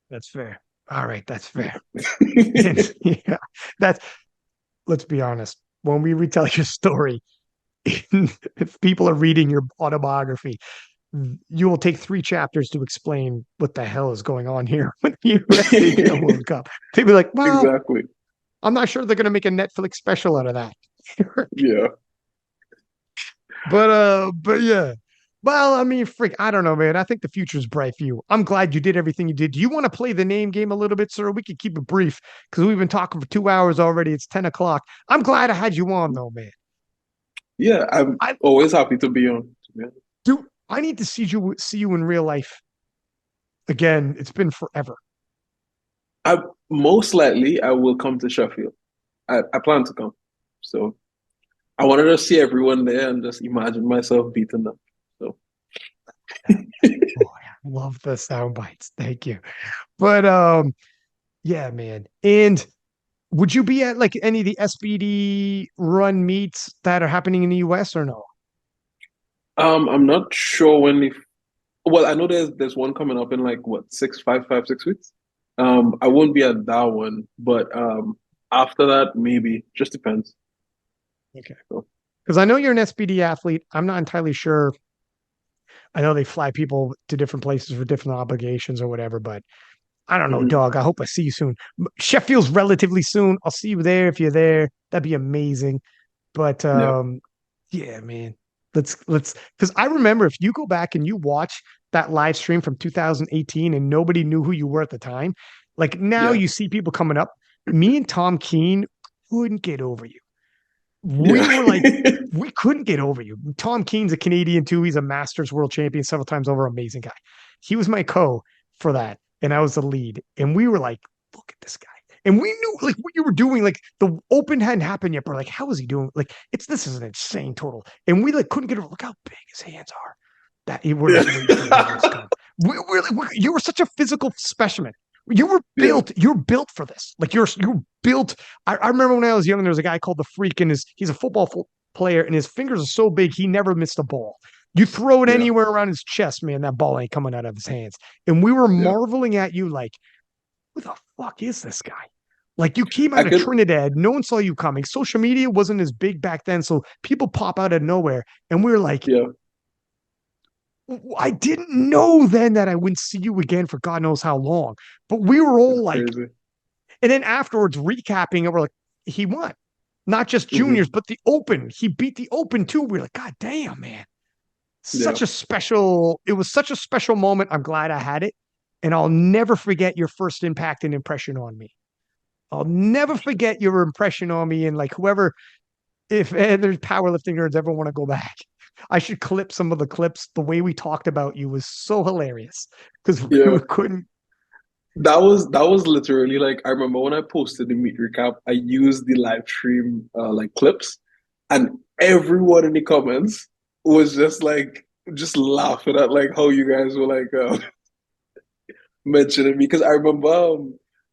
that's fair. All right, that's Yeah. fair. And, yeah, that's. Let's be honest. When we retell your story, if people are reading your autobiography, you will take 3 chapters to explain what the hell is going on here with the USAPL World Cup. They'd be like, well, Exactly. I'm not sure they're going to make a Netflix special out of that. Yeah. But yeah. Well, I mean, freak, I don't know, man. I think the future's bright for you. I'm glad you did everything you did. Do you want to play the name game a little bit, sir? We could keep it brief because we've been talking for 2 hours already. It's 10 o'clock. I'm glad I had you on, though, man. Yeah, I'm I always happy to be on. Yeah. do. I need to see you in real life again. It's been forever. I most likely I will come to Sheffield. I plan to come. So I wanted to see everyone there and just imagine myself beating them. So Boy, I love the sound bites. Thank you. But yeah, man. And would you be at like any of the SBD run meets that are happening in the US or no? I'm not sure when the well, I know there's one coming up in like what 6 weeks. I won't be at that one, but after that maybe just depends. Okay. So Because I know you're an SBD athlete. I'm not entirely sure. I know they fly people to different places for different obligations or whatever, but I don't know, mhm. dog. I hope I see you soon. Sheffield's relatively soon. I'll see you there if you're there. That'd be amazing. But Yeah, yeah, man. Let's because I remember if you go back and you watch that live stream from 2018 and nobody knew who you were at the time, like now yeah, you see people coming up. Me and Tom Keene couldn't get over you. yeah, We were like, we couldn't get over you. Tom Keene's a Canadian too. He's a Masters world champion several times over. Amazing guy. He was my co for that, and I was the lead. And we were like, look at this guy. And we knew like what you were doing, like the open hadn't happened yet, but like, how is he doing? Like, this is an insane total. And we like couldn't get over, look how big his hands are. That we're Yeah. just waiting for the videos to come. We're like, you were such a physical specimen. You were Yeah. built. You're built for this. Like you're built. I remember when I was young, there was a guy called the Freak, and he's a player, and his fingers are so big he never missed a ball. You throw it Yeah. anywhere around his chest, man, that ball ain't coming out of his hands. And we were Yeah. marveling at you, like, who the fuck is this guy? Like you came I out of could, Trinidad, no one saw you coming. Social media wasn't as big back then, so people pop out of nowhere, and we are like, yeah, I didn't know then that I wouldn't see you again for God knows how long. But we were all it's like, crazy. and then afterwards recapping it, we're like, he won. Not just Hmm. juniors, but the open. He beat the open too. We are like, God damn, man. Yeah. It was such a special moment. I'm glad I had it. And I'll never forget your first impact and impression on me. I'll never forget your impression on me. And like whoever, if there's powerlifting nerds ever want to go back, I should clip some of the clips. The way we talked about you was so hilarious because Yeah. we couldn't. That was literally like I remember when I posted the meet recap, I used the live stream like clips, and everyone in the comments was just laughing at like how you guys were like mentioning me because I remember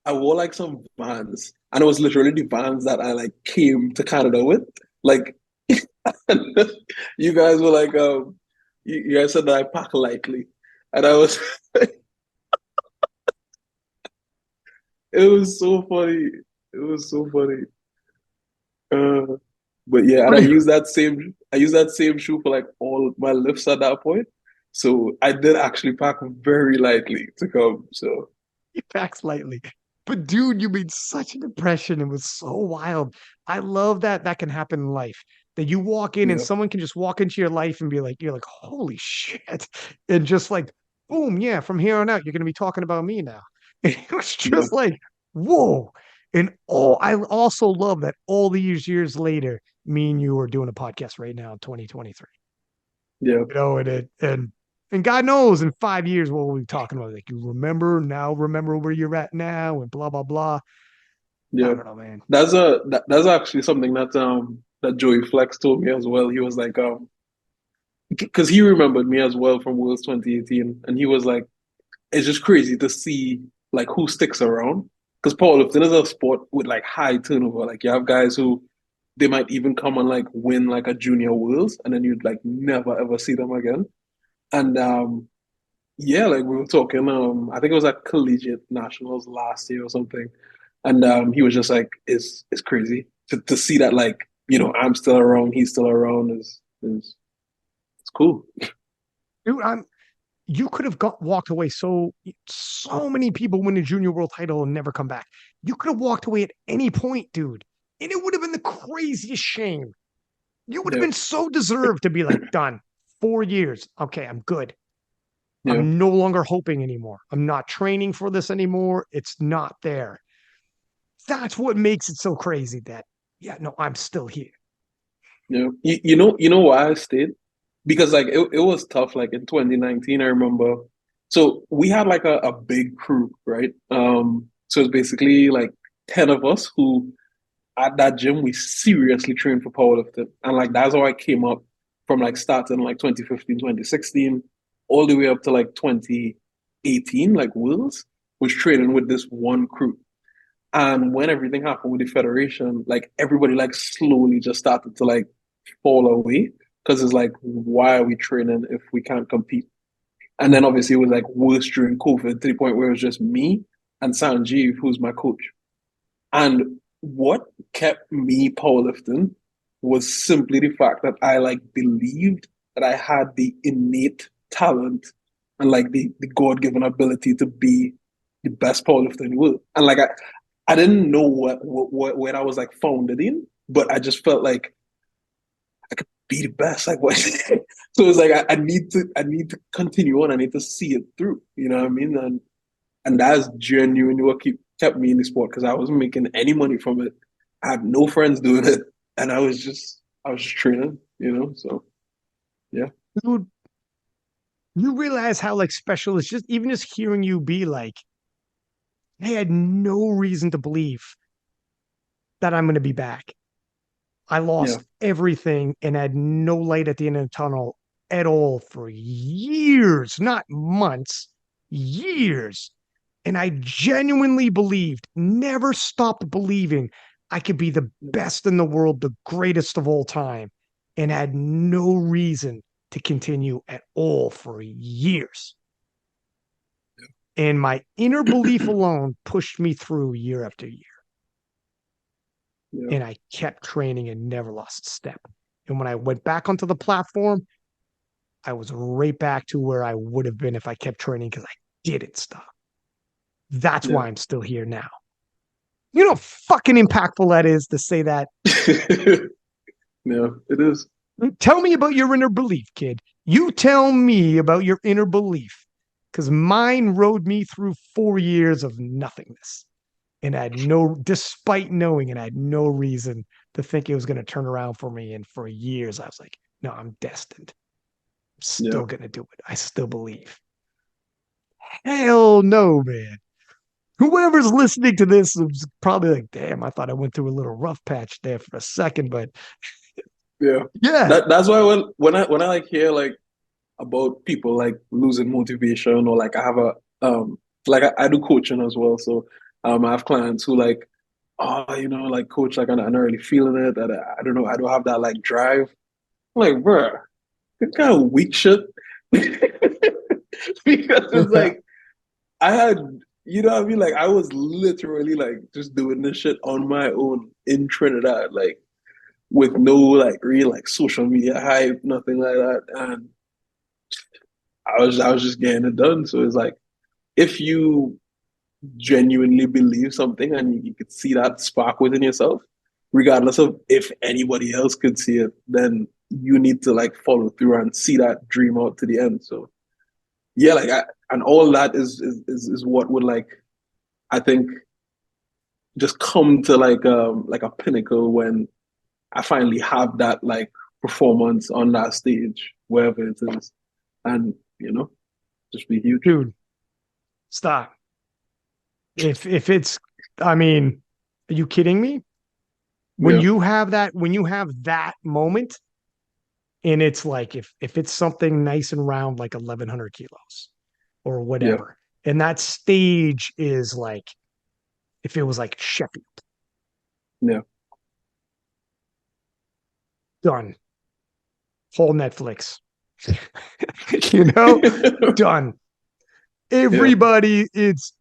I wore like some Vans, and it was literally the Vans that I like came to Canada with. Like you guys were like you guys said that I pack lightly, and I was it was so funny. It was so funny. Uh, but yeah, and But I used that same shoe for like all my lifts at that point. So I did actually pack very lightly to come. So he packs lightly. But dude, you made such an impression. It was so wild. I love that that can happen in life. That you walk in and yeah, someone can just walk into your life and be like, you're like, holy shit. And just like, boom, yeah, from here on out, you're gonna be talking about me now. And it was yeah, just like, whoa. And I also love that all these years later, me and you are doing a podcast right now in 2023. yeah, And God knows in 5 years what we'll be talking about. Like you remember where you're at now, and blah blah blah. I yeah. don't know, man. That's actually something that Joey Flex told me as well. He was like because he remembered me as well from Worlds 2018, and he was like, it's just crazy to see like who sticks around. Because powerlifting is a sport with like high turnover. Like you have guys who they might even come and like win like a junior worlds and then you'd like never ever see them again. And yeah, like we were talking, I think it was at collegiate nationals last year or something. And he was just like, it's crazy to see that like, I'm still around, he's still around is it's cool. Dude, you could have walked away. So many people win a junior world title and never come back. You could have walked away at any point, dude, and it would have been the craziest shame. You would have Yeah, been so deserved to be like done. 4 years. Okay, I'm good. yeah, I'm no longer hoping anymore. I'm not training for this anymore. It's not there. That's what makes it so crazy that, yeah, no, I'm still here. yeah. You know why I stayed? Because like it was tough like in 2019 I remember so we had like a big crew, right? So it's basically like 10 of us who at that gym we seriously trained for powerlifting, and like that's how I came up from like starting like 2015 2016 all the way up to like 2018 like Wills was training with this one crew. And when everything happened with the federation, like everybody like slowly just started to like fall away because it's like, why are we training if we can't compete? And then obviously it was like worse during COVID to the point where it was just me and Sanjeev, who's my coach. And what kept me powerlifting was simply the fact that I like believed that I had the innate talent and like the God-given ability to be the best powerlifter in the world. And like I didn't know what I was like founded in, but I just felt like I could be the best. Like what? So it's like I need to continue on. I need to see it through. You know what I mean? And that's genuinely what kept me in the sport because I wasn't making any money from it. I had no friends doing it, and I was just training. So yeah, Dude, you realize how like special it's just even just hearing you be like, I had no reason to believe that I'm going to be back. I Yeah. lost everything and had no light at the end of the tunnel at all for years, not months, years. And I genuinely believed, never stopped believing I could be the best in the world, the greatest of all time, and had no reason to continue at all for years. And my inner belief alone pushed me through year after year. Yeah. And I kept training and never lost a step. And when I went back onto the platform, I was right back to where I would have been if I kept training because I didn't stop. That's Yeah. why I'm still here now. You know how fucking impactful that is to say that. Yeah, it is. Tell me about your inner belief, kid. You tell me about your inner belief because mine rode me through 4 years of nothingness. And I had no, despite knowing it, I had no reason to think it was going to turn around for me. And for years, I was like, no, I'm destined. I'm Yeah. still going to do it. I still believe. Hell no, man. Whoever's listening to this is probably like, damn, I thought I went through a little rough patch there for a second, but Yeah. yeah. That's why when I like hear like about people like losing motivation or like I have a like I do coaching as well. So I have clients who like, oh, like coach, like I'm not really feeling it. That I don't know, I don't have that like drive. I'm like, bro, what kind of weak shit. Because it's like I had, what I mean? Like I was literally like just doing this shit on my own in Trinidad, like with no like real like social media hype, nothing like that. And I was just getting it done. So it's like if you genuinely believe something and you could see that spark within yourself, regardless of if anybody else could see it, then you need to like follow through and see that dream out to the end. So yeah, and all that is what would like I think just come to like a pinnacle when I finally have that like performance on that stage, wherever it is, and just be huge. Dude, stop. If it's, I mean, are you kidding me? Yeah, When you have that moment, and it's like if it's something nice and round like 1100 kilos or yeah, whatever, and that stage is like if it was like Sheffield, yeah, done, whole Netflix, you know, done. yeah, Everybody, it's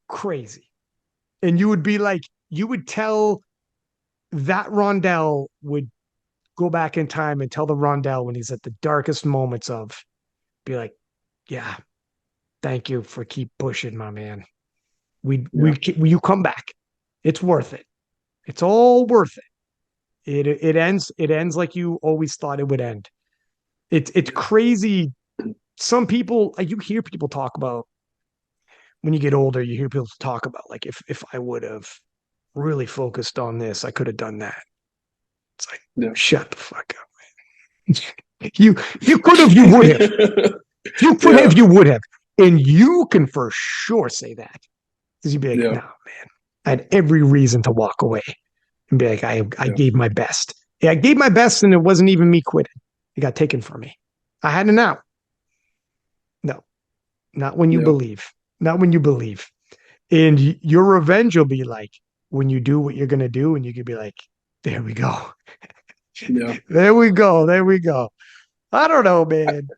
crazy. And you would be like, you would tell that Rondell would go back in time and tell the Rondell when he's at the darkest moments of, be like, yeah, thank you for keep pushing, my man. yeah, You come back. It's worth it. It's all worth it. It ends like you always thought it would end. It's yeah, crazy. Some people you hear people talk about when you get older, you hear people talk about like if I would have really focused on this, I could have done that. It's like, yeah. shut the fuck up. You could have, you would have. You could Yeah, have, you would have. And you can for sure say that. Because you'd be like, yeah, no, man. I had every reason to walk away and be like, I yeah, gave my best. Yeah, I gave my best and it wasn't even me quitting. It got taken from me. I had an out. No, not when you yeah, believe. Not when you believe. And your revenge will be like when you do what you're going to do and you can be like, there we go. yeah, There we go. There we go. I don't know, man.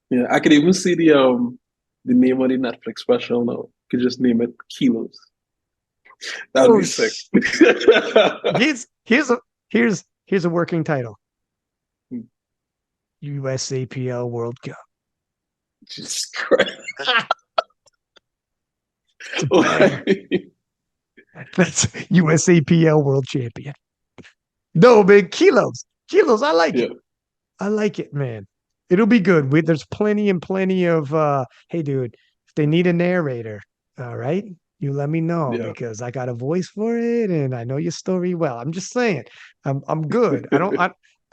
yeah. I could even see the name of the Netflix special now. Could just name it Kilos. That'd Oh, be sick. here's a here's a working title. USAPL World Cup. Jesus Christ. It's a banger. That's USAPL World Champion. No, man, kilos. Kilos. I like Yeah, it. I like it, man. It'll be good. There's plenty and plenty of hey dude, if they need a narrator, all right, you let me know yeah, because I got a voice for it and I know your story well. I'm just saying. I'm good.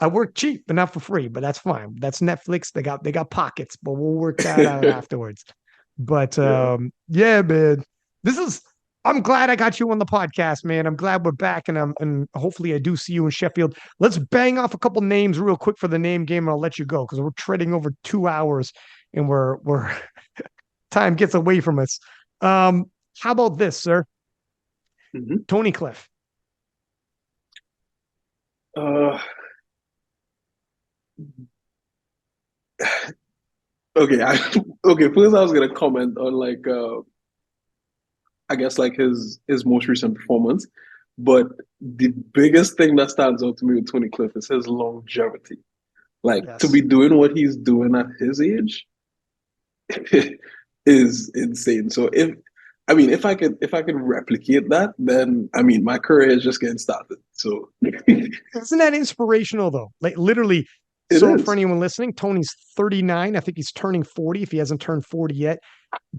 I work cheap but not for free, but that's fine. That's Netflix. They got pockets, but we'll work that out afterwards. But yeah, yeah, man. This is I'm glad I got you on the podcast, man. I'm glad we're back, and hopefully I do see you in Sheffield. Let's bang off a couple names real quick for the name game, and I'll let you go because we're treading over 2 hours, and we're time gets away from us. How about this, sir? Mhm. Tony Cliffe. Uh, okay, okay. First, I was gonna comment on like I guess like his most recent performance, but the biggest thing that stands out to me with Tony Cliff is his longevity. Like to Yes. be doing what he's doing at his age is insane. So I mean, if I could replicate that, then I mean, my career is just getting started. So it Isn't that inspirational though? Like literally. So for is. anyone listening, Tony's 39. I think he's turning 40 if he hasn't turned 40 yet.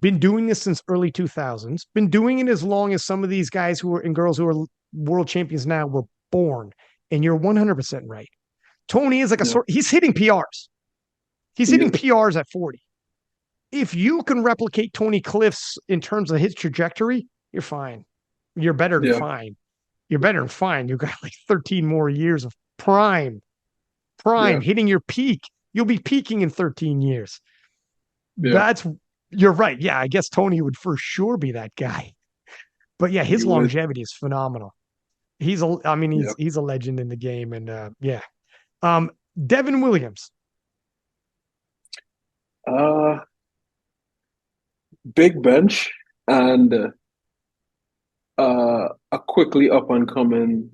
Been doing this since early 2000s. Been doing it as long as some of these guys who are and girls who are world champions now were born. And you're 100% right. Tony is like a Yeah, sort. He's hitting PRs. He's he hitting is. PRs at 40. If you can replicate Tony Cliff's in terms of his trajectory, you're fine. You're better than Yeah, fine. You're better than fine. You've got like 13 more years of prime, yeah, hitting your peak. You'll be peaking in 13 years. yeah. That's You're right. Yeah, I guess Tony would for sure be that guy. But yeah, He his would. longevity is phenomenal. I mean, Yeah. he's a legend in the game, and yeah. Um, Devin Williams. Uh, big bench and a quickly up and coming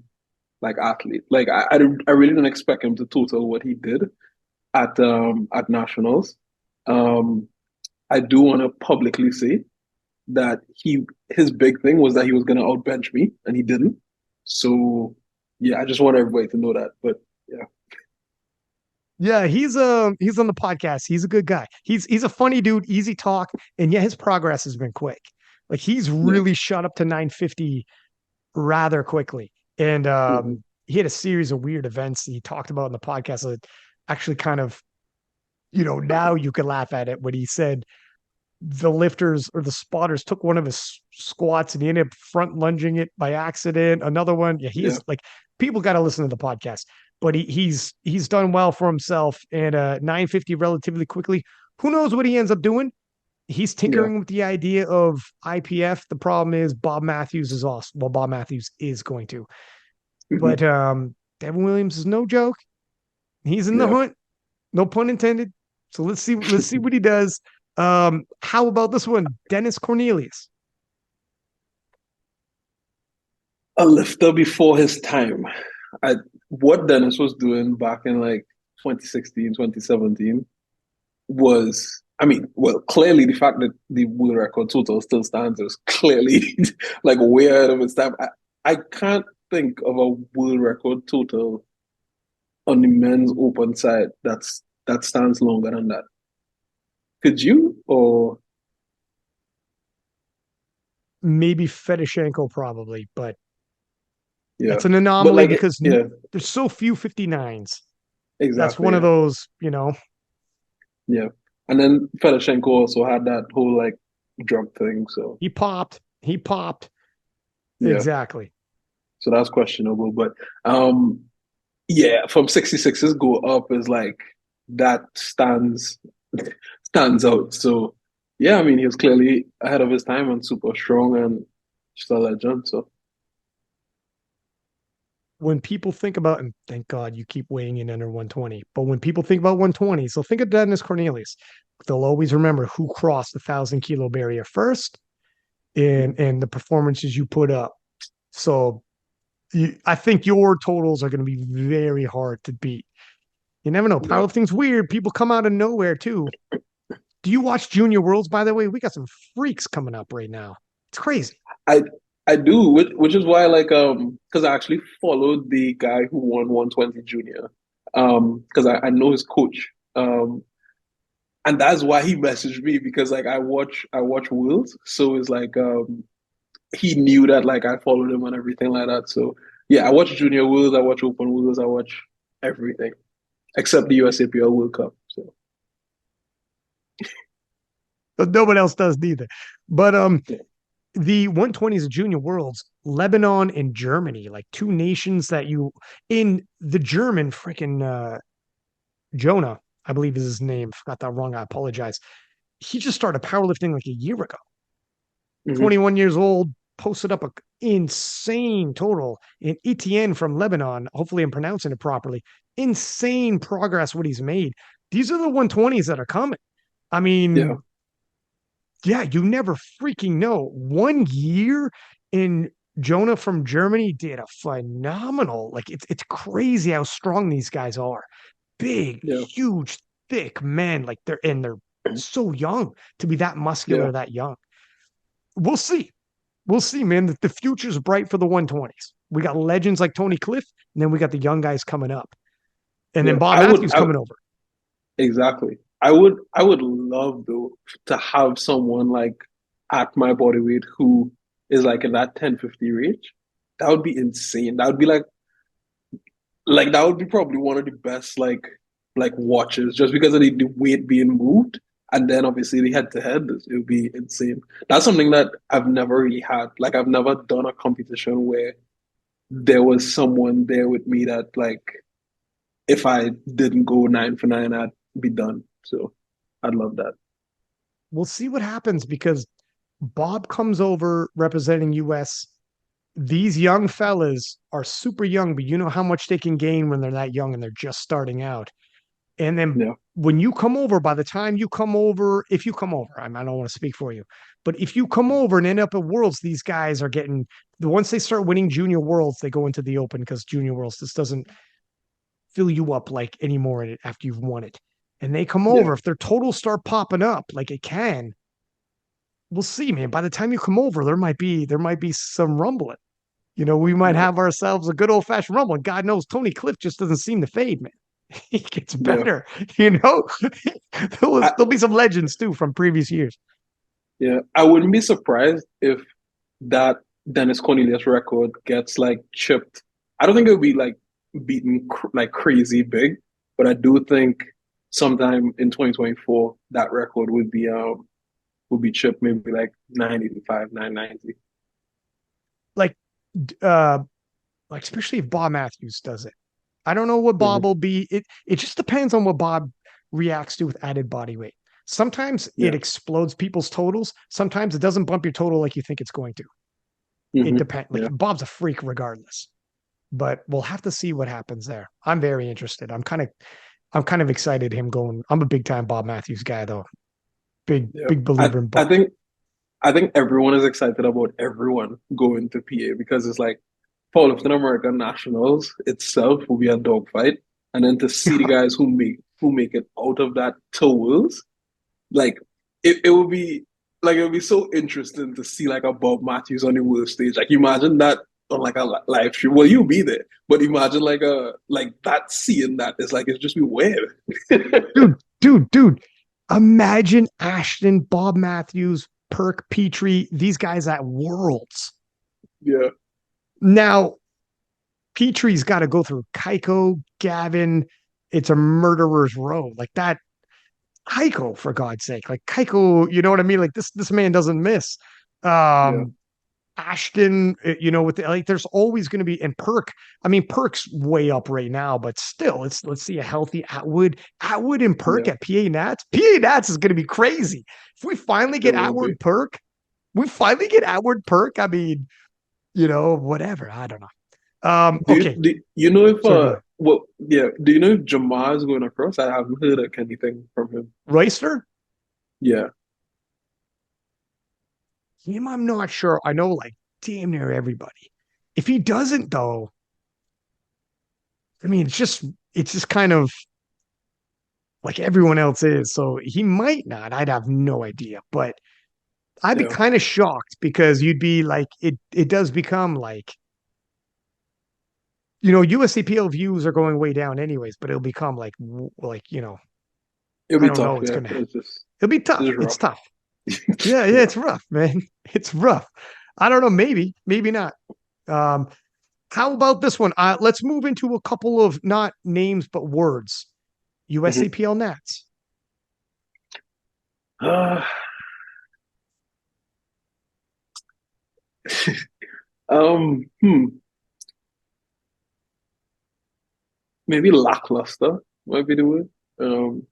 like athlete. Like I really didn't expect him to total what he did at nationals. Um, I do want to publicly say that his big thing was that he was going to outbench me, and he didn't. So yeah, I just want everybody to know that. But yeah, Yeah, he's on the podcast. He's a good guy. He's a funny dude, easy talk, and yeah, his progress has been quick. Like he's yeah, really shot up to 950 rather quickly. And hmm, he had a series of weird events that he talked about in the podcast that actually kind of, now you could laugh at it when he said the lifters or the spotters took one of his squats and he ended up front lunging it by accident. Another one, yeah, he yeah, is like people got to listen to the podcast, but he's done well for himself and 950 relatively quickly. Who knows what he ends up doing? He's yeah, tinkering with the idea of IPF. The problem is Bob Matthews is awesome. Well, Bob Matthews is going to, hmm, but Devin Williams is no joke. He's in the yeah. hunt, no pun intended. So let's see what he does. How about this one, Dennis Cornelius? A lifter before his time. I what Dennis was doing back in like 2016, 2017 was, I mean, well, clearly the fact that the world record total still stands is clearly like way ahead of its time. I can't think of a world record total on the men's open side that stands longer than that. Could you? Or Maybe Fedoshenko, probably, but yeah, that's an but anomaly like because yeah, there's so few 59s. That's exactly, one of yeah, those. yeah. And then Fedoshenko also had that whole like drug thing, so He popped. He popped. yeah, Exactly. so that's questionable. But yeah, from 66s go up is like that stands out. So yeah, I mean he was clearly ahead of his time and super strong and just a legend. So When people think about, and thank God you keep weighing in under 120, but when people think about 120, so think of Dennis Cornelius. They'll always remember who crossed the 1,000 kilo barrier first and the performances you put up. So I think your totals are going to be very hard to beat. You never know. yeah. Powerlifting's weird. People come out of nowhere too. Do you watch Junior Worlds, by the way? We got some freaks coming up right now. It's crazy. I I do, which is why like because I actually followed the guy who won 120 junior. Because I know his coach. And that's why he messaged me because like I watch Worlds. So it's like he knew that like I followed him and everything like that. So yeah, I watch Junior Worlds, I watch Open Worlds, I watch everything except the USAPL World Cup. So But nobody else does neither. But yeah. the 120s of Junior Worlds, Lebanon and Germany, like two nations that you in the German freaking Jonah, I believe is his name. Got that wrong. I apologize. He just started powerlifting like a year ago. Hmm. 21 years old, posted up a insane total in Etienne from Lebanon. Hopefully, I'm pronouncing it properly. Insane progress what he's made. These are the 120s that are coming. I Yeah, mean, yeah, you never freaking know. 1 year in Jonah from Germany did a phenomenal. Like it's crazy how strong these guys are. Big, yeah, huge, thick men. Like they're so young to be that yeah, muscular, that young. We'll see. We'll see, man. The future's bright for the 120s. We got legends like Tony Cliffe, and then we got the young guys coming up. And then yeah. Bob Matthews coming over. Exactly. I would love though to have someone like at my body weight who is like in that 1050 range. That would be insane. That would be like that would be probably one of the best like watches just because of the weight being moved. And then obviously the head to head, it would be insane. That's something that I've never really had. Like I've never done a competition where there was someone there with me that like if I didn't go 9 for 9, I'd be done. So I'd love that. We'll see what happens because Bob comes over representing US. These young fellas are super young, but you know how much they can gain when they're that young and they're just starting out. And then Yeah. when you come over, by the time you come over, if you come over, I don't want to speak for you, but if you come over and end up at Worlds, these guys are getting the once they start winning Junior Worlds, they go into the Open because Junior Worlds this doesn't fill you up like anymore after you've won it. And they come Yeah. over, if their totals start popping up like it can, we'll see, man. By the time you come over, there might be some rumbling. You know, we might Yeah. have ourselves a good old fashioned rumble. And God knows Tony Cliff just doesn't seem to fade, man. He gets Yeah. better, you know. I, There'll be some legends too from previous years. yeah. I wouldn't be surprised if that Dennis Cornelius record gets like chipped. I don't think it would be like beaten like crazy big, but I do think sometime in 2024 that record would be chipped maybe like 985, 990. Like, uh, like especially if Bob Matthews does it. I don't know what Bob Hmm. will be. It just depends on what Bob reacts to with added body weight. Sometimes it Yeah. explodes people's totals. Sometimes it doesn't bump your total like you think it's going to. It Hmm. depends. Like Yeah. Bob's a freak regardless, but we'll have to see what happens there. I'm very interested. I'm kind of excited him going. I'm a big time Bob Matthews guy though. Big Yeah. big believer in Bob. I think everyone is excited about everyone going to PA because it's like Powerlifting American Nationals itself will be a dogfight, and then to see the guys who make it out of that to Worlds, like it will be like it will be so interesting to see like a Bob Matthews on the world stage. Like imagine that on like a live stream. Well, you'll be there, but imagine like that seeing that is like it's just be weird. Dude. Imagine Ashton, Bob Matthews, Perk, Petrie, these guys at Worlds. Yeah, Now, Petrie's got to go through Keiko, Gavin. It's a murderer's row. Like that, Keiko, for God's sake. Like Keiko, you know what I mean? Like this man doesn't miss. yeah, Um, Ashton, with like there's always going to be and Perk. I mean, Perk's way up right now, but still, let's see a healthy Atwood and Perk yeah. at PA Nats. PA Nats is going to be crazy. If we finally It get will be. Atwood Perk. I mean, whatever. I don't know. Okay, Do you know if sorry, go ahead. well yeah, do you know if Jamar is going across? I haven't heard like anything from him. Royster, Yeah, him, I'm not sure. I know like damn near everybody. If he doesn't though, I mean, it's just kind of like everyone else is. So he might not. I'd have no idea. But I'd be yeah. kind of shocked because you'd be like, it does become like, USAPL views are going way down anyways, but it'll become like, It'll I be don't know tough, what's yeah. gonna happen. It'll be It's tough. just It's rough. tough. Yeah, yeah, Yeah. it's rough, man. It's rough. I don't know, maybe not. Um, how about this one? Let's move into a couple of not names but words. Mhm. USAPL Nats. Uh, Um, hmm, maybe lackluster might be the word. Um,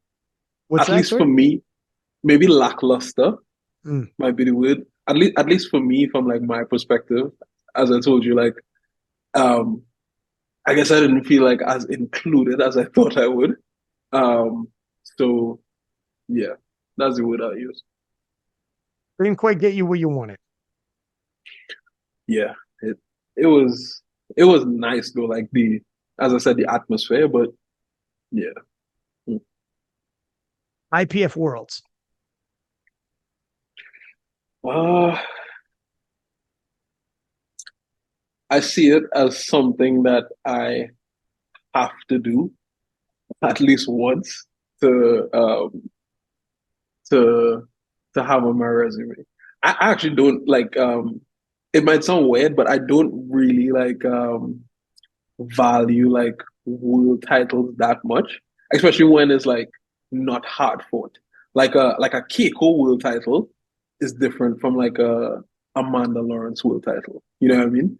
What's at that, least for sorry? me, maybe lackluster Mm. might be the word. At least for me, from like my perspective, as I told you, like um, I guess I didn't feel like as included as I thought I would. Um, so yeah, that's the word I use. Didn't quite get you where you wanted. Yeah, it it was it was nice though, like the as I said, the atmosphere, but yeah. IPF Worlds. Uh, I see it as something that I have to do at least once to to to have on my resume. I actually don't like it might sound weird, but I don't really like value like world titles that much, especially when it's like not hard fought. Like a Keiko world title is different from like a Amanda Lawrence world title. You know what I mean?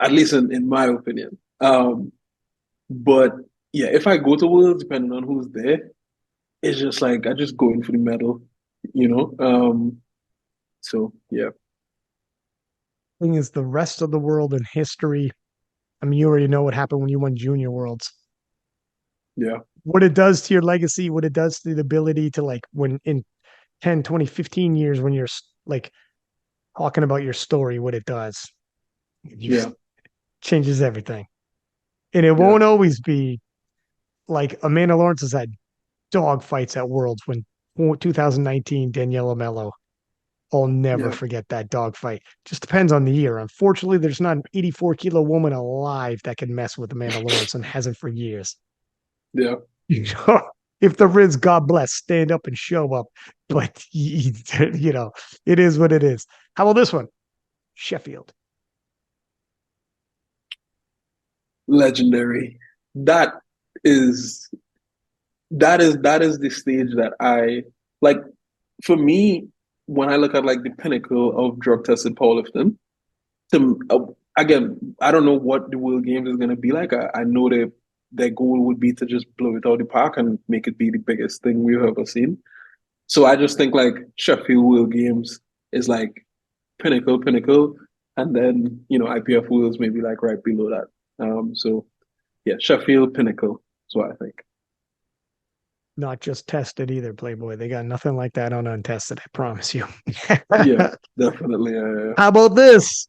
At least in my opinion. But yeah, if I go to worlds, depending on who's there, it's just like I just go in for the medal, you know. So yeah, Thing is, the rest of the world in history. I mean, you already know what happened when you won Junior Worlds. yeah, What it does to your legacy, what it does to the ability to like when in 10, 20, 15 years when you're like talking about your story, what it does. You yeah, changes everything. And it yeah, won't always be like Amanda Lawrence has had dog fights at Worlds when 2019 Daniela Mello. I'll never yeah, forget that dog fight. Just depends on the year. Unfortunately, there's not an 84-kilo woman alive that can mess with Amanda Lawrence and hasn't for years. yeah. If the Riz, God bless, stand up and show up. But it is what it is. How about this one? Sheffield. Legendary. That is that is the stage that I like. For me, when I look at like the pinnacle of drug tested powerlifting, again, I don't know what the World Games is going to be like. I know their goal would be to just blow it out of the park and make it be the biggest thing we've ever seen. So I just think like Sheffield World Games is like pinnacle, and then IPF Worlds maybe like right below that. So yeah, Sheffield pinnacle. That's what I think. Not just tested either, Playboy. They got nothing like that on untested, I promise you. Yeah, definitely. How about this?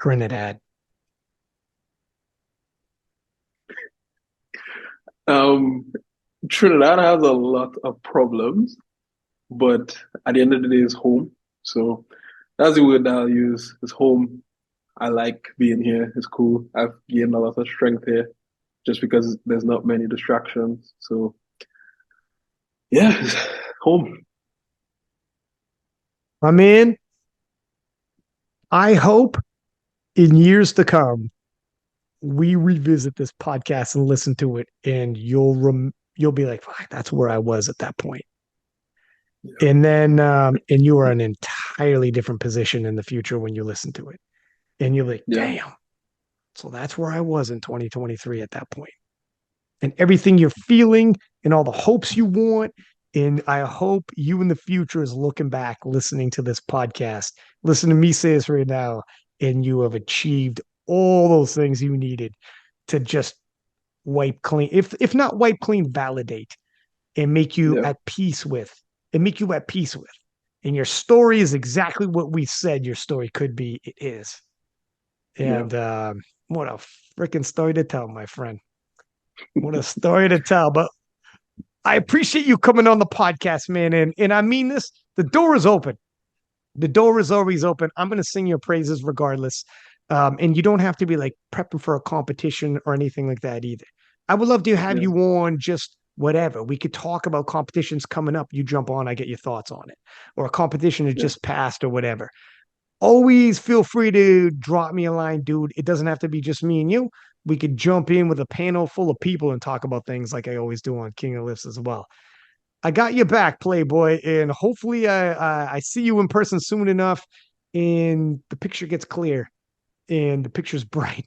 Trinidad. Um, Trinidad has a lot of problems, but at the end of the day, it's home. So that's the word that I'll use. It's home. I like being here. It's cool. I've gained a lot of strength here just because there's not many distractions. So yeah, it's home. I mean, I hope in years to come, we revisit this podcast and listen to it, and you'll be like, "Fuck, that's where I was at that point." Yeah, And then and you are in an entirely different position in the future when you listen to it. And you're like, yeah, damn. So that's where I was in 2023 at that point. And everything you're feeling and all the hopes you want. And I hope you in the future is looking back, listening to this podcast, listen to me say this right now, and you have achieved all those things you needed to just wipe clean. If not wipe clean, validate and make you yeah, at peace with, and make you at peace with. And your story is exactly what we said your story could be. It is. yeah. And what a freaking story to tell, my friend. What a story to tell. But I appreciate you coming on the podcast, man. And I mean this, the door is open. The door is always open. I'm going to sing your praises regardless. And you don't have to be like prepping for a competition or anything like that either. I would love to have Yeah, you on just whatever. We could talk about competitions coming up. You jump on, I get your thoughts on it. Or a competition that yeah, just passed or whatever. Always feel free to drop me a line, dude. It doesn't have to be just me and you. We could jump in with a panel full of people and talk about things like I always do on King of Lifts as well. I got you back, Playboy, and hopefully I see you in person soon enough. and the picture gets clear and the picture's bright.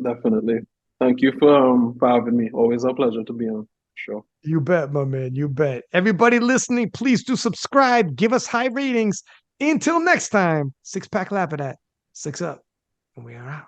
Definitely. Thank you for having me. Always a pleasure to be on. Sure. You bet, my man. You bet. Everybody listening, please do subscribe. Give us high ratings. Until next time, Six Pack Lapadat. Six up. And we are out.